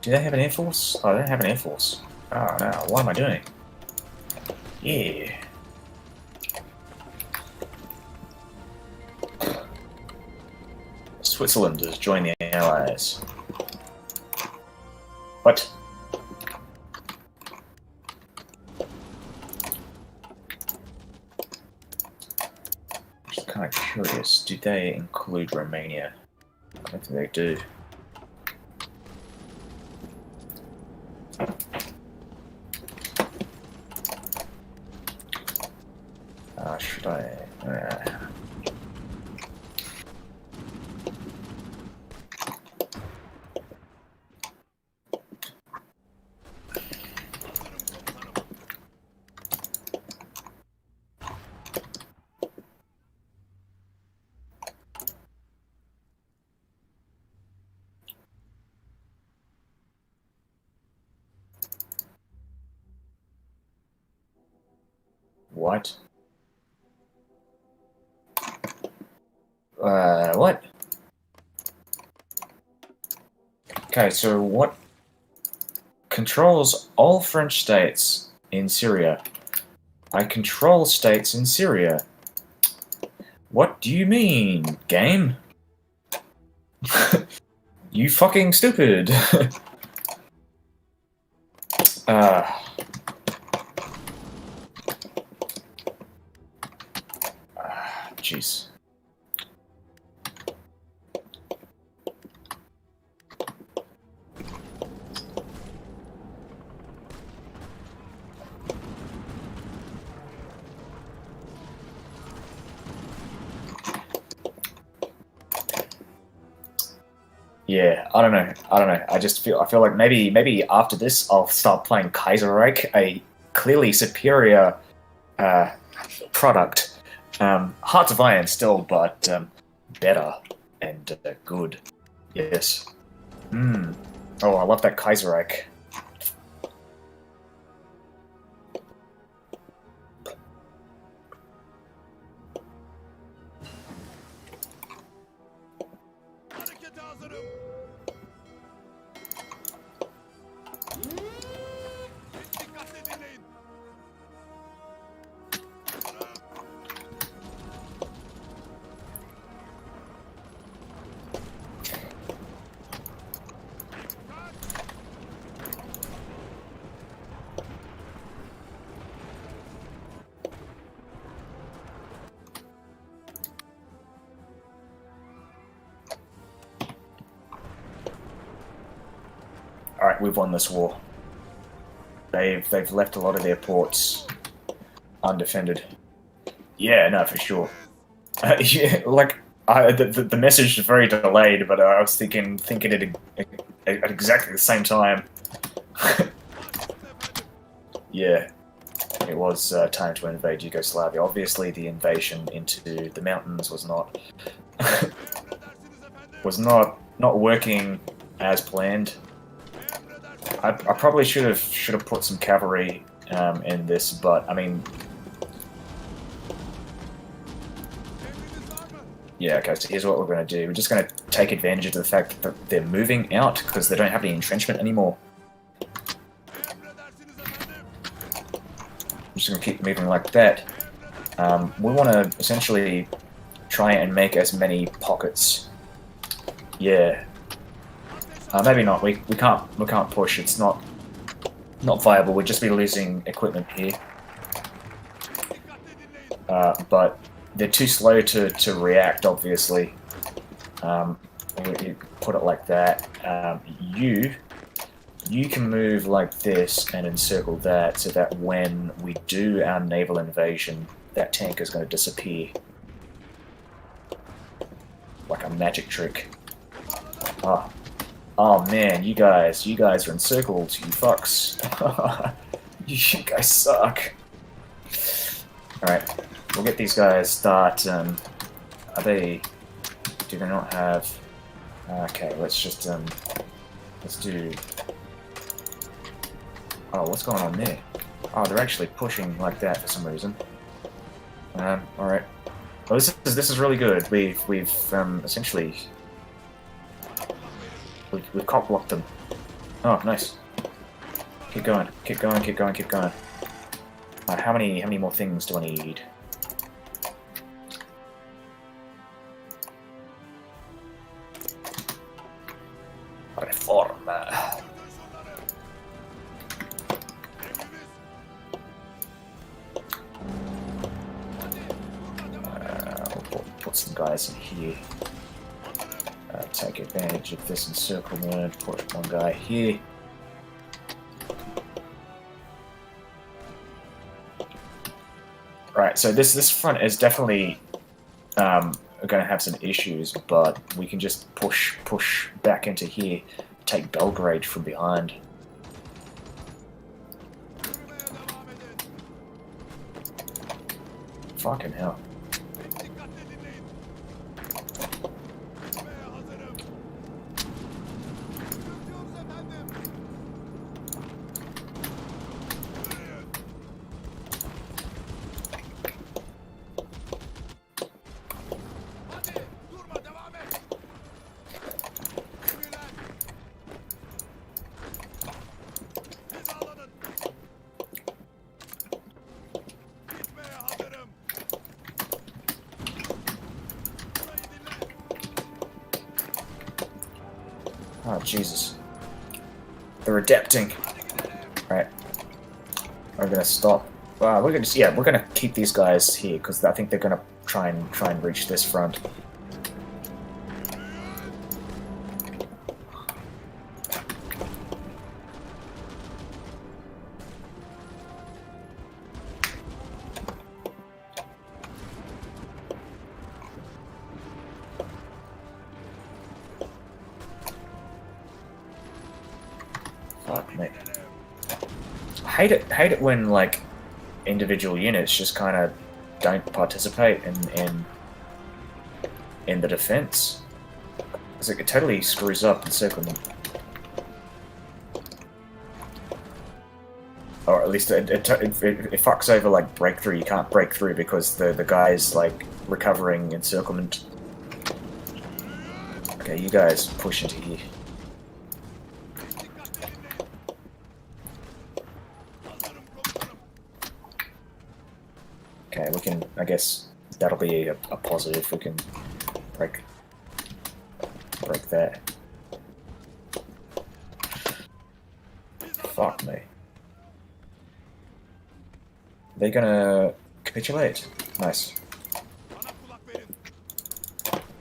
Do they have an air force? Oh, they don't have an air force. Oh no, what am I doing? Yeah. Switzerland has joined the Allies. What? Just kind of curious, do they include Romania? I don't think they do. Should I? What? What? Okay, so what controls all French states in Syria? I control states in Syria. What do you mean, game? You fucking stupid. Jeez. Yeah, I don't know. I feel like maybe after this I'll start playing Kaiserreich, a clearly superior product. Hearts of Iron still, but better and good. Yes. Hmm. Oh, I love that Kaiserreich. Harekete hazırım. Dikkatle dinleyin. All right, we've won this war. They've left a lot of their ports undefended. Yeah, no, for sure. Yeah, like the message is very delayed, but I was thinking it at exactly the same time. Yeah, it was time to invade Yugoslavia. Obviously, the invasion into the mountains was not not working as planned. I probably should have put some cavalry in this, but I mean, yeah. Okay, so here's what we're going to do. We're just going to take advantage of the fact that they're moving out because they don't have any entrenchment anymore. I'm just going to keep moving like that. We want to essentially try and make as many pockets. Yeah. Maybe not. We can't push. It's not viable. We'd just be losing equipment here. But they're too slow to react. Obviously, we put it like that. You can move like this and encircle that, so that when we do our naval invasion, that tank is going to disappear like a magic trick. Oh man, you guys are encircled, you fucks. You guys suck. Alright, we'll get these guys start, do they not have... Okay, let's just, let's do... Oh, what's going on there? Oh, they're actually pushing like that for some reason. Alright. Well, this is really good. We've essentially... We've cock-blocked them. Oh, nice. Keep going, keep going, keep going, keep going. How many more things do I need? Reforma. We'll put some guys in here. Take advantage of this encirclement, put one guy here. Right, so this front is definitely going to have some issues, but we can just push back into here, take Belgrade from behind. Fucking hell. Oh, Jesus. They're adapting. Right. We're gonna stop. We're gonna keep these guys here, because I think they're gonna try and reach this front. hate it when like individual units just kind of don't participate in the defense. Because it totally screws up encirclement. Or at least it fucks over like breakthrough. You can't break through because the guy's like recovering encirclement. Okay, you guys push into here. Okay, we can. I guess that'll be a positive. We can break that. Fuck me. They're gonna capitulate. Nice.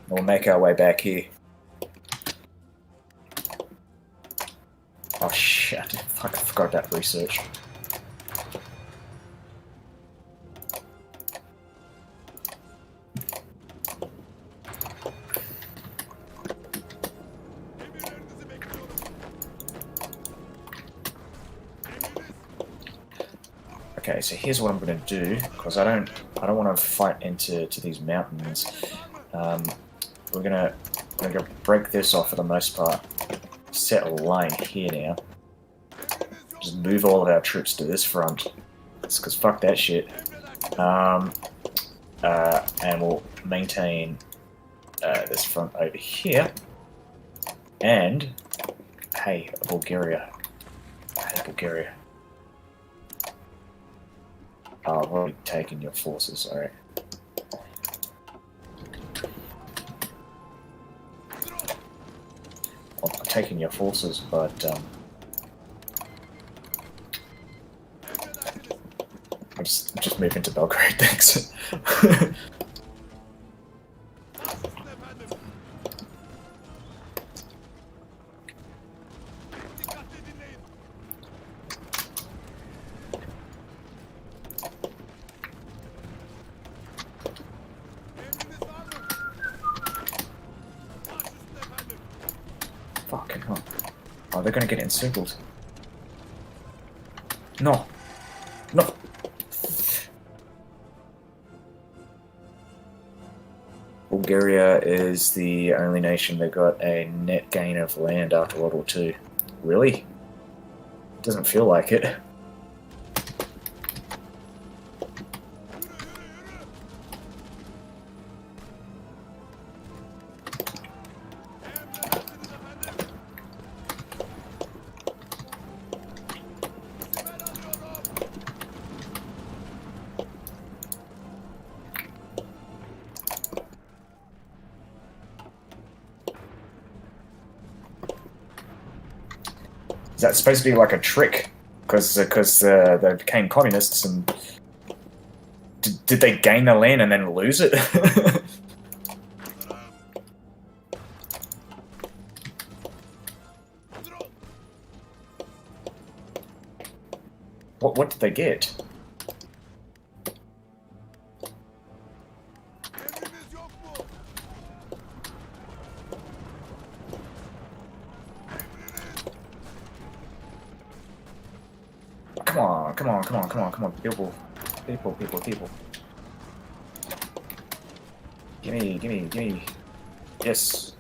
We'll make our way back here. Oh shit! Fuck, I forgot about research. Okay, so here's what I'm going to do, because I don't want to fight into these mountains. We're gonna break this off for the most part. Set a line here now. Just move all of our troops to this front, because fuck that shit. And we'll maintain this front over here. And hey, Bulgaria. Hey, Bulgaria. Oh, I've already taken your forces, alright. Well, I've taken your forces, but I'll just move into Belgrade, thanks. Fucking hell. Oh, they're gonna get encircled. No. No. Bulgaria is the only nation that got a net gain of land after World War II. Really? Doesn't feel like it. Is that supposed to be like a trick? Because they became communists and did they gain the land and then lose it? What did they get? Come on, people. Gimme. Yes.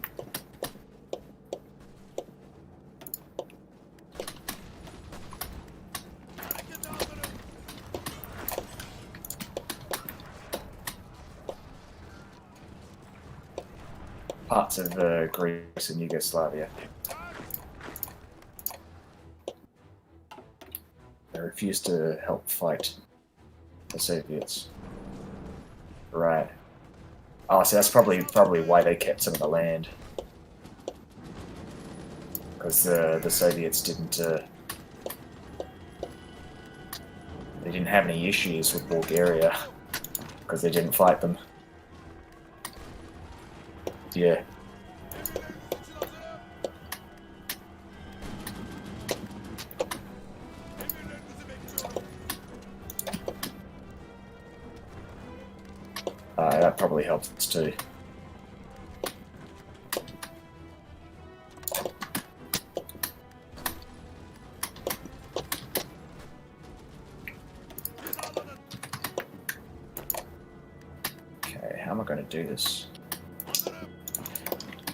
Parts of Greece and Yugoslavia. They refused to help fight the Soviets. Right. Oh, so that's probably why they kept some of the land. Because the Soviets didn't they didn't have any issues with Bulgaria because they didn't fight them. Yeah. That probably helps too. how am I going to do this?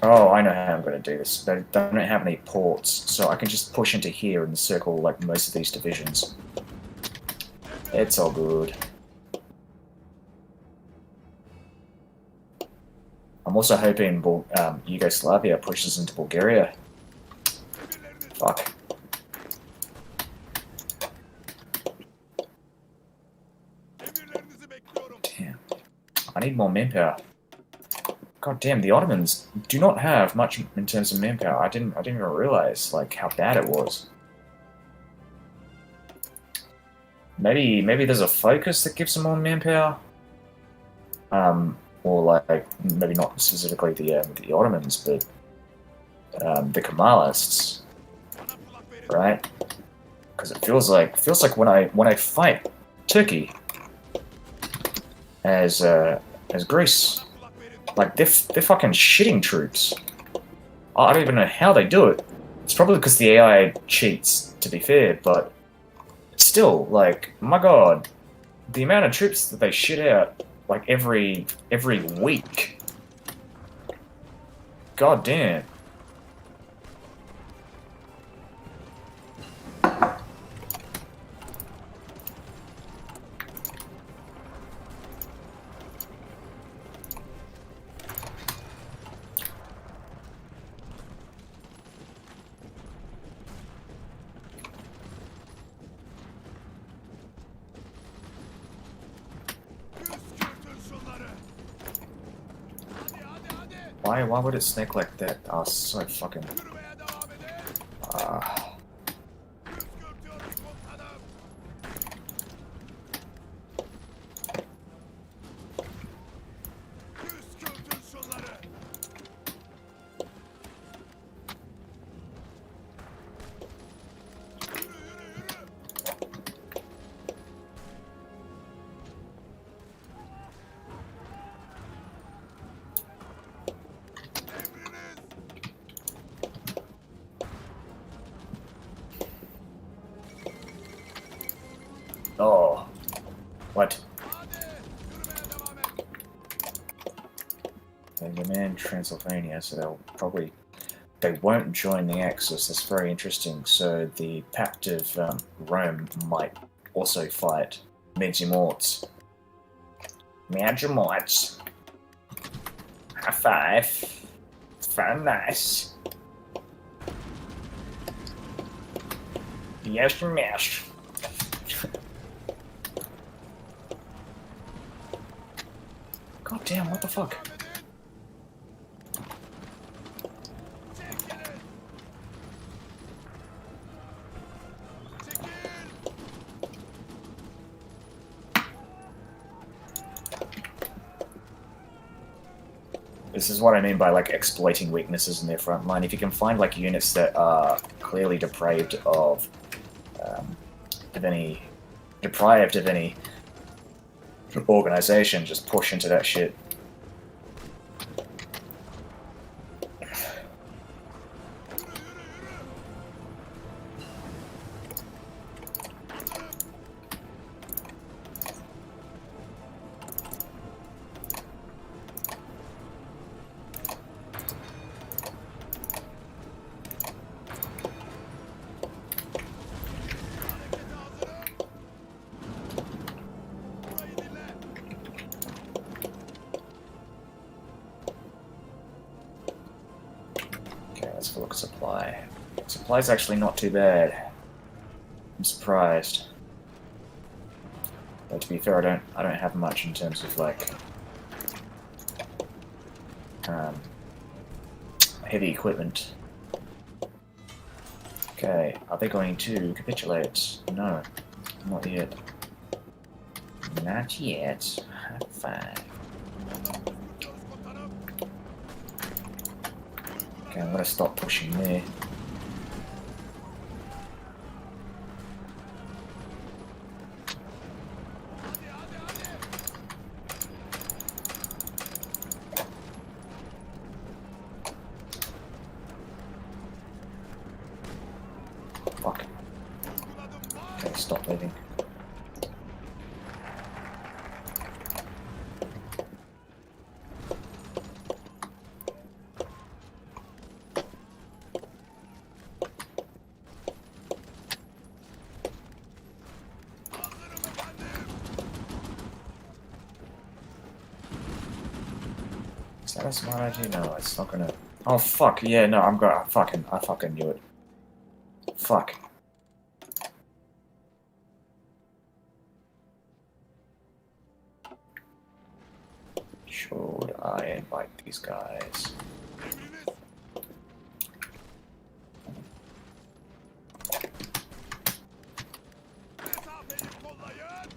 Oh, I know how I'm going to do this. They don't have any ports, so I can just push into here and circle like most of these divisions. It's all good. I'm also hoping Yugoslavia pushes into Bulgaria. Fuck. Emirlerinizi bekliyorum. Damn. I need more manpower. God damn, the Ottomans do not have much in terms of manpower. I didn't even realize like how bad it was. Maybe there's a focus that gives them more manpower. Or like maybe not specifically the Ottomans, but the Kemalists, Bana kulak verin. right? Because it feels like when I fight Turkey as Greece, Bana kulak verin. like they're fucking shitting troops. I don't even know how they do it. It's probably because the AI cheats, to be fair, but still, like, my god, the amount of troops that they shit out like every week. God damn. Püskürtün şunları. Hadi. Why would it snake like that? Oh, so fucking. Yürümeye devam edin. Ah. Püskürtüyorum komutanım. Püskürtün şunları. Yürü. Emriniz. Oh. What? Hadi. Yürümeye devam et. They demand Transylvania, so they won't join the Axis. That's very interesting. So the Pact of Rome might also fight Medjimorts. Medjimorts. High five. It's very nice. Yes, yes. God damn, what the fuck? Çekilin. Çekil. This is what I mean by like exploiting weaknesses in their front line. If you can find like units that are clearly deprived of any organization, just push into that shit. Harekete hazırım. Burayı dinle. Okay, let's have a look at supply. Supply's actually not too bad. I'm surprised. But to be fair, I don't have much in terms of like heavy equipment. Okay, are they going to capitulate? No, not yet. Not yet. Fine. Püskürtüyoruz komutanım. Okay, I'm gonna stop pushing there. Hadi. Fuck. Uyguladım. Okay, stop moving. that a smart idea? No, it's not gonna... Oh, fuck, yeah, no, I'm gonna... I fucking knew it. Fuck. Should I invite these guys? Emriniz. Mesafeyi kollayın.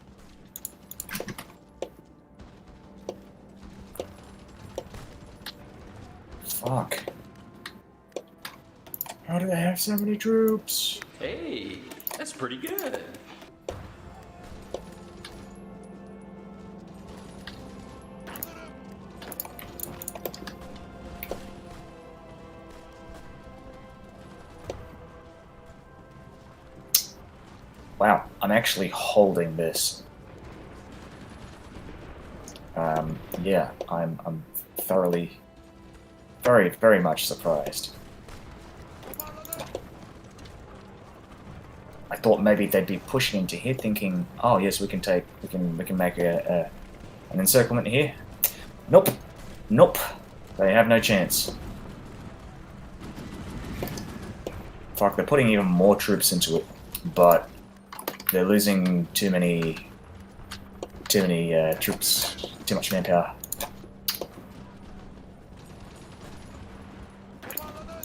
Fuck. How do they have so many troops? Hey, that's pretty good. Hazırım. Wow, I'm actually holding this. Yeah, I'm thoroughly, very much surprised. Toparlanın. I thought maybe they'd be pushing into here, thinking, "Oh yes, we can make an encirclement here." Nope, nope. They have no chance. Fuck, they're putting even more troops into it, but they're losing too many troops, too much manpower. Toparlanın.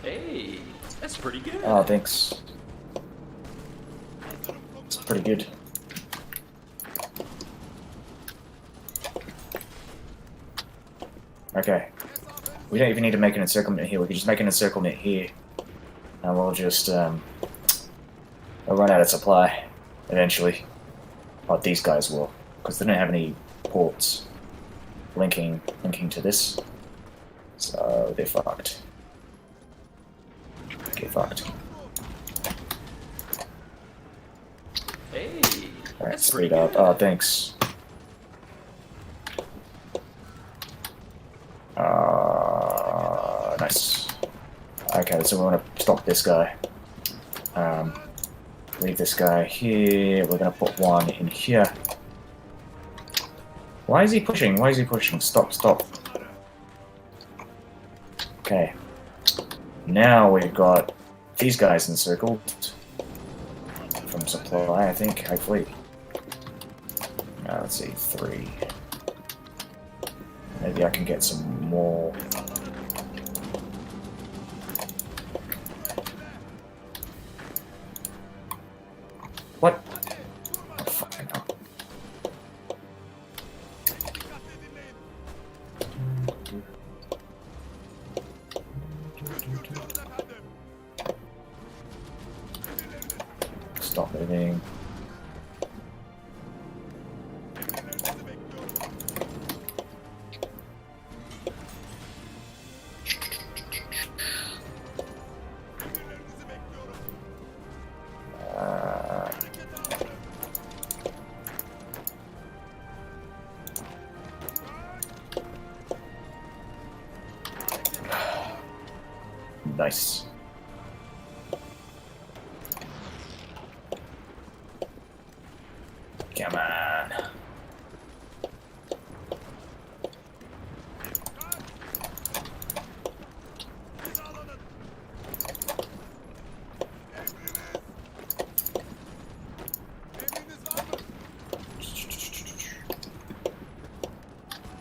Hey, that's pretty good. Oh, thanks. Hazırım It's komutanım. pretty good. Okay, Mesafenizi we don't even need to make an encirclement here. We can just make an encirclement here, and we'll just we'll run out of supply eventually. Oh, these guys will, because they don't have any ports linking to this, so they're fucked. Get fucked. Hey, Alright, that's pretty speed up. good. Oh, thanks. Nice. Okay, so we want to stop this guy. Leave this guy here. We're going to put one in here. Why is he pushing? Why is he pushing? Stop, stop. Okay. Now we've got these guys encircled from supply, I think, hopefully. Let's see, 3. Maybe I can get some more. What? Oh, fucking hell. dikkatli dinleyin. Buyurun efendim. Emirleriniz. Stop moving. Emirlerinizi bekliyorum. Emirlerinizi bekliyorum. Harekete hazırım. Nice. Come on. Hizalanın. Emriniz. Emriniz var mı?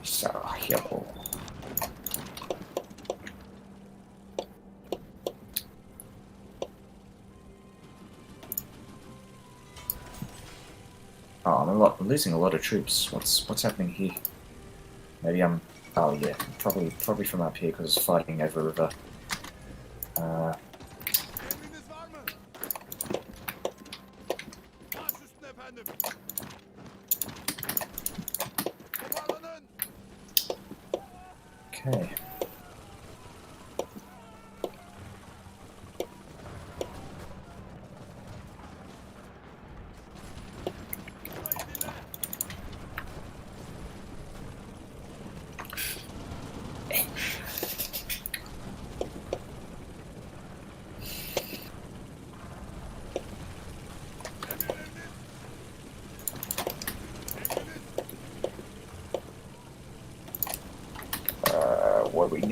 Sarajevo. Oh, I'm losing a lot of troops. What's happening here? Maybe I'm. Oh yeah, probably from up here because it's fighting over a river. Emriniz var mı? Baş üstüne efendim. Toparlanın. Okay. Burayı dinle.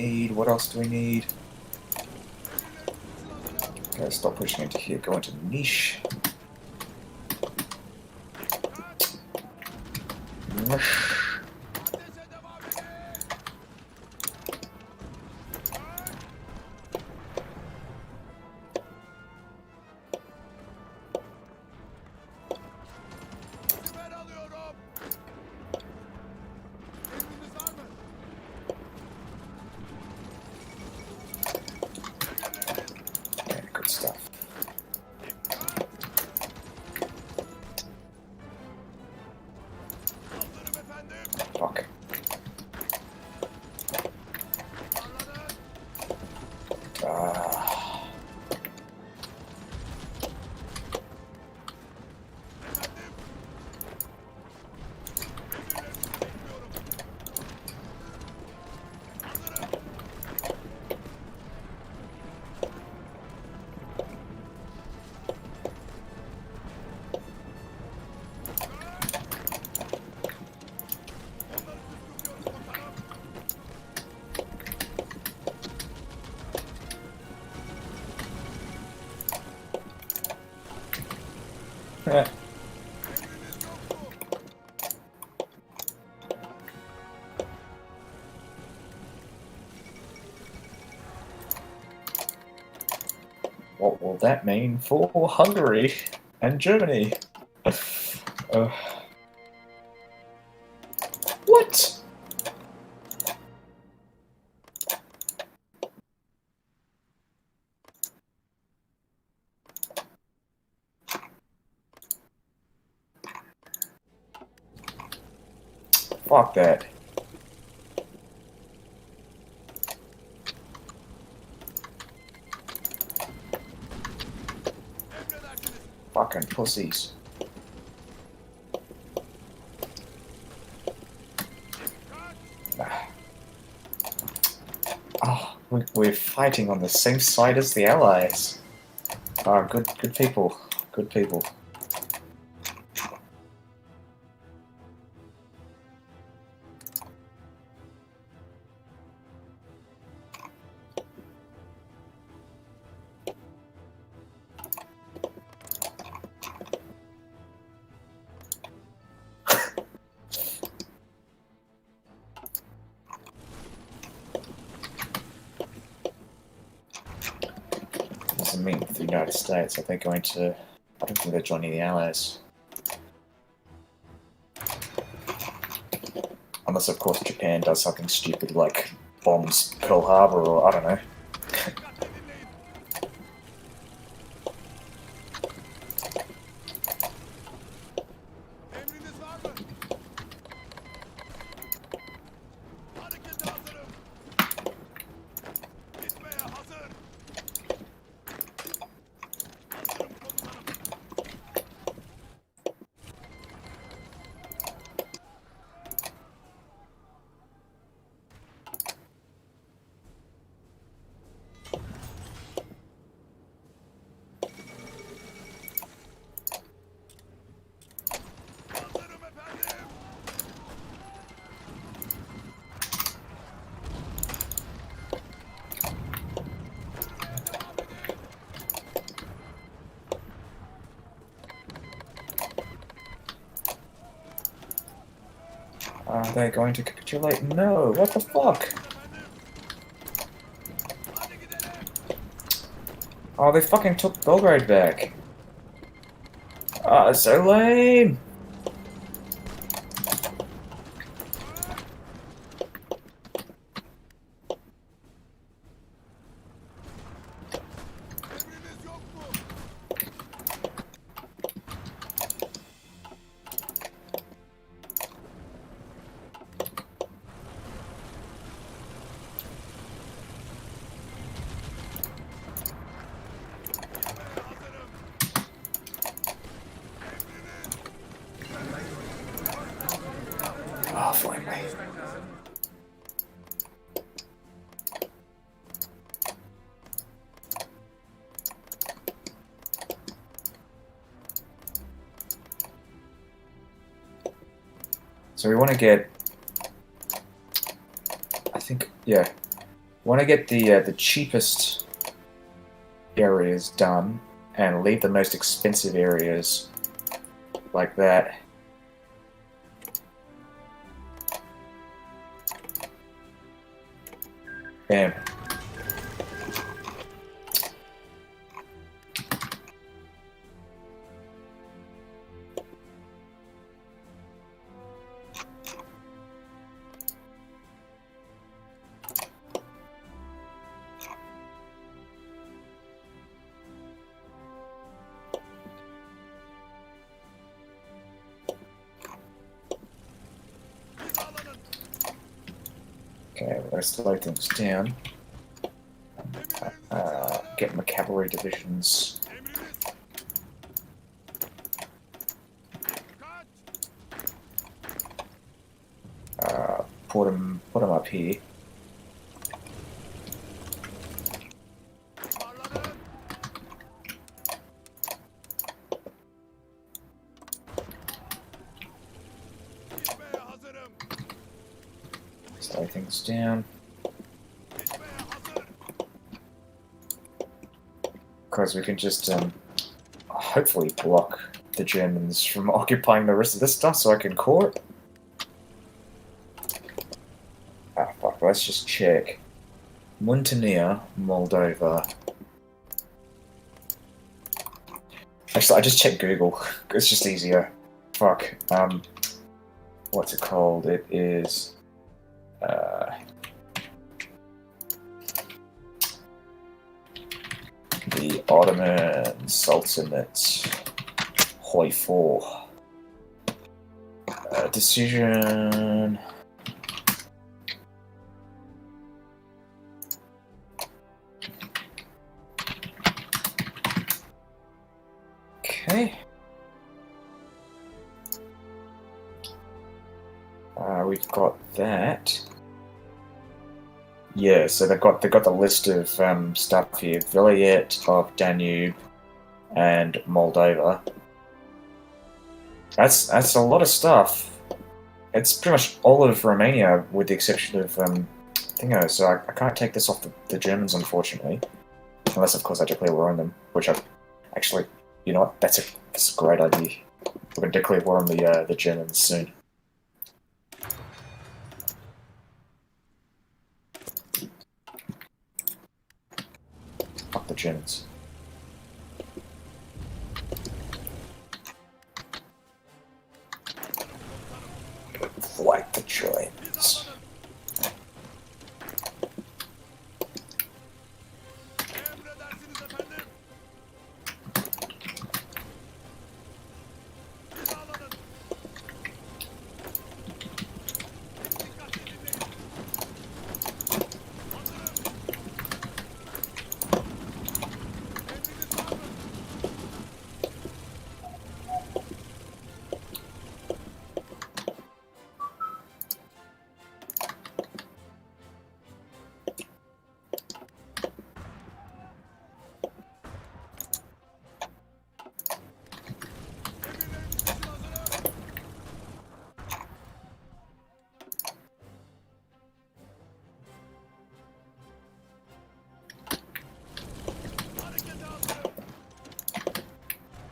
need? What else do we need? Okay, stop pushing into here. Go into niche. Ateşe devam edin. Siper alıyorum. Emriniz var mı? Okay, good stuff. Hazırım efendim. Fuck. Anladın. Ah. Efendim. Emirlerinizi bekliyorum. Hazırım. Onları püskürtüyoruz komutanım. Heh. Emriniz yok mu? What will that mean for Hungary and Germany? Uh, what? Fuck that. Emredersiniz. Fucking pussies. Ah. Oh, we're fighting on the same side as the Allies. Ah, good people. Good people. Doesn't mean the United States. Are they going to? I don't think they're joining the Allies. Unless, of course, Japan does something stupid like bombs Pearl Harbor or I don't know. Dikkatle dinleyin. Emriniz var mı? Harekete hazırım. Gitmeye hazır. Hazırım komutanım. Hazırım efendim. Devam edin. Are they going to capitulate? No. What the fuck? Efendim. Hadi gidelim. Oh, they fucking took Belgrade back. Ah, so lame. Emriniz yok mu? Gitmeye hazırım. Emriniz. Oh, finally. So we want to get, I think, yeah, Want to get the cheapest areas done and leave the most expensive areas like that. Bam. Okay, we're going to slow things down. Get my cavalry divisions. Emriniz. Kaç. Put them up here. Toparlanın. Gitmeye hazırım. Slow things down. Gitmeye hazır. Because we can just hopefully block the Germans from occupying the rest of this stuff so I can core it. Ah, fuck, let's just check. Montenegro, Moldova. Actually, I just checked Google. It's just easier. Fuck. What's it called? It is... the Ottoman Sultanate. Hoi 4. Decision... Okay. We've got that. Yeah, so they've got the list of stuff here: Vilayet of Danube and Moldova. That's a lot of stuff. It's pretty much all of Romania, with the exception of Thingo. So I can't take this off the Germans, unfortunately, unless of course I declare war on them, which I actually. You know what? That's a great idea. We're going to declare war on the Germans soon. Fuck the Germans. Fight the Germans. Emredersiniz efendim. Hizalanın. Dikkatli dinleyin. Hazırım. Emriniz var mı? Emirleriniz için hazırım. Harekete hazırım. Özgür komutanım.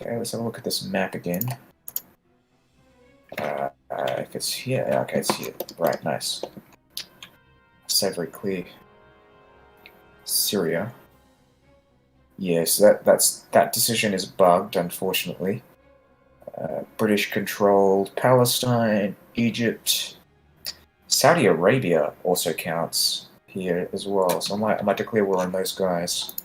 Okay, let's have a look at this map again. If it's here, yeah, okay, it's here. Right, nice. So very clear. Syria. Yeah, so that decision is bugged, unfortunately. British-controlled Palestine, Egypt, Saudi Arabia also counts here as well. So I might declare war on those guys.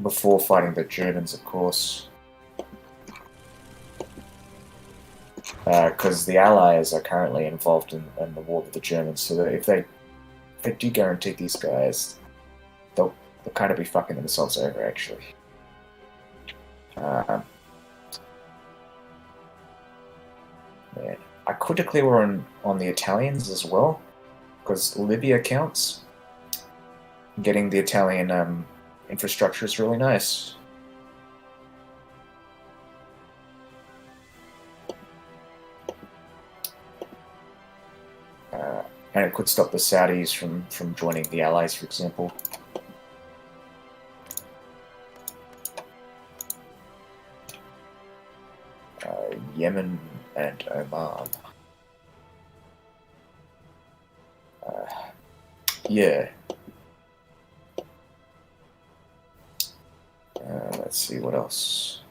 Before fighting the Germans, of course. Because the Allies are currently involved in the war with the Germans, so that if they do guarantee these guys, they'll kind of be fucking themselves over, actually. Man. I could declare war on the Italians as well, because Libya counts. Getting the Italian infrastructure is really nice. And it could stop the Saudis from joining the Allies, for example. Yemen and Oman. Yeah. Let's see what else.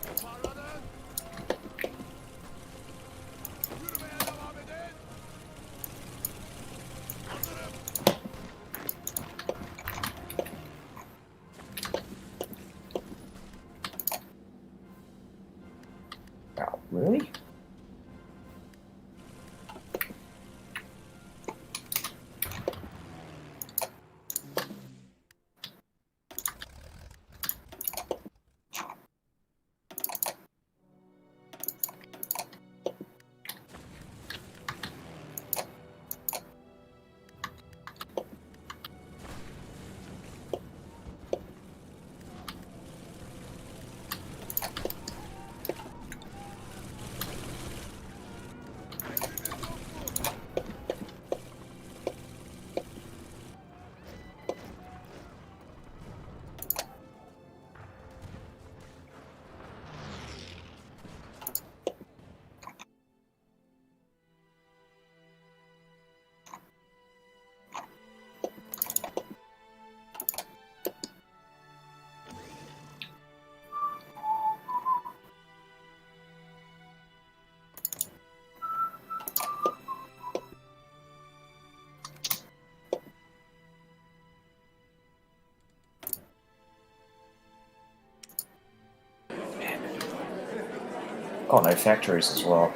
Toparlanın. Yürümeye devam edin. Hazırım. Oh, really? Emriniz yoktur. Got no factories as well.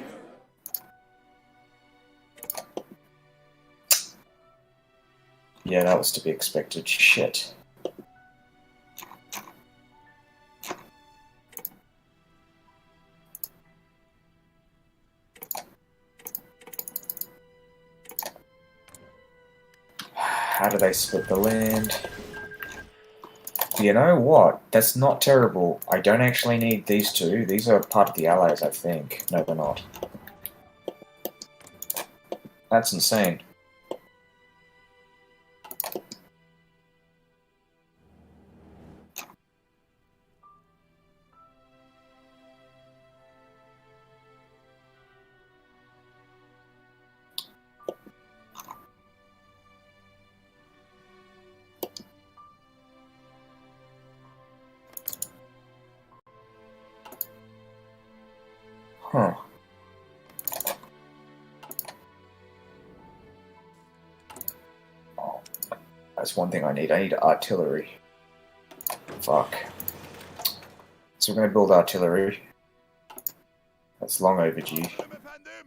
Yeah, that was to be expected. Shit. How do they split the land? You know what? That's not terrible. I don't actually need these two. These are part of the Allies, I think. No, they're not. That's insane. Huh. Oh, that's one thing I need. I need artillery. Fuck. So we're going to build artillery. That's long overdue. Buyurun efendim.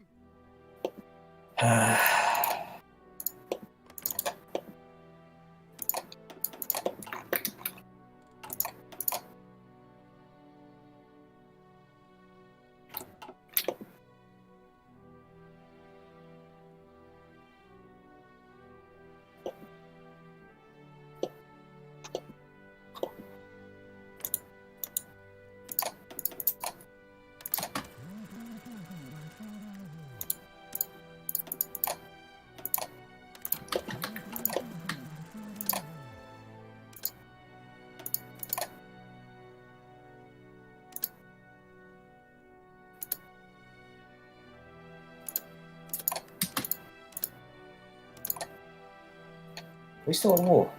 We still at war.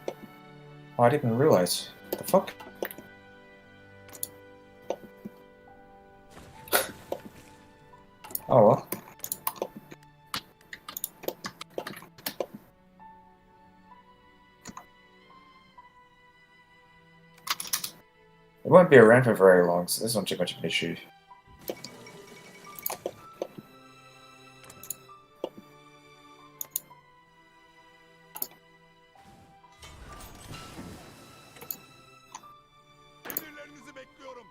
Oh, I didn't even realize. The fuck? Oh well. It won't be around for very long, so this won't too much of an issue. Emirlerinizi bekliyorum.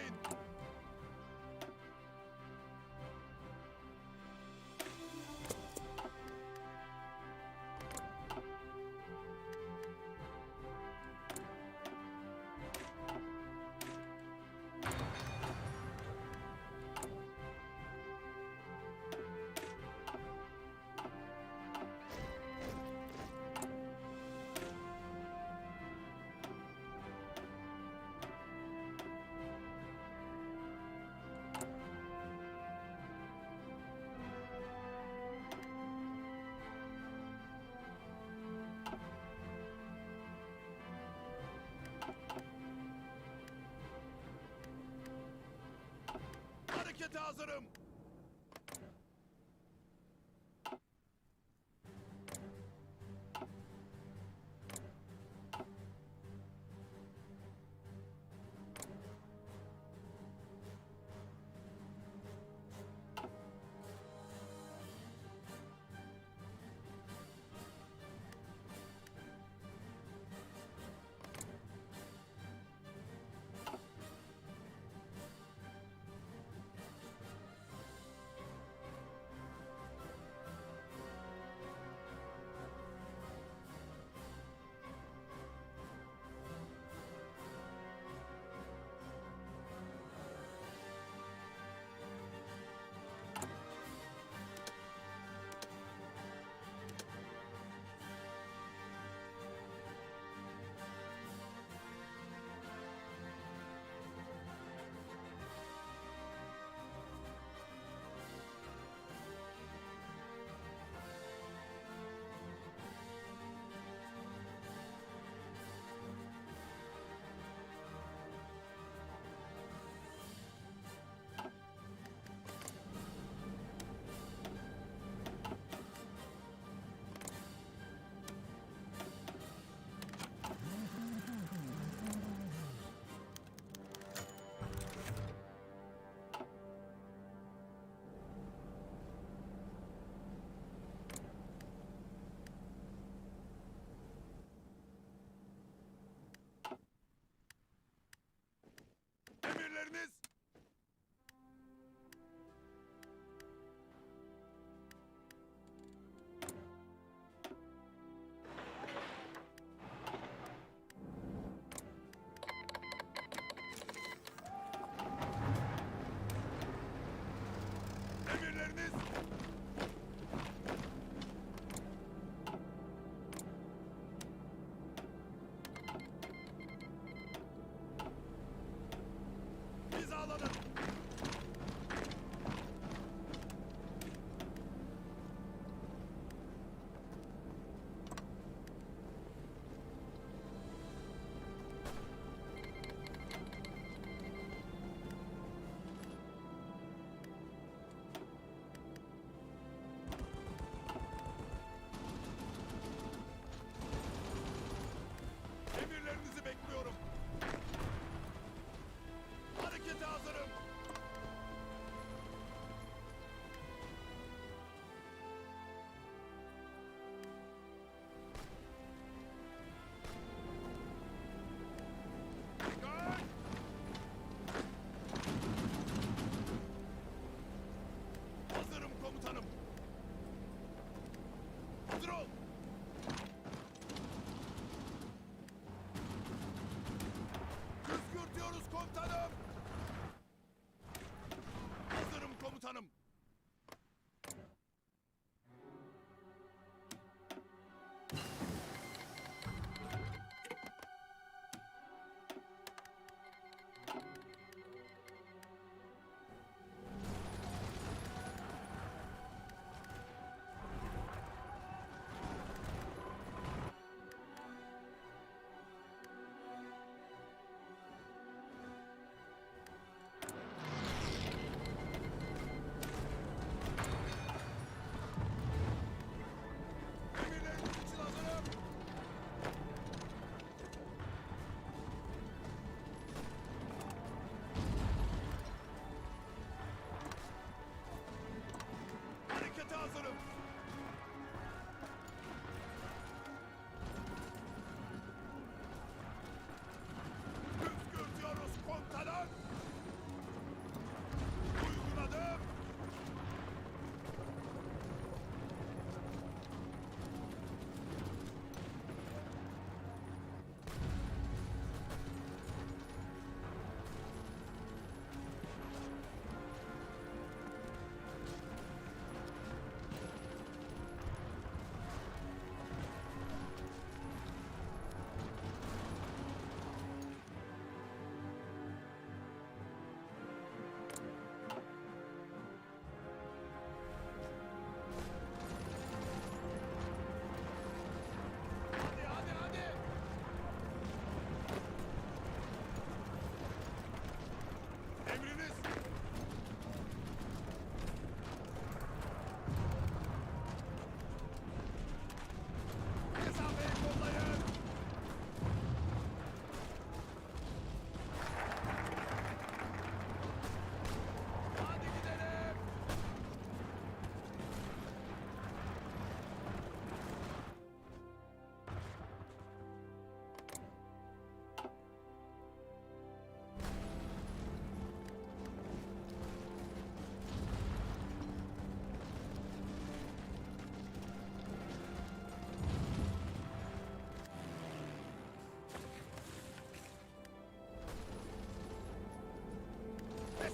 Bekleyin. Harekete hazırım. Emirleriniz. Emirleriniz. Hizalanın.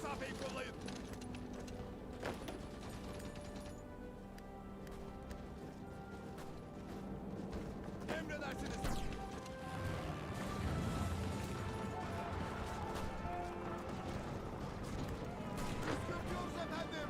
Mesafeyi kollayın. Emredersiniz. Püskürtüyoruz efendim.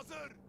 Hazır.